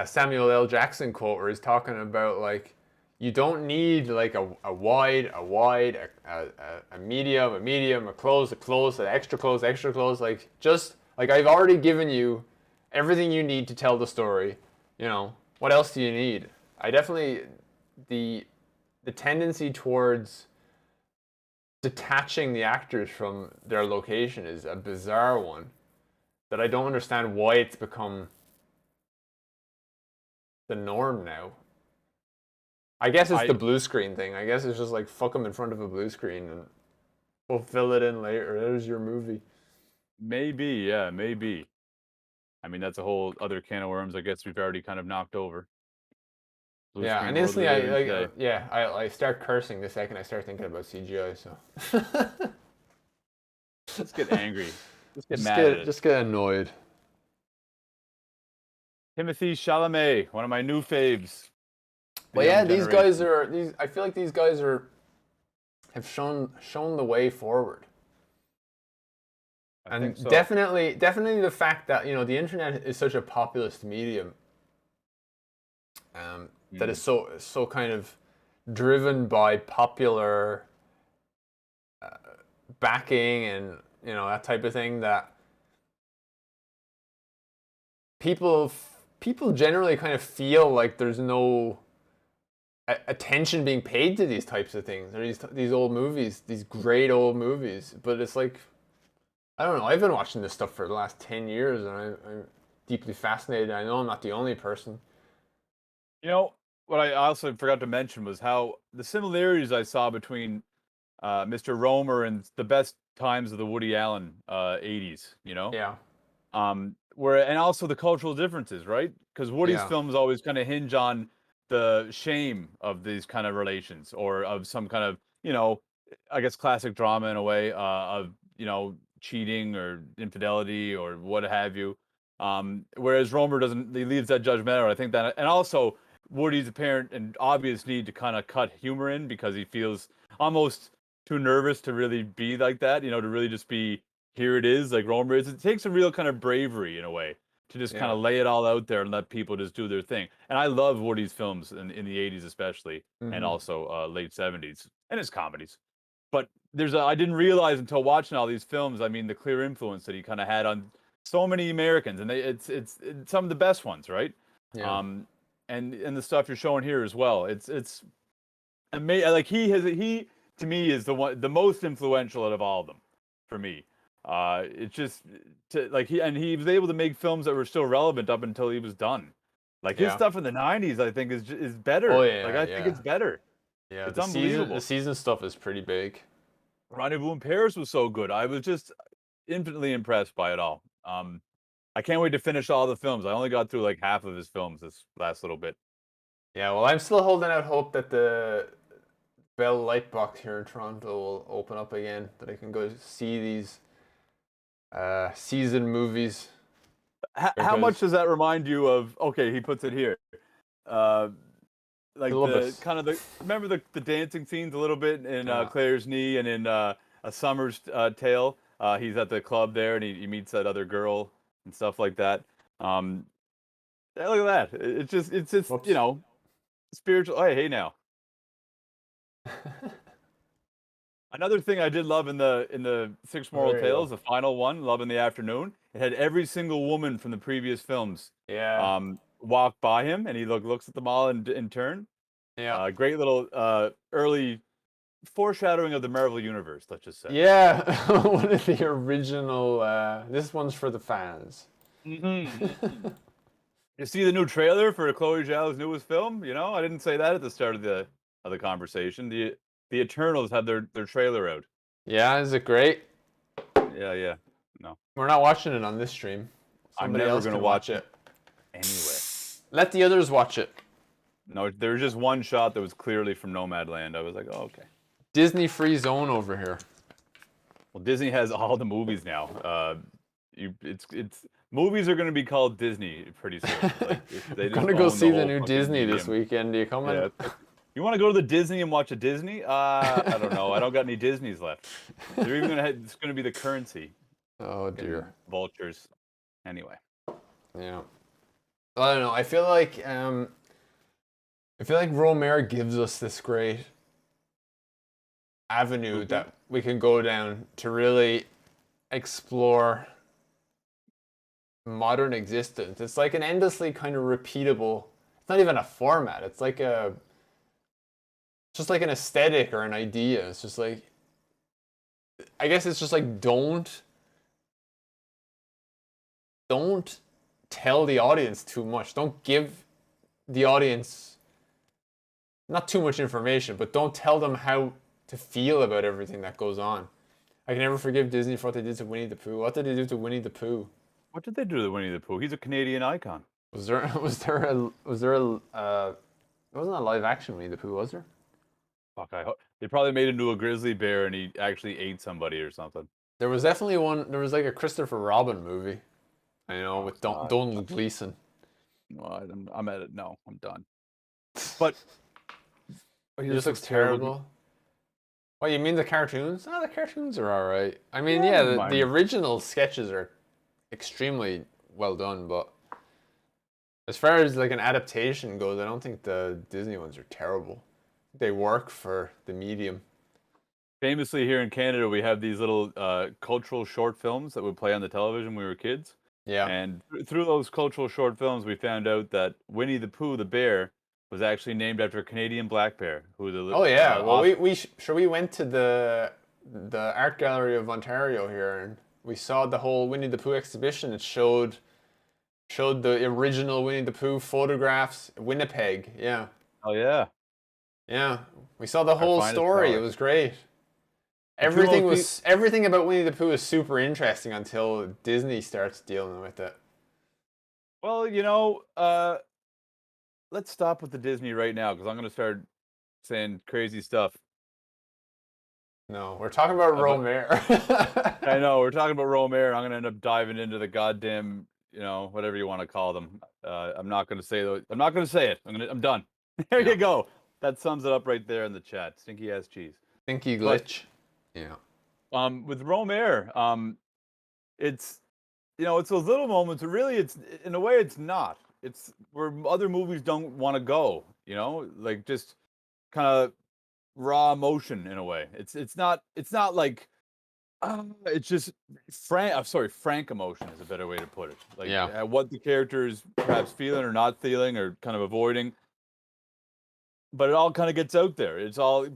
A: Samuel L. Jackson quote where he's talking about like you don't need like a wide, a medium, a close, an extra close. Like just like I've already given you everything you need to tell the story. What else do you need? I definitely the tendency towards detaching the actors from their location is a bizarre one that I don't understand why it's become the norm now. I guess it's the blue screen thing. I guess it's just like fuck them in front of a blue screen and we'll fill it in later. There's your movie.
B: Maybe, yeah, maybe. I mean, that's a whole other can of worms. I guess we've already kind of knocked over. Blue
A: Yeah,
B: screen
A: and
B: world we
A: instantly
B: live in today.
A: I start cursing the second I start thinking about CGI. So
B: Let's get angry. Let's get mad at it.
A: Just get annoyed.
B: Timothy Chalamet, one of my new faves.
A: But yeah, these guys are I feel like these guys have shown the way forward.
B: I think so.
A: definitely the fact that the internet is such a populist medium that is so kind of driven by popular backing and that type of thing that people generally kind of feel like there's no attention being paid to these types of things or these old movies, these great old movies. But it's like, I don't know, I've been watching this stuff for the last 10 years and I'm deeply fascinated. I know I'm not the only person.
B: What I also forgot to mention was how the similarities I saw between Mr. Rohmer and the best times of the Woody Allen 80s, you know?
A: Yeah.
B: And also the cultural differences, right? Because Woody's
A: Yeah.
B: films always kind of hinge on the shame of these kind of relations or of some kind of, I guess classic drama in a way, of, cheating or infidelity or what have you. Whereas Romer doesn't, he leaves that judgmental. I think that, and also Woody's apparent and obvious need to kind of cut humor in because he feels almost too nervous to really be like that, to really just be, here it is, like Romer is. It takes a real kind of bravery in a way to just kind
A: Yeah.
B: of lay it all out there and let people just do their thing. And I love Woody's films in the 80s especially, and also late 70s, and his comedies. But I didn't realize until watching all these films, I mean, the clear influence that he kind of had on so many Americans, and it's some of the best ones, right?
A: Yeah.
B: And the stuff you're showing here as well. It's amazing. Like he to me is the most influential out of all of them, for me. It's just he was able to make films that were still relevant up until he was done. Like his
A: Yeah.
B: stuff in the '90s, I think is better.
A: Oh, yeah,
B: Like I think
A: yeah.
B: it's better.
A: Yeah.
B: It's
A: The
B: unbelievable.
A: season stuff is pretty big.
B: Rendezvous in Paris was so good. I was just infinitely impressed by it all. I can't wait to finish all the films. I only got through like half of his films this last little bit.
A: Yeah. Well, I'm still holding out hope that the Bell Lightbox here in Toronto will open up again, that I can go see these season movies.
B: How much does that remind you of? Okay, he puts it here. Like the
A: Syllabus.
B: kind of remember the dancing scenes a little bit in
A: Yeah.
B: Claire's Knee and in A Summer's Tale. He's at the club there and he meets that other girl and stuff like that. Yeah, look at that. It's just
A: Whoops.
B: spiritual. Hey now. Another thing I did love in the Six
A: Oh,
B: Moral
A: there you
B: Tales,
A: go.
B: the final one, Love in the Afternoon, it had every single woman from the previous films
A: Yeah.
B: walk by him, and he looks at them all in turn.
A: Yeah.
B: Great little early foreshadowing of the Marvel universe, let's just say.
A: Yeah. One of the original. This one's for the fans.
B: Mm-hmm. You see the new trailer for Chloe Zhao's newest film? I didn't say that at the start of the conversation. The Eternals had their trailer out.
A: Yeah. Is it great?
B: Yeah. No,
A: We're not watching it on this stream.
B: I'm
A: Somebody
B: never
A: else
B: gonna
A: can
B: watch
A: watch it.
B: anyway.
A: Let the others watch it.
B: No, there was just one shot that was clearly from Nomadland. I was like, oh, okay.
A: Disney free zone over here.
B: Well, Disney has all the movies now. Movies are going to be called Disney pretty soon. Like,
A: I'm gonna go see the new Disney this
B: medium.
A: weekend. Do you come in?
B: Yeah. You want to go to the Disney and watch a Disney? I don't know. I don't got any Disneys left. They're even it's going to be the currency.
A: Oh dear.
B: Vultures. Anyway.
A: Yeah. I don't know. I feel like Rohmer gives us this great avenue that we can go down to really explore modern existence. It's like an endlessly kind of repeatable. It's not even a format. It's like just like an aesthetic or an idea. It's just like, I guess it's just like don't tell the audience too much. Don't give the audience not too much information, but don't tell them how to feel about everything that goes on. I can never forgive Disney for what they did to Winnie the Pooh. What did they do to Winnie the Pooh?
B: What did they do to Winnie the Pooh? He's a Canadian icon.
A: There wasn't a live action Winnie the Pooh, was there?
B: Fuck, they probably made him into a grizzly bear and he actually ate somebody or something.
A: There was definitely one. There was like a Christopher Robin movie. I know, with Donald Gleason.
B: No, I'm at it. No, I'm done. But
A: he just looks terrible. What, you mean the cartoons? Oh, the cartoons are all right. I mean, yeah, the original sketches are extremely well done, but as far as like an adaptation goes, I don't think the Disney ones are terrible. They work for the medium.
B: Famously here in Canada, we have these little cultural short films that would play on the television when we were kids.
A: Yeah.
B: And through those cultural short films, we found out that Winnie the Pooh, the bear, was actually named after a Canadian black bear.
A: Oh yeah. Well, we went to the art gallery of Ontario here, and we saw the whole Winnie the Pooh exhibition. It showed the original Winnie the Pooh photographs. Winnipeg. Yeah.
B: Oh yeah.
A: Yeah. We saw the whole story. It was great. everything about Winnie the Pooh is super interesting until Disney starts dealing with it.
B: Well, let's stop with the Disney right now because I'm going to start saying crazy stuff.
A: No, we're talking about Rohmer.
B: I know we're talking about Rohmer. I'm going to end up diving into the goddamn, whatever you want to call them. I'm not going to say those. I'm not going to say it. I'm done. There you go. That sums it up right there in the chat. Stinky ass cheese.
A: Stinky glitch. Yeah.
B: With Rohmer, it's it's those little moments. Really, it's in a way, it's not. It's where other movies don't want to go. Like just kind of raw emotion in a way. It's not like it's just frank emotion is a better way to put it. Like what the character is perhaps feeling or not feeling or kind of avoiding. But it all kind of gets out there. It's all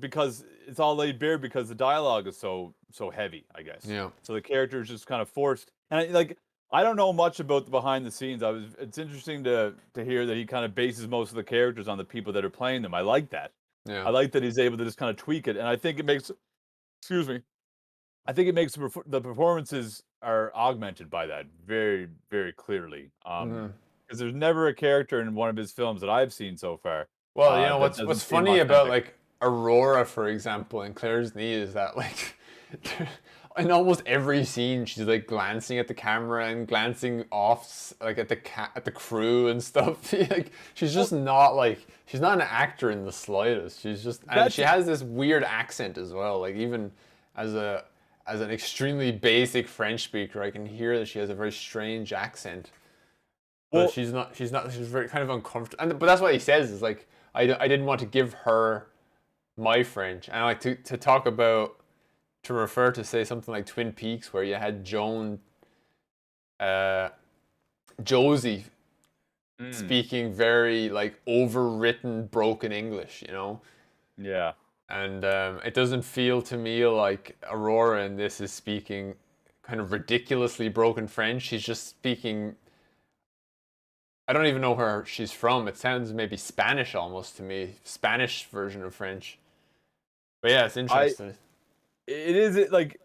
B: laid bare because the dialogue is so heavy, I guess.
A: Yeah.
B: So the character is just kind of forced. And I don't know much about the behind the scenes. It's interesting to hear that he kind of bases most of the characters on the people that are playing them. I like that.
A: Yeah.
B: I like that he's able to just kind of tweak it, and I think it makes. Excuse me. I think it makes the performances are augmented by that very, very clearly. Because there's never a character in one of his films that I've seen so far.
A: Well, what's funny about like Aurora, for example, in Claire's Knee is that like in almost every scene she's like glancing at the camera and glancing off like at the crew and stuff. Like she's just not she's not an actor in the slightest. She's just and she has this weird accent as well. Like even as an extremely basic French speaker, I can hear that she has a very strange accent. But she's very kind of uncomfortable. But that's what he says is like I didn't want to give her my French. And I like to refer to say something like Twin Peaks where you had Josie speaking very like overwritten broken English,
B: Yeah.
A: And it doesn't feel to me like Aurora in this is speaking kind of ridiculously broken French. She's just speaking. I don't even know where she's from. It sounds maybe Spanish almost to me. Spanish version of French. But yeah, it's interesting.
B: It is like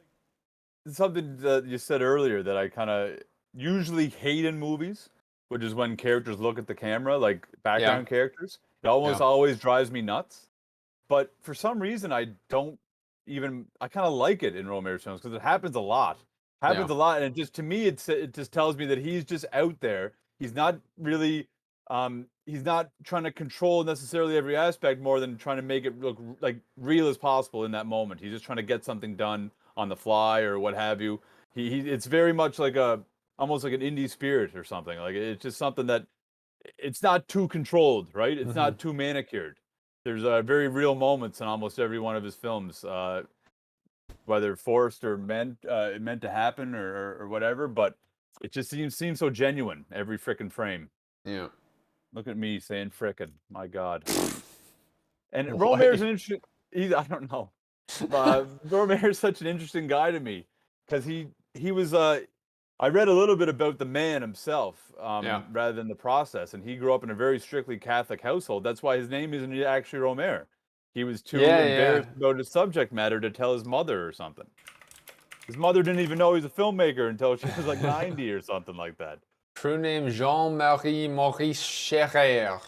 B: something that you said earlier that I kind of usually hate in movies, which is when characters look at the camera, like background characters. It almost always drives me nuts. But for some reason, I kind of like it in Rohmer's films because it happens a lot. And it just, to me, it just tells me that he's just out there. He's not really, he's not trying to control necessarily every aspect more than trying to make it look like real as possible in that moment. He's just trying to get something done on the fly or what have you. It's very much like almost like an indie spirit or something. Like it's just something that it's not too controlled, right? It's not too manicured. There's very real moments in almost every one of his films, whether forced or meant to happen or whatever. But it just seems so genuine every frickin' frame.
A: Yeah.
B: Look at me saying frickin', my God. And Rohmer's an interesting. I don't know. Rohmer's such an interesting guy to me because he was. I read a little bit about the man himself, rather than the process, and he grew up in a very strictly Catholic household. That's why his name isn't actually Rohmer. He was too embarrassed about his subject matter to tell his mother or something. His mother didn't even know he was a filmmaker until she was like 90 or something like that.
A: True name Jean-Marie Maurice Scherer.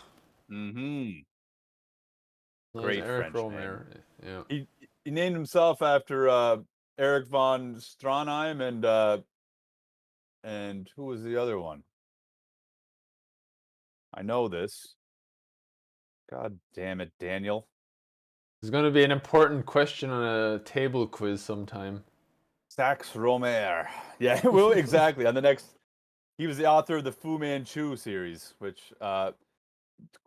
B: Great
A: Eric
B: French
A: Rohmer.
B: name.
A: Yeah.
B: He named himself after Erich von Stroheim and who was the other one? I know this. God damn it, Daniel.
A: There's going to be an important question on a table quiz sometime.
B: Sax Rohmer. Yeah, well, exactly. On the next, he was the author of the Fu Manchu series, which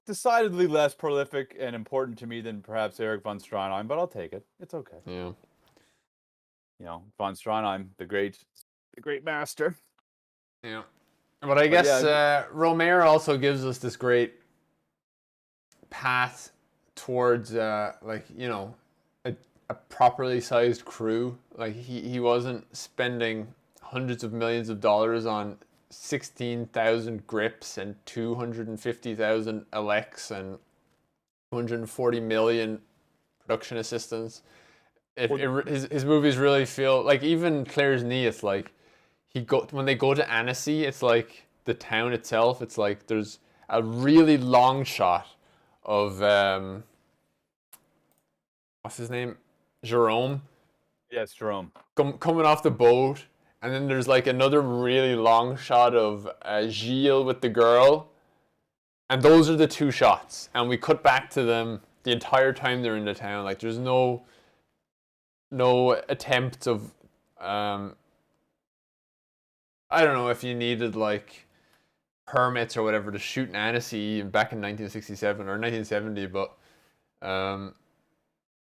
B: decidedly less prolific and important to me than perhaps Erich von Stroheim, but I'll take it. It's okay.
A: Yeah.
B: Von Stroheim, the great master.
A: Yeah. But I guess Rohmer also gives us this great path towards a properly sized crew. Like he wasn't spending hundreds of millions of dollars on 16,000 grips and 250,000 Alex and 240 million production assistants. His movies really feel like, even Claire's Knee. It's like when they go to Annecy, it's like the town itself. It's like there's a really long shot of what's his name, Jerome.
B: Yes, Jerome.
A: Coming off the boat, and then there's like another really long shot of Gilles with the girl, and those are the two shots. And we cut back to them the entire time they're in the town. Like there's no attempt of I don't know if you needed like permits or whatever to shoot in Annecy back in 1967 or 1970, but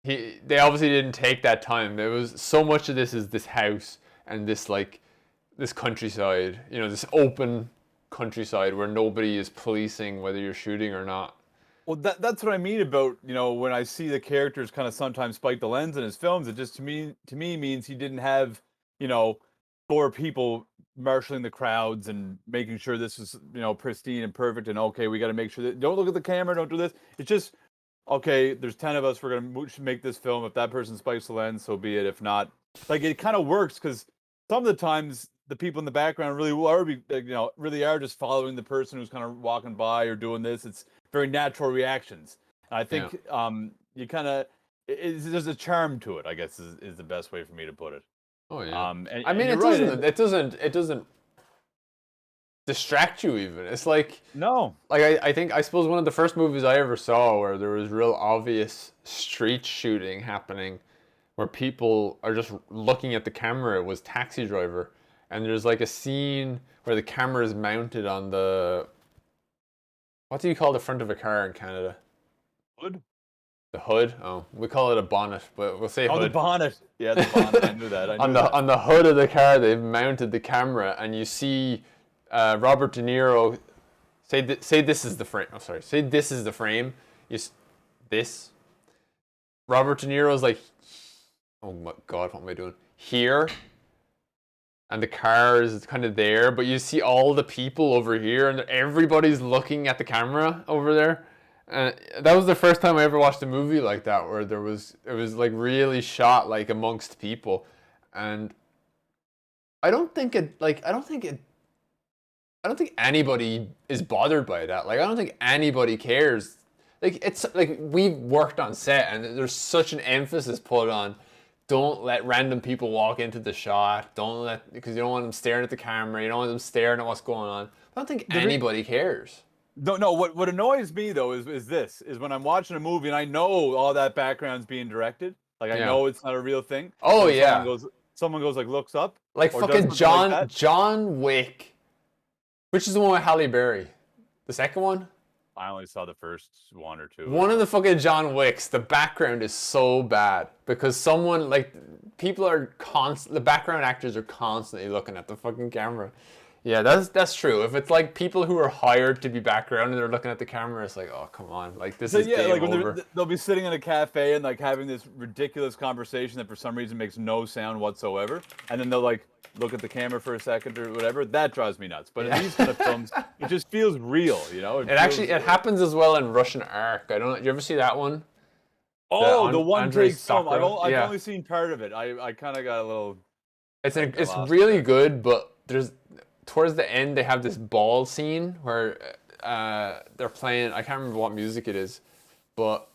A: they obviously didn't take that time. There was so much of this is this house and this countryside, this open countryside where nobody is policing whether you're shooting or not.
B: Well, that's what I mean about, when I see the characters kind of sometimes spike the lens in his films. It just to me means he didn't have, 4 people marshaling the crowds and making sure this is, pristine and perfect. And okay, we got to make sure that don't look at the camera, don't do this. It's just, okay, there's 10 of us. We're gonna make this film. If that person spikes the lens, so be it. If not, like it kind of works because some of the times the people in the background really are just following the person who's kind of walking by or doing this. It's very natural reactions. And I think you kind of there's a charm to it, I guess is the best way for me to put it.
A: Oh yeah.
B: I mean, it
A: doesn't distract you even. It's like
B: no.
A: Like I suppose one of the first movies I ever saw where there was real obvious street shooting happening, where people are just looking at the camera, was Taxi Driver, and there's like a scene where the camera is mounted on the, what do you call the front of a car in Canada?
B: Hood.
A: The hood? Oh, we call it a bonnet, but we'll say hood.
B: Oh, the bonnet. Yeah, the bonnet. I knew that.
A: On the hood of the car, they've mounted the camera, and you see Robert De Niro say this is the frame. Oh, sorry. Say this is the frame. This. Robert De Niro's like, oh my God, what am I doing? Here. And the car is kind of there, but you see all the people over here, and everybody's looking at the camera over there. That was the first time I ever watched a movie like that, where it was like really shot like amongst people, and I don't think anybody is bothered by that. Like I don't think anybody cares. Like it's like we've worked on set, and there's such an emphasis put on don't let random people walk into the shot. Because you don't want them staring at the camera. You don't want them staring at what's going on. I don't think anybody cares.
B: No. What annoys me though is when I'm watching a movie and I know all that background's being directed. Like I know it's not a real thing.
A: Oh yeah.
B: Someone goes like looks up.
A: Like fucking John Wick. Which is the one with Halle Berry? The second one?
B: I only saw the first one or two.
A: One of the fucking John Wicks, the background is so bad because the background actors are constantly looking at the fucking camera. Yeah, that's true. If it's like people who are hired to be background and they're looking at the camera, it's like, oh come on, like this is game over.
B: They'll be sitting in a cafe and like having this ridiculous conversation that for some reason makes no sound whatsoever, and then they'll like look at the camera for a second or whatever. That drives me nuts. But in these kind of films, it just feels real,
A: It happens as well in Russian Ark. I don't know. You ever see that one?
B: Oh, the one take film. I've only seen part of it. I kind of got a little.
A: It's really good, but towards the end they have this ball scene where they're playing. I can't remember what music it is, but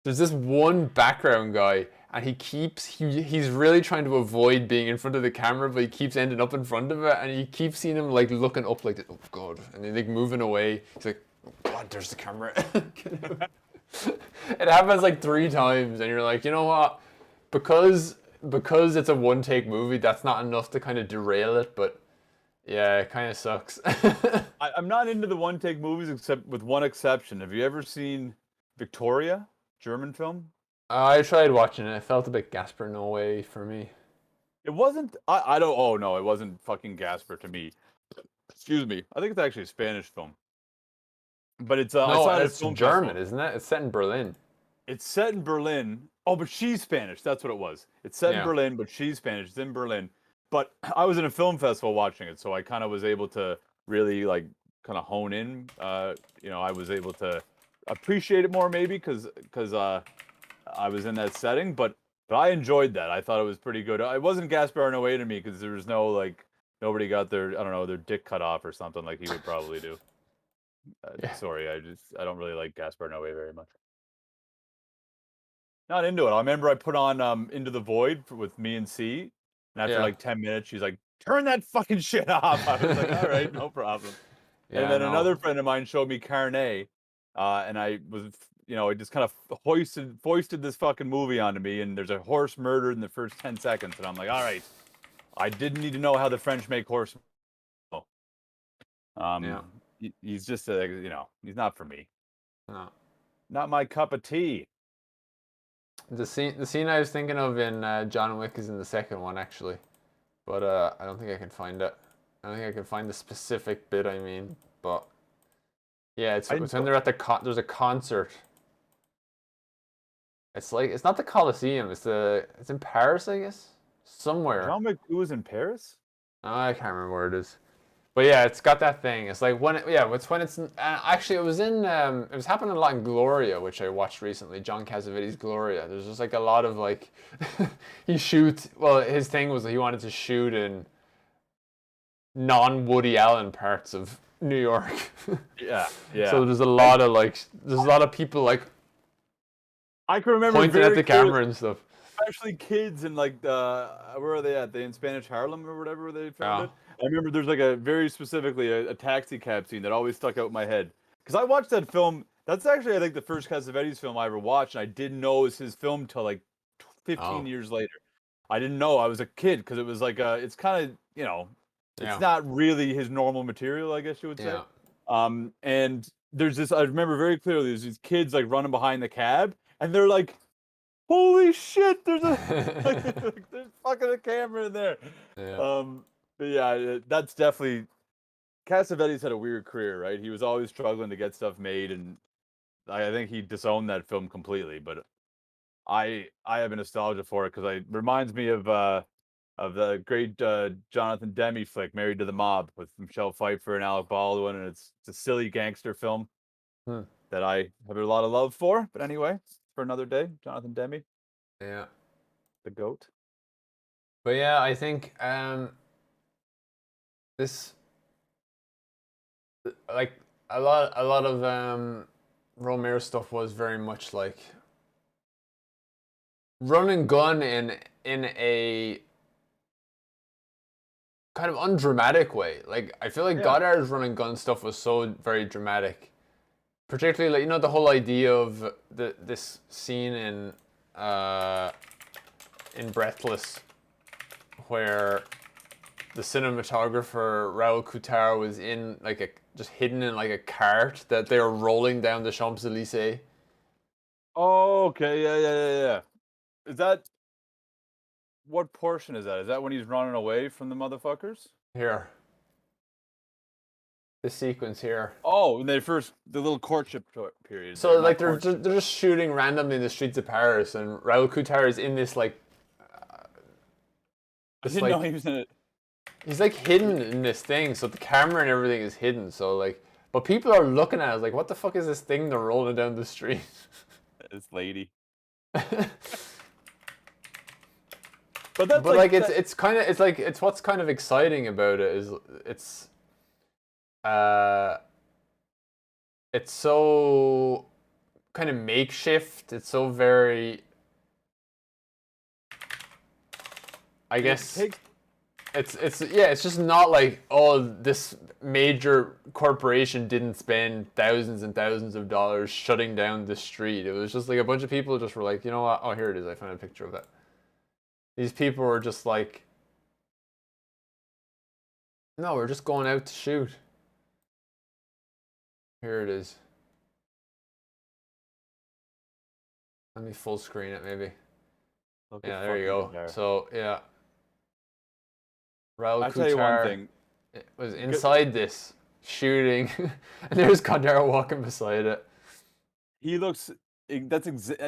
A: there's this one background guy. And he's really trying to avoid being in front of the camera, but he keeps ending up in front of it, and you keep seeing him like looking up like, oh God, and then like moving away. He's like, oh God, there's the camera. It happens like 3 times, and you're like, you know what? Because it's a one-take movie, that's not enough to kind of derail it, but yeah, it kind of sucks.
B: I'm not into the one-take movies except with one exception. Have you ever seen Victoria, German film?
A: I tried watching it. It felt a bit Gaspar Noé for me.
B: It wasn't. I don't. Oh no, it wasn't fucking Gaspar to me. Excuse me. I think it's actually a Spanish film. But it's
A: it's German, isn't it? It's set in Berlin.
B: It's set in Berlin. Oh, but she's Spanish. That's what it was. It's set in Berlin, but she's Spanish. It's in Berlin. But I was in a film festival watching it, so I kind of was able to really like kind of hone in. I was able to appreciate it more maybe because I was in that setting, but But I enjoyed that. I thought it was pretty good. It wasn't Gaspar Noé to me because there was no like nobody got their I don't know their dick cut off or something like he would probably do.
A: Yeah.
B: Sorry, I don't really like Gaspar Noé very much. Not into it. I remember I put on Into the Void with me and C, and after
A: Yeah.
B: like 10 minutes, she's like, "Turn that fucking shit off." I was like, "All right, no problem." And
A: Yeah,
B: then
A: no.
B: another friend of mine showed me Carnet, and I was, I just kind of foisted this fucking movie onto me, and there's a horse murdered in the first 10 seconds, and I'm like, all right, I didn't need to know how the French make horse.
A: Yeah.
B: He's just he's not for me.
A: No.
B: Not my cup of tea.
A: The scene I was thinking of in John Wick is in the second one actually, but I don't think I can find it. I don't think I can find the specific bit. I mean, but yeah, it's when they're at the there's a concert. It's like it's not the Coliseum. It's in Paris, I guess, somewhere.
B: John Wick 2 is in Paris.
A: Oh, I can't remember where it is. But yeah, it's got that thing. It's like it's when it's actually it was in it was happening a lot in Gloria, which I watched recently. John Cassavetes' Gloria. There's just like a lot of like his thing was that he wanted to shoot in non-Woody Allen parts of New York.
B: Yeah.
A: So there's a lot of people like
B: I can remember
A: pointing at the camera and stuff.
B: Especially kids in like where are they at? They in Spanish Harlem or whatever they found it. I remember there's like a very specifically a taxi cab scene that always stuck out in my head because I watched that film. That's actually I think the first Cassavetes film I ever watched, and I didn't know it was his film till like 15 years later. I didn't know I was a kid because it was like it's kind of it's not really his normal material, I guess you would say. And there's this I remember very clearly. There's these kids like running behind the cab, and they're like, holy shit, there's there's fucking a camera in there.
A: Yeah.
B: But yeah, that's definitely Cassavetes had a weird career, right? He was always struggling to get stuff made, and I think he disowned that film completely. But I have a nostalgia for it because it reminds me of the great Jonathan Demme flick, Married to the Mob, with Michelle Pfeiffer and Alec Baldwin, and it's a silly gangster film that I have a lot of love for. But anyway, for another day, Jonathan Demme.
A: Yeah.
B: The GOAT.
A: But yeah, I think this like a lot of Rohmer stuff was very much like run and gun in a kind of undramatic way. Like I feel like Godard's run and gun stuff was so very dramatic. Particularly like the whole idea of this scene in Breathless where the cinematographer Raoul Coutard was in like just hidden in like a cart that they were rolling down the Champs-Élysées.
B: Oh, okay, yeah. Is that what portion is that? Is that when he's running away from the motherfuckers?
A: Here. This sequence here.
B: Oh, when the little courtship period.
A: So like they're just shooting randomly in the streets of Paris, and Raoul Coutard is in this like.
B: I didn't know he was in it.
A: He's like hidden in this thing, so the camera and everything is hidden. So like, but people are looking at it like, what the fuck is this thing they're rolling down the street?
B: This lady.
A: But like it's what's kind of exciting about it is it's so kind of makeshift. It's so very, I guess it's just not like, oh, this major corporation didn't spend thousands and thousands of dollars shutting down the street. It was just like a bunch of people just were like, you know what? Oh, here it is. I found a picture of it. These people were just like, no, we're just going out to shoot. Here it is. Let me full screen it maybe. Yeah, there you go. So yeah. Raoul
B: I'll tell you one thing.
A: It was inside this shooting, and there's Godard walking beside it.
B: He looks. I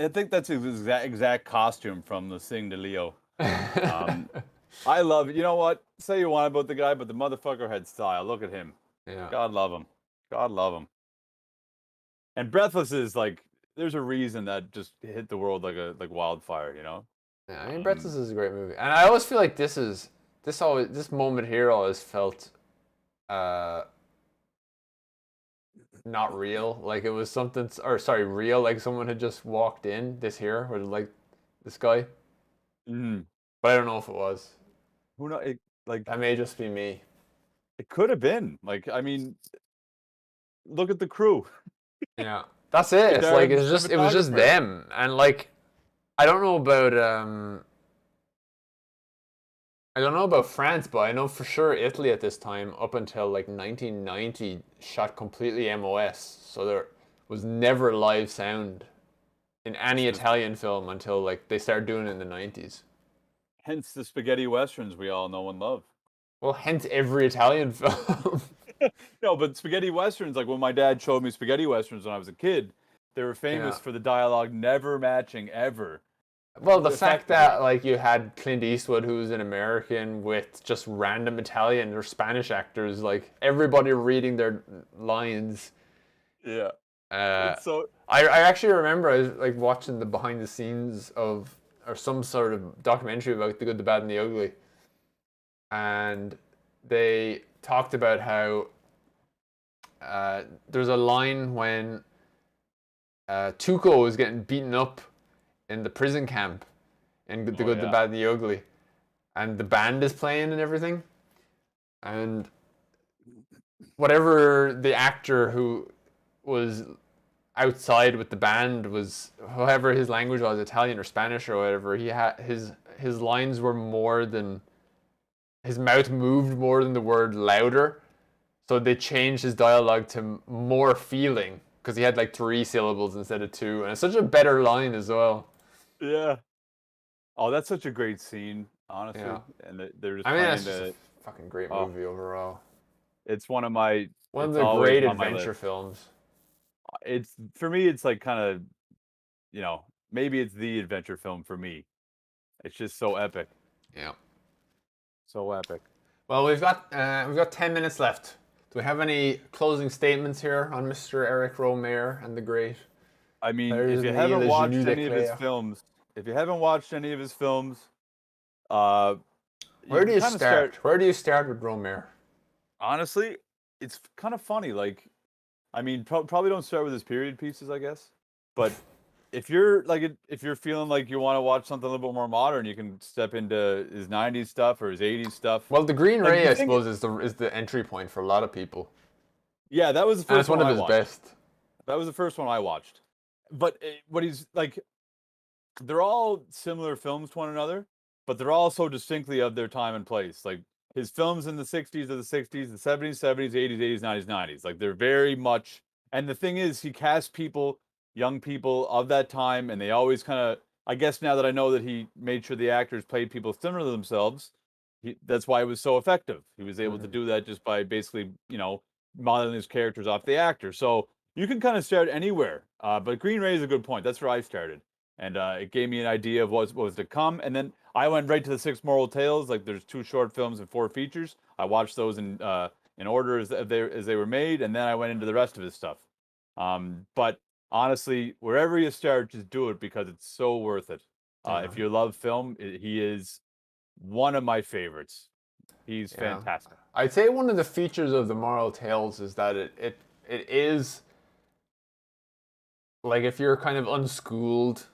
B: think that's his exact costume from the Sing de Leo. I love it. You know what? Say you want about the guy, but the motherfucker had style. Look at him.
A: Yeah.
B: God love him. God love him. And Breathless is like, there's a reason that just hit the world like wildfire.
A: Yeah, I mean, Breathless is a great movie, and I always feel like this moment here always felt not real. Like it was something, or sorry, real. Like someone had just walked in this here, or like this guy.
B: Mm.
A: But I don't know if it was.
B: Who know? Like
A: That may just be me.
B: it could have been. Like I mean, look at the crew.
A: Yeah, that's it. It's like it was just them, and like I don't know about I don't know about France, but I know for sure Italy at this time, up until like 1990, shot completely MOS. So there was never live sound in any Italian film until like they started doing it in the 90s.
B: Hence the spaghetti westerns we all know and love.
A: Well, hence every Italian film.
B: No, but spaghetti westerns, like when my dad showed me spaghetti westerns when I was a kid, they were famous
A: Yeah.
B: for the dialogue never matching ever.
A: Well, the fact that like you had Clint Eastwood, who was an American, with just random Italian or Spanish actors, like everybody reading their lines.
B: Yeah.
A: So I actually remember I was like watching the behind the scenes of or some sort of documentary about The Good, the Bad, and the Ugly, and they talked about how there's a line when Tuco was getting beaten up in the prison camp in The Good, the Bad, and the Ugly, and the band is playing and everything, and whatever the actor who was outside with the band was, however his language was, Italian or Spanish or whatever, he had his lines were more than, his mouth moved more than the word louder, so they changed his dialogue to more feeling because he had like 3 syllables instead of 2, and it's such a better line as well.
B: Yeah. Oh, that's such a great scene, honestly.
A: Yeah.
B: And they're just
A: That's
B: playing
A: just a fucking great movie overall.
B: It's one of my
A: one of the great adventure films.
B: It's for me. It's like kind of, you know, maybe it's the adventure film for me. It's just so epic.
A: Yeah.
B: So epic.
A: Well, we've got 10 minutes left. Do we have any closing statements here on Mr. Eric Rohmer and the Great?
B: I mean, if you haven't watched any of his films,
A: where do you start? Where do you start with Rohmer?
B: Honestly, it's kind of funny. Like, I mean, probably don't start with his period pieces, I guess. But if you're feeling like you want to watch something a little bit more modern, you can step into his '90s stuff or his '80s stuff.
A: Well, The Green Ray, I suppose, is the entry point for a lot of people.
B: Yeah, that was the first one.
A: That's one of his best.
B: That was the first one I watched. But what he's like, they're all similar films to one another, but they're all so distinctly of their time and place. Like his films in the '60s are the '60s, the '70s, '70s, '80s, '80s, '90s, '90s. Like they're very much. And the thing is, he cast people, young people of that time, and they always kind of. I guess now that I know that he made sure the actors played people similar to themselves, that's why it was so effective. He was able to do that just by basically, modeling his characters off the actor. So you can kind of start anywhere. But Green Ray is a good point. That's where I started. And it gave me an idea of what was to come. And then I went right to the 6 Moral Tales. Like there's 2 short films and 4 features. I watched those in order as they were made, and then I went into the rest of his stuff. But honestly, wherever you start, just do it because it's so worth it. If you love film, he is one of my favorites. He's fantastic.
A: I'd say one of the features of the Moral Tales is that it is like, if you're kind of unschooled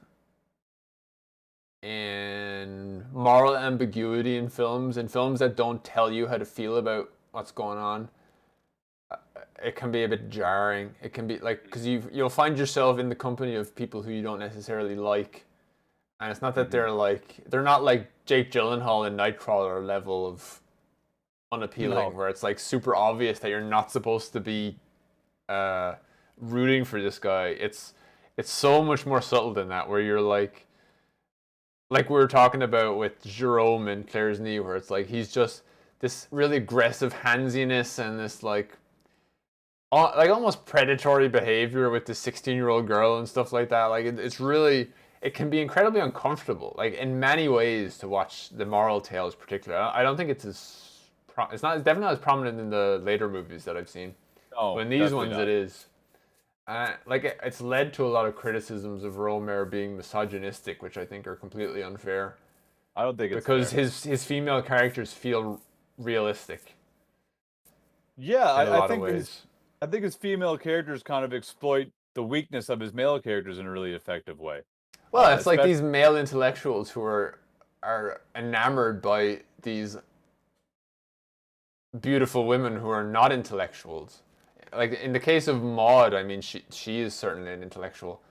A: in moral ambiguity in films that don't tell you how to feel about what's going on, it can be a bit jarring. It can be like, because you'll find yourself in the company of people who you don't necessarily like, and it's not that they're not like Jake Gyllenhaal in Nightcrawler level of unappealing, where it's like super obvious that you're not supposed to be rooting for this guy. It's so much more subtle than that, where you're like we were talking about with Jerome and Claire's Knee, where it's like he's just this really aggressive handsiness and this like almost predatory behavior with the 16-year-old girl and stuff like that. Like it's really, it can be incredibly uncomfortable, like in many ways, to watch the Moral Tales particularly. I don't think it's definitely not as prominent in the later movies that I've seen.
B: Oh,
A: in these ones it is. It's led to a lot of criticisms of Rohmer being misogynistic, which I think are completely unfair.
B: I don't think it's
A: because
B: fair.
A: his female characters feel realistic
B: Yeah,
A: in a
B: I
A: lot of
B: think
A: ways.
B: his female characters kind of exploit the weakness of his male characters in a really effective way.
A: Well, it's like
B: Especially,
A: these male intellectuals who are enamored by these beautiful women who are not intellectuals. Like in the case of Maud, I mean, she is certainly an intellectual.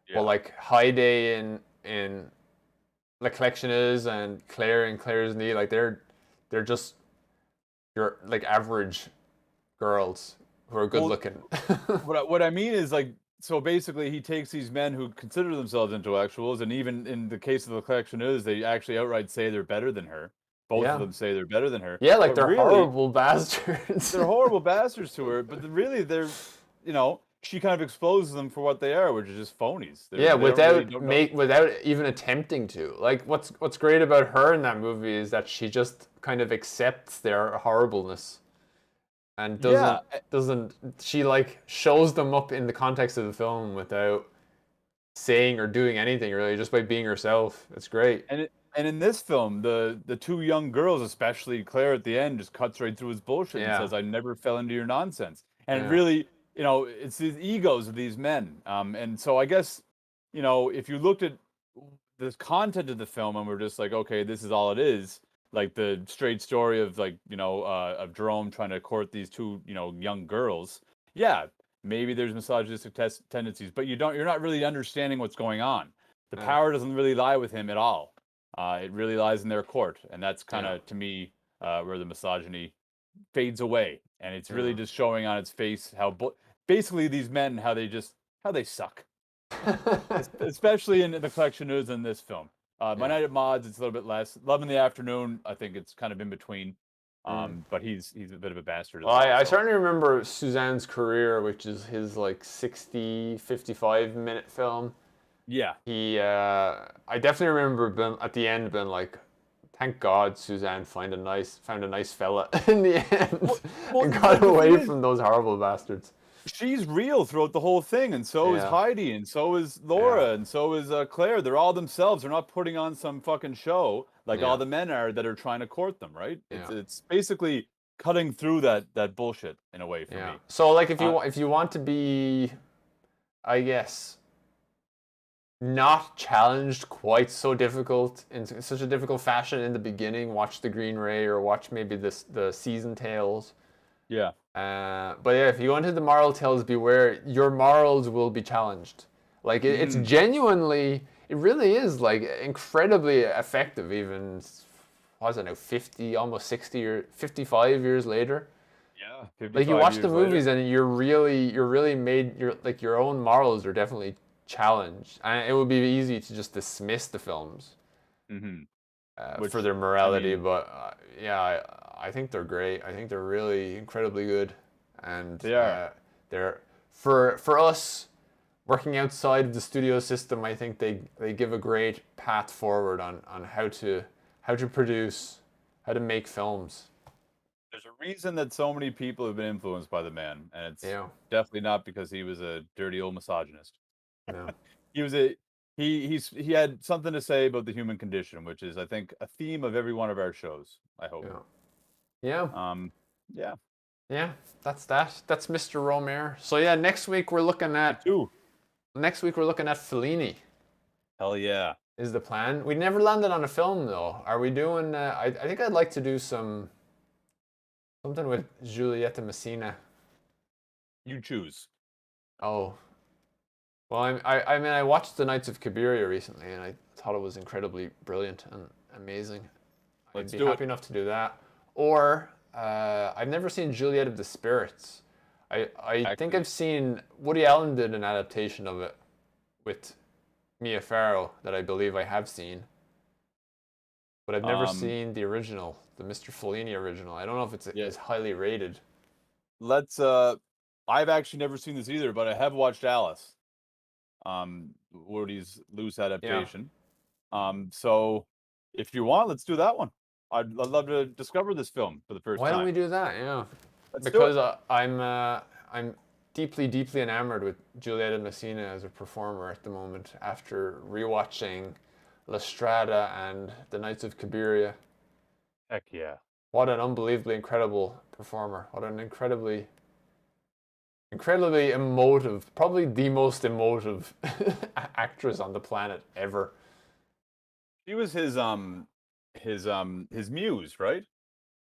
B: yeah.
A: But like Heide in La Collection is and Claire in Claire's Knee, like they're just your like average girls who are good
B: Well,
A: looking.
B: what I mean is like, so basically he takes these men who consider themselves intellectuals, and even in the case of the collection is they actually outright say they're better than her. Both of
A: Yeah.
B: them say they're better than her.
A: Yeah, like
B: but
A: they're
B: really,
A: horrible bastards.
B: they're horrible bastards to her. But really, they're, she kind of exposes them for what they are, which is just phonies.
A: Yeah,
B: They
A: without
B: don't know.
A: without even attempting to. Like what's great about her in that movie is that she just kind of accepts their horribleness and
B: Yeah,
A: doesn't she like shows them up in the context of the film without saying or doing anything really, just by being herself. It's great.
B: and in this film, the two young girls, especially Claire at the end, just cuts right through his bullshit and
A: Yeah.
B: says, "I never fell into your nonsense." And
A: Yeah.
B: really, it's the egos of these men. And so I guess, if you looked at the content of the film and we're just like, okay, this is all it is, like the straight story of like, of Jerome trying to court these two, young girls. Yeah, maybe there's misogynistic tendencies, but you're not really understanding what's going on. The
A: Yeah.
B: power doesn't really lie with him at all. It really lies in their court, and that's kind of to me where the misogyny fades away, and it's really
A: Yeah.
B: just showing on its face how basically these men how they suck, especially in the collection news in this film. My
A: Yeah.
B: Night at Mods, it's a little bit less. Love in the Afternoon, I think it's kind of in between.
A: Mm.
B: But he's a bit of a bastard as
A: Well,
B: well.
A: I
B: so.
A: certainly remember Suzanne's Career, which is his like 60, 55-minute film.
B: Yeah.
A: I definitely remember at the end being like, thank God Suzanne found a nice fella in the end and got away from those horrible bastards.
B: She's real throughout the whole thing, and so is
A: Yeah.
B: Heidi, and so is Laura,
A: Yeah.
B: and so is Claire. They're all themselves. They're not putting on some fucking show like
A: Yeah.
B: all the men are that are trying to court them, right?
A: Yeah.
B: It's basically cutting through that bullshit in a way for
A: Yeah.
B: me.
A: So like if you want to be, I guess, not challenged quite so difficult in such a difficult fashion in the beginning, watch The Green Ray or watch maybe the Season Tales.
B: Yeah.
A: But yeah, if you go into the moral tales, beware, your morals will be challenged. Like it's genuinely, it really is like incredibly effective. Even what is it now, 50, almost 60 or 55 years later.
B: Yeah.
A: Like you watch the
B: 55 years
A: movies
B: later.
A: and you're really made your own morals are definitely challenged, and it would be easy to just dismiss the films for their morality. But yeah, I think they're great. I think they're really incredibly good, and
B: They are.
A: They're for us working outside of the studio system. I think they give a great path forward on how to produce, how to make films.
B: There's a reason that so many people have been influenced by the man, and it's
A: Yeah.
B: definitely not because he was a dirty old misogynist.
A: No.
B: He had something to say about the human condition, which is I think a theme of every one of our shows. I hope.
A: Yeah.
B: Yeah.
A: Yeah. That's that. That's Mr. Rohmer. So yeah, next week we're looking at Fellini.
B: Hell yeah.
A: Is the plan. We never landed on a film though. Are we doing? I think I'd like to do something with Giulietta Messina.
B: You choose.
A: Oh. Well, I mean, I watched The Knights of Cabiria recently, and I thought it was incredibly brilliant and amazing.
B: Let's
A: I'd
B: do
A: be
B: it.
A: happy enough to do that. Or I've never seen Juliet of the Spirits. I think I've seen Woody Allen did an adaptation of it with Mia Farrow that I believe I have seen, but I've never seen the original, the Mr. Fellini original. I don't know if it's as highly rated.
B: Let's I've actually never seen this either, but I have watched Alice. Woody's loose adaptation. So if you want, let's do that one. I'd love to discover this film for the first
A: Why
B: time.
A: don't we do that? Yeah,
B: Let's do
A: because
B: it.
A: I'm deeply enamored with Giulietta Messina as a performer at the moment. After rewatching La Strada and the Knights of Cabiria.
B: Heck yeah.
A: What an unbelievably incredible performer. What an incredibly emotive, probably the most emotive actress on the planet ever.
B: She was his muse, right?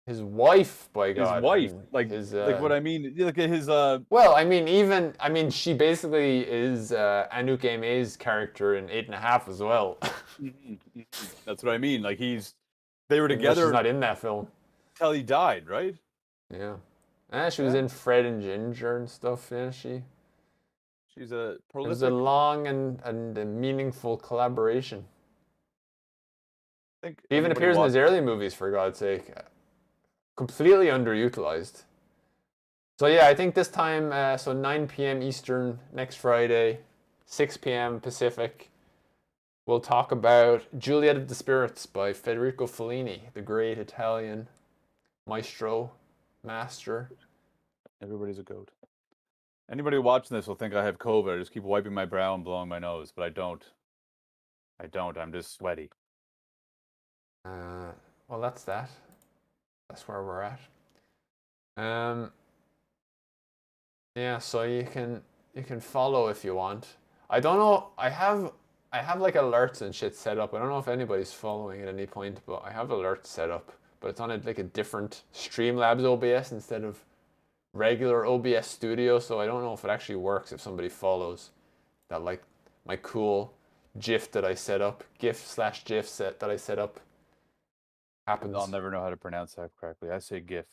A: His wife, by God.
B: His wife,
A: and
B: like
A: his,
B: like what I mean, like his
A: Well, I mean, she basically is Anouk Aimé's character in 8.5 as well.
B: That's what I mean. Like they were
A: Even though she's
B: together
A: not in that film.
B: till he died, right?
A: Yeah. She was in Fred and Ginger and stuff. Yeah,
B: She's a
A: it was
B: prolific.
A: a long and a meaningful collaboration.
B: I think
A: He even appears in his early movies, for God's sake. Completely underutilized. So yeah, I think this time, so 9 p.m. Eastern next Friday, 6 p.m. Pacific, we'll talk about Juliet of the Spirits by Federico Fellini, the great Italian maestro, master.
B: Everybody's a goat. Anybody watching this will think I have COVID. I just keep wiping my brow and blowing my nose, but I don't. I'm just sweaty.
A: Well, that's that. That's where we're at. Yeah, so you can follow if you want. I don't know. I have like alerts and shit set up. I don't know if anybody's following at any point, but I have alerts set up. But it's on like a different Streamlabs OBS instead of regular OBS Studio. So I don't know if it actually works if somebody follows that, like my cool GIF that I set up, GIF/GIF set that I set up. Happens.
B: I'll never know how to pronounce that correctly. I say GIF.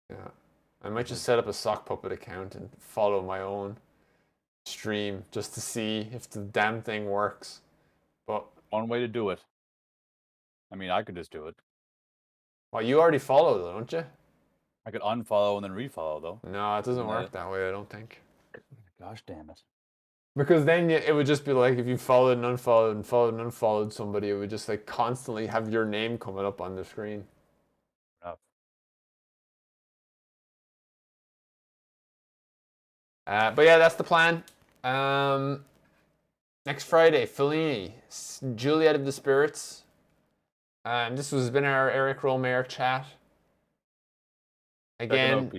A: Yeah. I might just set up a sock puppet account and follow my own stream just to see if the damn thing works. But
B: one way to do it. I mean, I could just do it.
A: Well, you already follow though, don't you?
B: I could unfollow and then refollow though.
A: No, it doesn't work that way, I don't think.
B: Gosh damn it.
A: Because then it would just be like if you followed and unfollowed and followed and unfollowed somebody, it would just like constantly have your name coming up on the screen. But yeah, that's the plan. Next Friday, Fellini, Juliet of the Spirits. This has been our Eric Rohmer chat. Again,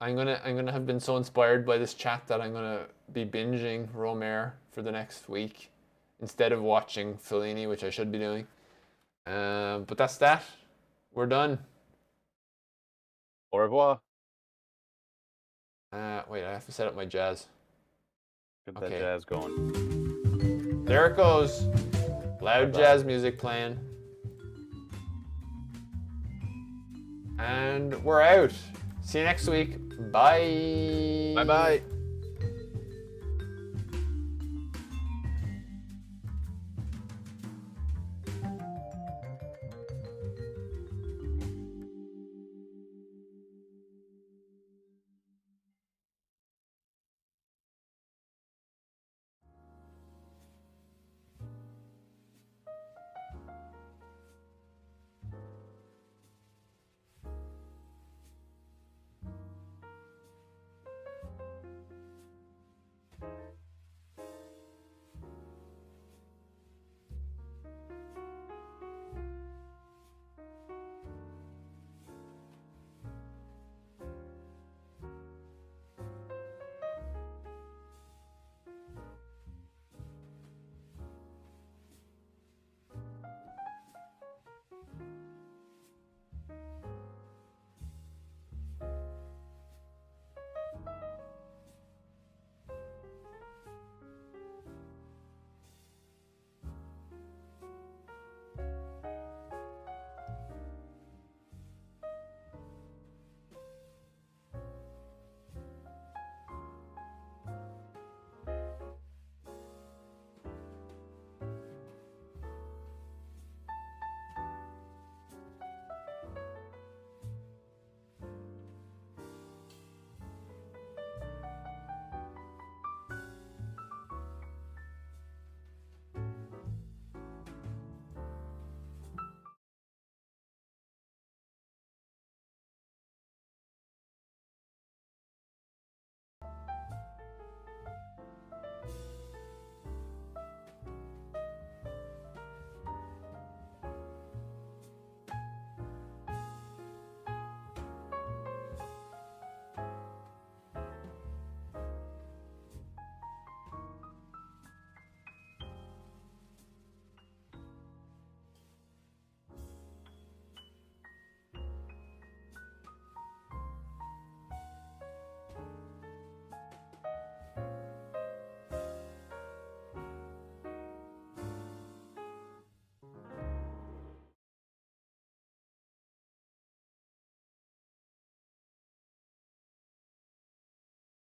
A: I'm gonna have been so inspired by this chat that I'm gonna be binging Rohmer for the next week instead of watching Fellini, which I should be doing. But that's that. We're done.
B: Au revoir.
A: Wait, I have to set up my jazz.
B: Get that jazz going.
A: There it goes. Loud jazz music playing. And we're out. See you next week. Bye.
B: Bye-bye.